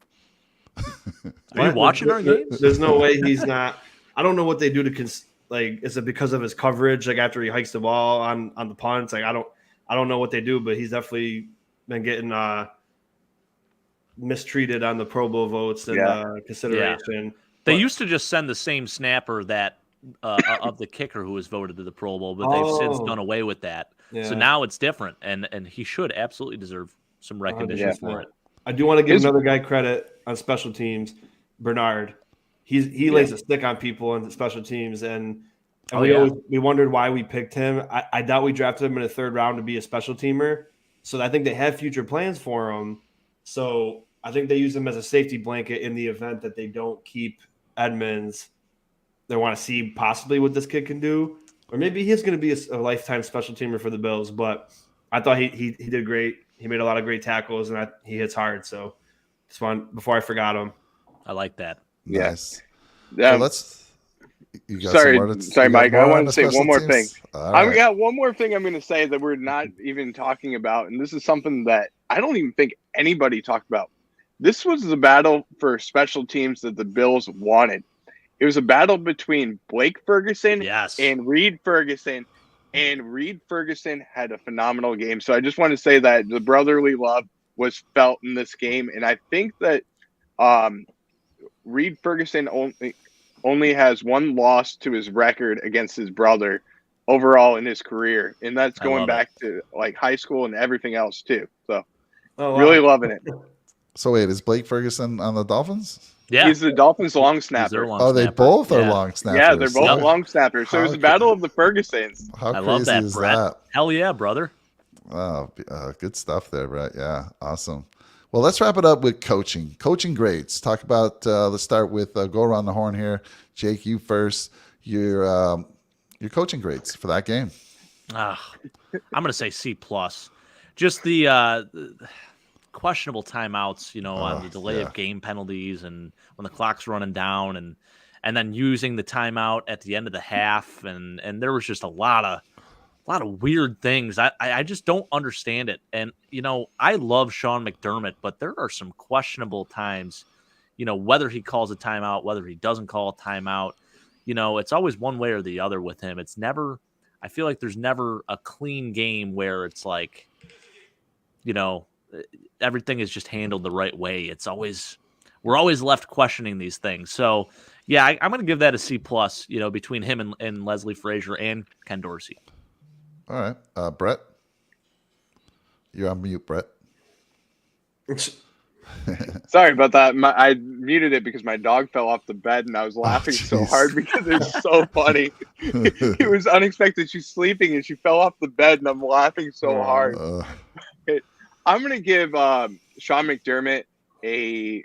are you watching our games? There's no way he's not. I don't know what they do to is it because of his coverage? Like after he hikes the ball on the punts, like I don't know what they do, but he's definitely been getting mistreated on the Pro Bowl votes and consideration. Yeah. They used to just send the same snapper that of the kicker who was voted to the Pro Bowl, but they've since done away with that. Yeah. So now it's different, and he should absolutely deserve some recognition for it. I do want to give another guy credit on special teams, Bernard. He lays a stick on people on the special teams, and we wondered why we picked him. I doubt we drafted him in the third round to be a special teamer, so I think they have future plans for him. So I think they use him as a safety blanket in the event that they don't keep Edmonds. They want to see possibly what this kid can do, or maybe he's going to be a lifetime special teamer for the Bills. But I thought he did great. He made a lot of great tackles, and he hits hard. So just want before I forgot him. I like that. Yes. Yeah. So sorry, Mike. I want to say one more thing. I've got one more thing I'm going to say that we're not even talking about, and this is something that I don't even think anybody talked about. This was the battle for special teams that the Bills wanted. It was a battle between Blake Ferguson and Reed Ferguson, and Reed Ferguson had a phenomenal game. So I just want to say that the brotherly love was felt in this game, and I think that Reed Ferguson only has one loss to his record against his brother overall in his career, and that's going back to like high school and everything else too. So really loving it. So wait, is Blake Ferguson on the Dolphins? Yeah, he's the Dolphins' long snapper. They both are long snappers. Yeah, they're both long snappers. So it was a battle of the Fergusons. How crazy love that, is Brett. that? Hell yeah, brother. Oh, good stuff there, Brett. Yeah, awesome. Well, let's wrap it up with coaching. Coaching grades. Talk about. Let's start with go around the horn here. Jake, you first. Your coaching grades for that game. I'm going to say C+. Just the questionable timeouts, on the delay of game penalties and when the clock's running down and then using the timeout at the end of the half. And there was just a lot of weird things. I just don't understand it. And, I love Shawn McDermott, but there are some questionable times, whether he calls a timeout, whether he doesn't call a timeout, it's always one way or the other with him. It's never, I feel like there's never a clean game where it's like, everything is just handled the right way. We're always left questioning these things. So yeah, I'm going to give that a C+, between him and Leslie Frazier and Ken Dorsey. All right. Brett, you're on mute, Brett. Sorry about that. I muted it because my dog fell off the bed and I was laughing so hard because it's so funny. It was unexpected. She's sleeping and she fell off the bed and I'm laughing so hard. I'm going to give Shawn McDermott I'm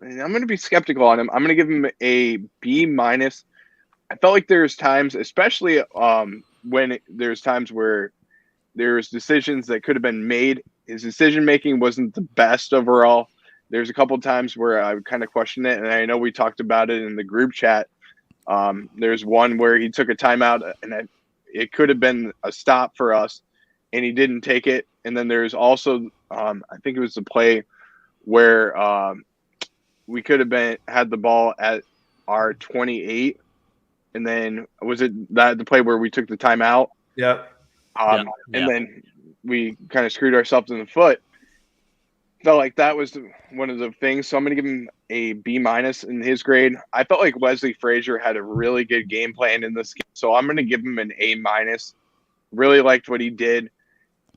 going to be skeptical on him. I'm going to give him a B-. I felt like there's times, especially when there's times where there's decisions that could have been made. His decision-making wasn't the best overall. There's a couple of times where I would kind of question it, and I know we talked about it in the group chat. There's one where he took a timeout, and it could have been a stop for us, and he didn't take it. And then there's also, I think it was the play where we could have had the ball at our 28, and then was it the play where we took the timeout? Yeah. And then we kind of screwed ourselves in the foot. Felt like that was one of the things. So I'm going to give him a B- in his grade. I felt like Leslie Frazier had a really good game plan in this game. So I'm going to give him an A-. Really liked what he did.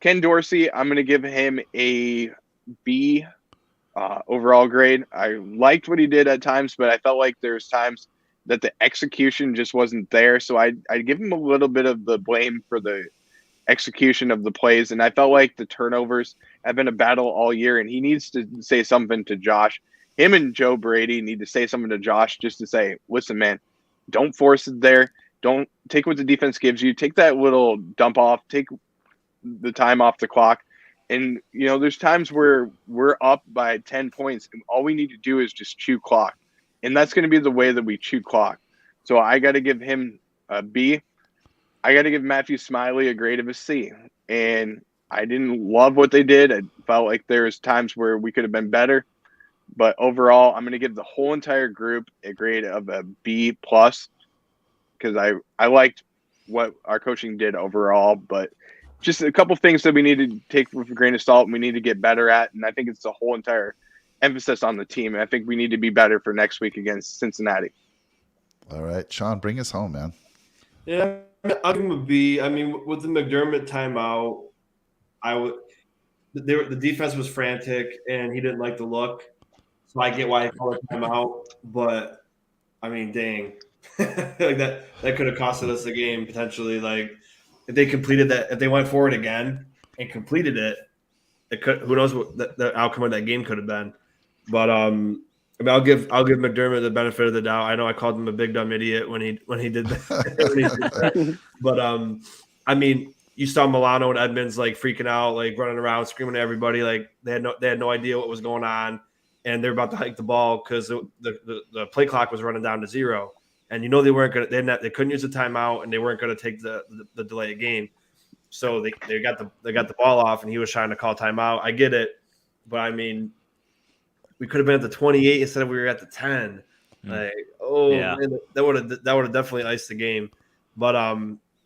Ken Dorsey, I'm going to give him a B overall grade. I liked what he did at times, but I felt like there's times that the execution just wasn't there. So I'd give him a little bit of the blame for the execution of the plays. And I felt like the turnovers have been a battle all year, and he needs to say something to Josh. Him and Joe Brady need to say something to Josh just to say, listen, man, don't force it there. Don't take what the defense gives you. Take that little dump off. Take the time off the clock. And, you know, there's times where we're up by 10 points, and all we need to do is just chew clock. And that's going to be the way that we chew clock. So I got to give him a B. I got to give Matthew Smiley a grade of a C. And I didn't love what they did. I felt like there was times where we could have been better. But overall, I'm going to give the whole entire group a grade of a B plus because I liked what our coaching did overall. But just a couple things that we need to take with a grain of salt and we need to get better at. And I think it's the whole entire emphasis on the team. And I think we need to be better for next week against Cincinnati. All right, Shawn, bring us home, man. Yeah, I'll give him a B. I mean, with the McDermott timeout, the defense was frantic and he didn't like the look. So I get why he called a timeout, but I mean, dang, like that could have costed us the game potentially. Like if they completed that, if they went forward again and completed it, it could. Who knows what the outcome of that game could have been? But I mean, I'll give McDermott the benefit of the doubt. I know I called him a big dumb idiot when he did that. But I mean, you saw Milano and Edmonds like freaking out, like running around, screaming at everybody, like they had no idea what was going on, and they're about to hike the ball because the play clock was running down to 0, and you know they weren't gonna they couldn't use the timeout and they weren't gonna take the delay of game, so they got the ball off and he was trying to call timeout. I get it, but I mean, we could have been at the 28 instead of we were at the 10. Like, man, that would have definitely iced the game. But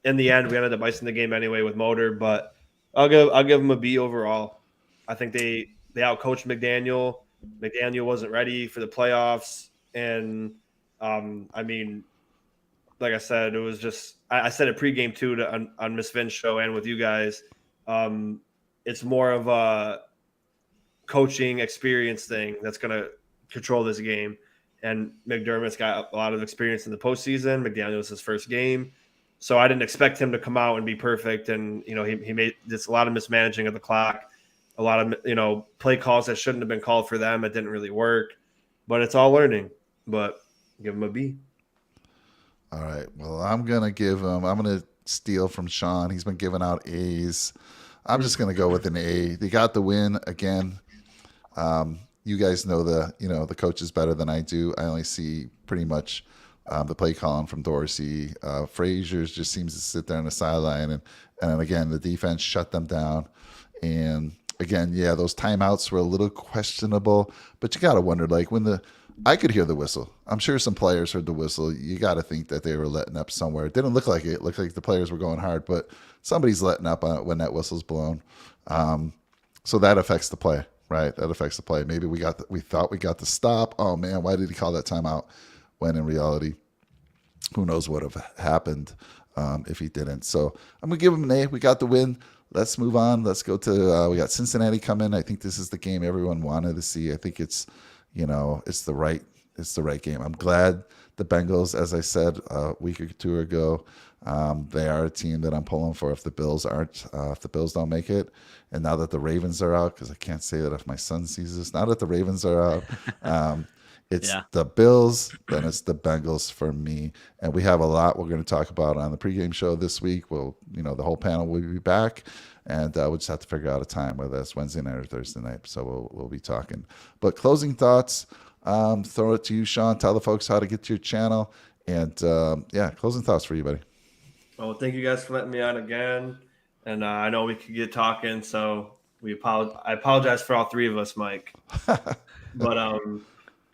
in the end, we ended up icing the game anyway with Motor. But I'll give them a B overall. I think they outcoached McDaniel. McDaniel wasn't ready for the playoffs, and I mean, like I said, it was just I said it pregame too on Miss Finn's show and with you guys. It's more of a coaching experience thing that's going to control this game. And McDermott's got a lot of experience in the postseason. McDaniel's his first game. So I didn't expect him to come out and be perfect. And, you know, he made this a lot of mismanaging of the clock, a lot of, you know, play calls that shouldn't have been called for them. It didn't really work, but it's all learning. But give him a B. All right. Well, I'm going to steal from Shawn. He's been giving out A's. I'm just going to go with an A. They got the win again. You guys know the coach is better than I do. I only see pretty much the play calling from Dorsey. Frazier just seems to sit there on the sideline, and again the defense shut them down. And again, yeah, those timeouts were a little questionable, but you got to wonder, like I could hear the whistle. I'm sure some players heard the whistle. You got to think that they were letting up somewhere. It didn't look like it. It looked like the players were going hard, but somebody's letting up when that whistle's blown. So that affects the play. Right, that affects the play. Maybe we thought we got the stop. Oh man, why did he call that timeout? When in reality, who knows what would have happened if he didn't. So I'm gonna give him an A. We got the win. Let's move on. Let's go to we got Cincinnati coming. I think this is the game everyone wanted to see. I think it's the right game. I'm glad the Bengals, as I said a week or two ago, they are a team that I'm pulling for if the Bills don't make it. And now that the Ravens are out, because I can't say that if my son sees this, now that the Ravens are out, it's the Bills, then it's the Bengals for me. And we have a lot we're going to talk about on the pregame show this week. The whole panel will be back, and we'll just have to figure out a time, whether that's Wednesday night or Thursday night. So we'll be talking. But closing thoughts, throw it to you, Shawn. Tell the folks how to get to your channel. And closing thoughts for you, buddy. Well, thank you guys for letting me on again. And I know we could get talking, so I apologize for all three of us, Mike. But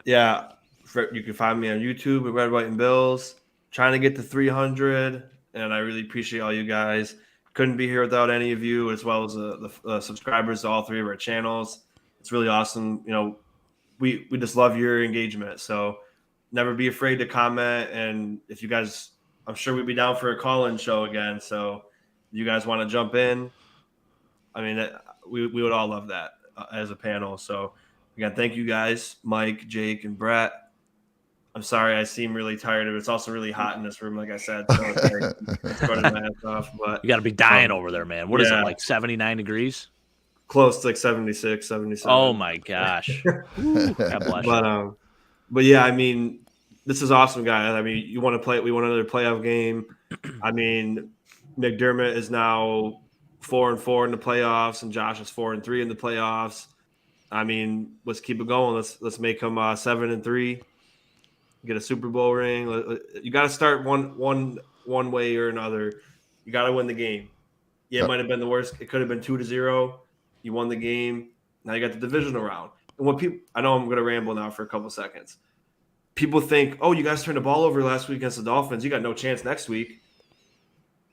you can find me on YouTube at Red, White, and Bills. Trying to get to 300, and I really appreciate all you guys. Couldn't be here without any of you, as well as the subscribers to all three of our channels. It's really awesome. You know, we just love your engagement. So never be afraid to comment. And if you guys, I'm sure we'd be down for a call-in show again. So if you guys want to jump in, I mean, we would all love that as a panel. So again, thank you guys, Mike, Jake, and Brett. I'm sorry I seem really tired, but it's also really hot in this room, like I said. So it's like sweating my ass off. But You got to be dying over there, man. What is it, yeah. like 79 degrees? Close to like 76, 77. Oh my gosh. Ooh, God bless you. But yeah, I mean, this is awesome, guys. I mean, you want to play? We want another playoff game. I mean, McDermott is now 4-4 in the playoffs, and Josh is 4-3 in the playoffs. I mean, let's keep it going. Let's make him 7-3. Get a Super Bowl ring. You got to start one way or another. You got to win the game. Yeah, it might have been the worst. It could have been 2-0. You won the game. Now you got the divisional round. And what people, I know I'm going to ramble now for a couple seconds. People think, oh, you guys turned the ball over last week against the Dolphins. You got no chance next week.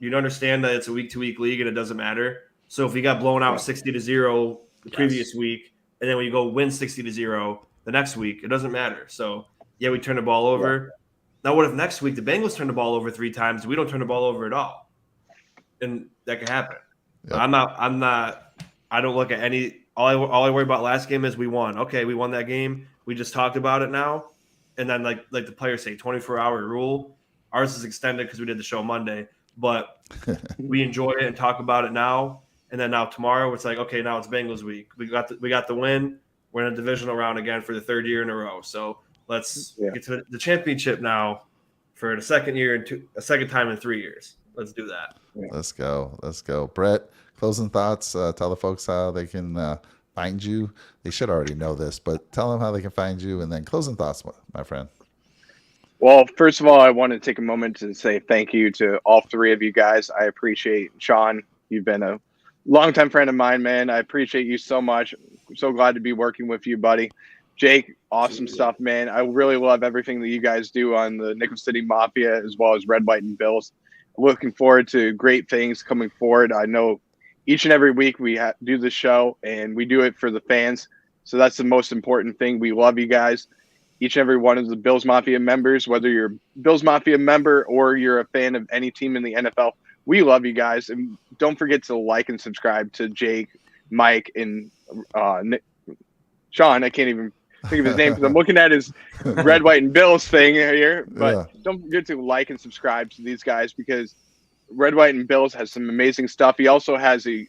You understand that it's a week-to-week league and it doesn't matter. So if you got blown out 60-0 the previous week, and then when you go win 60-0 the next week, it doesn't matter. So yeah, we turn the ball over. Now, what if next week the Bengals turn the ball over 3 times? We don't turn the ball over at all, and that could happen. Yep. I'm not. I don't look at any. All I worry about last game is we won. Okay, we won that game. We just talked about it now, and then like the players say, 24-hour rule. Ours is extended because we did the show Monday, but we enjoy it and talk about it now. And then now tomorrow it's like, okay, now it's Bengals week. We got the win. We're in a divisional round again for the 3rd year in a row. So let's get to the championship now for the 2nd year and a second time in 3 years. Let's do that. Yeah. Let's go. Brett, closing thoughts. Tell the folks how they can find you. They should already know this, but tell them how they can find you, and then closing thoughts, my friend. Well, first of all, I want to take a moment to say thank you to all 3 of you guys. I appreciate Shawn. You've been a longtime friend of mine, man. I appreciate you so much. I'm so glad to be working with you, buddy. Jake, awesome stuff, man. I really love everything that you guys do on the Nickel City Mafia as well as Red, White, and Bills. Looking forward to great things coming forward. I know each and every week we do the show, and we do it for the fans. So that's the most important thing. We love you guys. Each and every one of the Bills Mafia members, whether you're a Bills Mafia member or you're a fan of any team in the NFL, we love you guys. And don't forget to like and subscribe to Jake, Mike, and Shawn. I can't even think of his name because I'm looking at his Red, White, and Bills thing here. But don't forget to like and subscribe to these guys because Red, White, and Bills has some amazing stuff. He also has a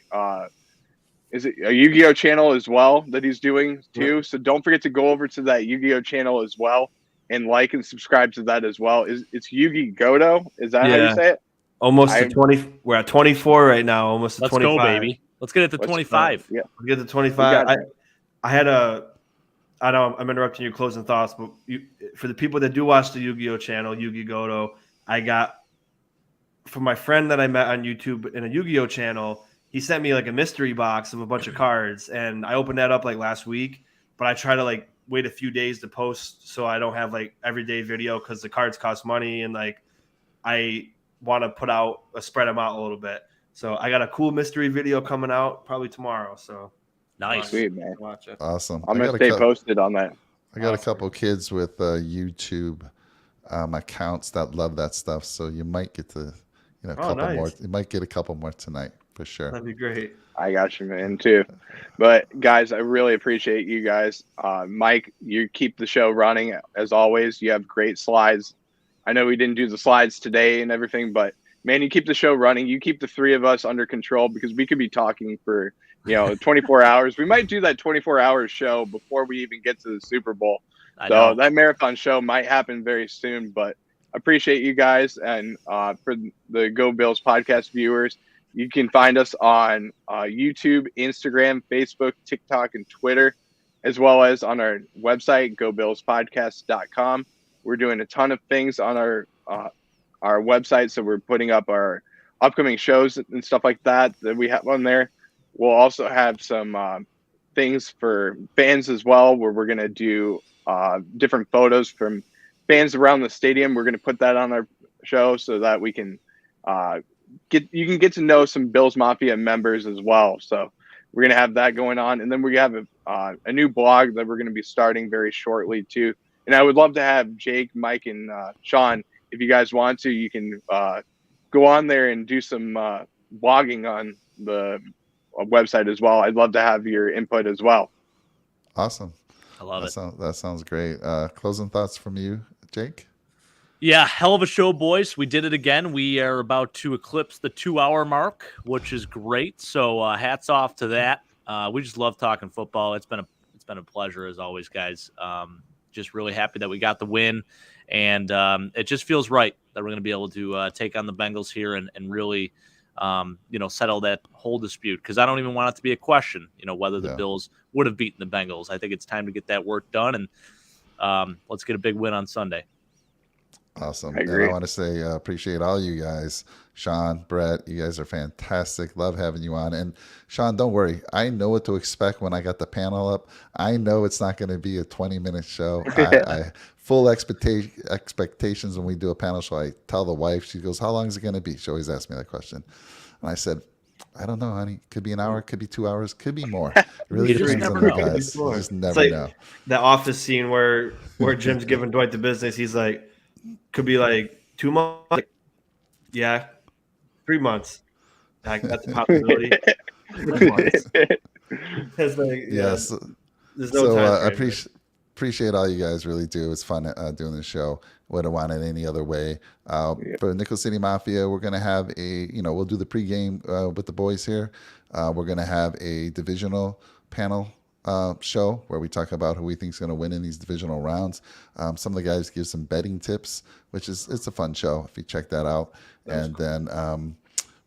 Yu-Gi-Oh channel as well that he's doing too. So don't forget to go over to that Yu-Gi-Oh channel as well and like and subscribe to that as well. It's Yu-Gi-Goto? Is that how you say it? Almost to 20. We're at 24 right now. Almost to 25. Let's go, baby. Let's get it to 25. Yeah, let's get to 25. I had I know I'm interrupting your closing thoughts, but for the people that do watch the Yu-Gi-Oh channel, Yu-Gi-Goto, I got from my friend that I met on YouTube in a Yu-Gi-Oh channel. He sent me like a mystery box of a bunch of cards, and I opened that up like last week. But I try to like wait a few days to post so I don't have like everyday video because the cards cost money, and like I want to spread them out a little bit. So I got a cool mystery video coming out probably tomorrow. So nice, sweet, man. Watch it. Awesome. I'm gonna stay posted on that. I got a couple kids with YouTube accounts that love that stuff, so you might get to a couple more. You might get a couple more tonight for sure. That'd be great. I got you, man, too. But guys, I really appreciate you guys. Mike, you keep the show running as always. You have great slides. I know we didn't do the slides today and everything, but man, you keep the show running. You keep the 3 of us under control because we could be talking for 24 hours. We might do that 24-hour show before we even get to the Super Bowl. So that marathon show might happen very soon. But I appreciate you guys, and for the Go Bills podcast viewers, you can find us on YouTube, Instagram, Facebook, TikTok, and Twitter, as well as on our website, gobillspodcast.com. We're doing a ton of things on our website, so we're putting up our upcoming shows and stuff like that we have on there. We'll also have some things for fans as well, where we're going to do different photos from fans around the stadium. We're going to put that on our show so that we can get to know some Bills Mafia members as well. So we're going to have that going on. And then we have a new blog that we're going to be starting very shortly too. And I would love to have Jake, Mike, and Shawn. If you guys want to, you can go on there and do some blogging on the website as well. I'd love to have your input as well. Awesome. I love it. That sounds great. Closing thoughts from you, Jake? Yeah, hell of a show, boys. We did it again. We are about to eclipse the 2-hour mark, which is great. So hats off to that. We just love talking football. It's been a pleasure as always, guys. Just really happy that we got the win, and it just feels right that we're going to be able to take on the Bengals here and really, settle that whole dispute, because I don't even want it to be a question, whether the Bills would have beaten the Bengals. I think it's time to get that work done, and let's get a big win on Sunday. Awesome. I agree. And I want to say appreciate all you guys. Shawn, Brett, you guys are fantastic. Love having you on. And Shawn, don't worry. I know what to expect when I got the panel up. I know it's not going to be a 20-minute show. I full expectations when we do a panel show. I tell the wife, she goes, how long is it going to be? She always asks me that question. And I said, I don't know, honey. Could be an hour, could be 2 hours, could be more. It really depends on the guys. You just never know. The office scene where Jim's giving Dwight the business. He's like, could be like 2 months. Like, yeah, 3 months. Like, that's a possibility. 3 months. It's like, Yes. There's no time. I appreciate all you guys. Really do. It's fun doing this show. Would have wanted any other way. For Nickel City Mafia, we're gonna have we'll do the pregame with the boys here. We're gonna have a divisional panel show where we talk about who we think is going to win in these divisional rounds. Some of the guys give some betting tips, it's a fun show if you check that out. And then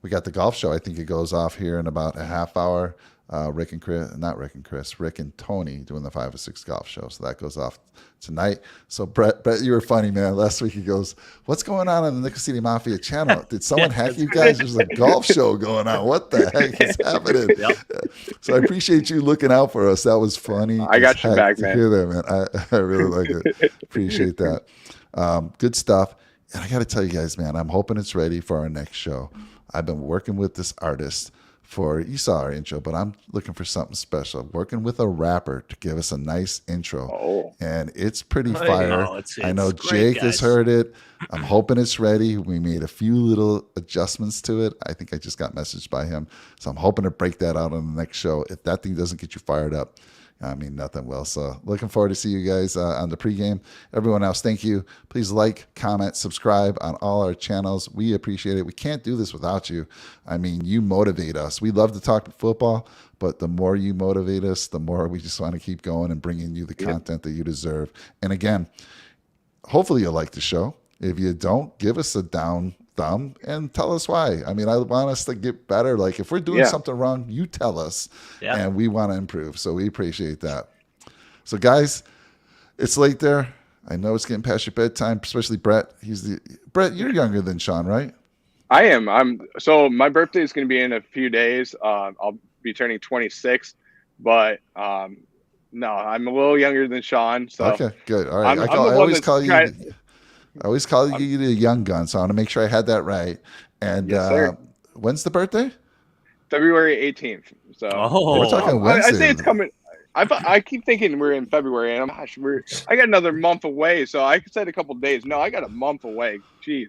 we got the golf show. I think it goes off here in about a half hour. Rick and Tony doing the 5 or 6 golf show. So that goes off tonight. So Brett, you were funny, man. Last week he goes, what's going on the Nickel City Mafia channel? Did someone hack you guys? There's a golf show going on. What the heck is happening? Yep. So I appreciate you looking out for us. That was funny. I got your back, man. Hear that, man. I really like it. Appreciate that. Good stuff. And I got to tell you guys, man, I'm hoping it's ready for our next show. I've been working with this artist you saw our intro, but I'm looking for something special. Working with a rapper to give us a nice intro. And it's pretty fire. I know great, Jake has heard it. I'm hoping it's ready. We made a few little adjustments to it. I think I just got messaged by him. So I'm hoping to break that out on the next show. If that thing doesn't get you fired up, I mean, nothing will. So looking forward to see you guys on the pregame. Everyone else, thank you. Please like, comment, subscribe on all our channels. We appreciate it. We can't do this without you. I mean, you motivate us. We love to talk football, but the more you motivate us, the more we just want to keep going and bringing you the content that you deserve. And again, hopefully you'll like the show. If you don't, give us a down thumb and tell us why. I mean, I want us to get better. Like if we're doing something wrong, you tell us and we want to improve. So we appreciate that. So guys, it's late there. I know it's getting past your bedtime, especially Brett. Brett, you're younger than Shawn, right? I am. So my birthday is going to be in a few days. I'll be turning 26, but no, I'm a little younger than Shawn. So okay, good. All right. I always call you the young gun, so I want to make sure I had that right. And when's the birthday? February 18th. So we're talking Wednesday. I say it's coming. I keep thinking we're in February, and I got another month away. So I said a couple of days. No, I got a month away. Jeez,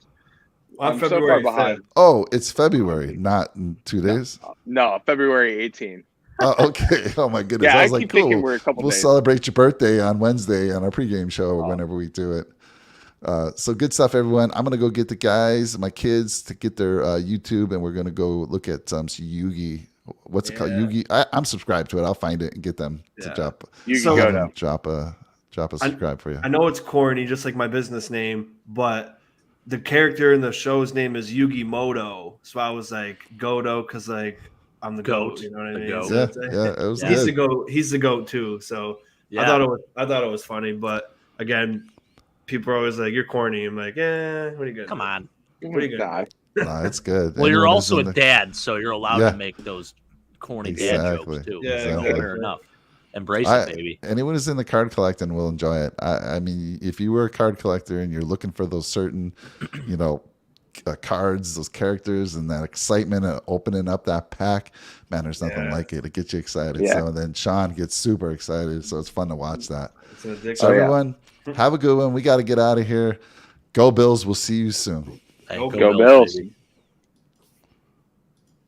I'm so far behind. Oh, it's February, not in 2 days. No, February 18th. Oh, okay. Oh my goodness. Yeah, I was like, cool. We'll days. Celebrate your birthday on Wednesday on our pregame show or whenever we do it. So good stuff, everyone. I'm gonna go get the guys, my kids, to get their YouTube, and we're gonna go look at some Yugi. What's it called? Yugi. I'm subscribed to it. I'll find it and get them to drop a subscribe for you. I know it's corny, just like my business name, but the character in the show's name is Yugi Moto, so I was like Godo because like I'm the goat. You know what I mean? It was he's good. the goat. He's the goat too. So I thought it was funny, but again, people are always like, "You're corny." I'm like, "Yeah, what are you good? Come on, what are you good?" No, it's good. Well, you're also a dad, so you're allowed to make those corny dad jokes too. Yeah, fair enough. Embrace it, baby. Anyone who's in the card collecting will enjoy it. I mean, if you were a card collector and you're looking for those certain, cards, those characters, and that excitement of opening up that pack, man, there's nothing like it. It gets you excited. Yeah. So then Shawn gets super excited. So it's fun to watch that. So everyone, have a good one. We got to get out of here. Go Bills. We'll see you soon. Hey, go Bills. Baby.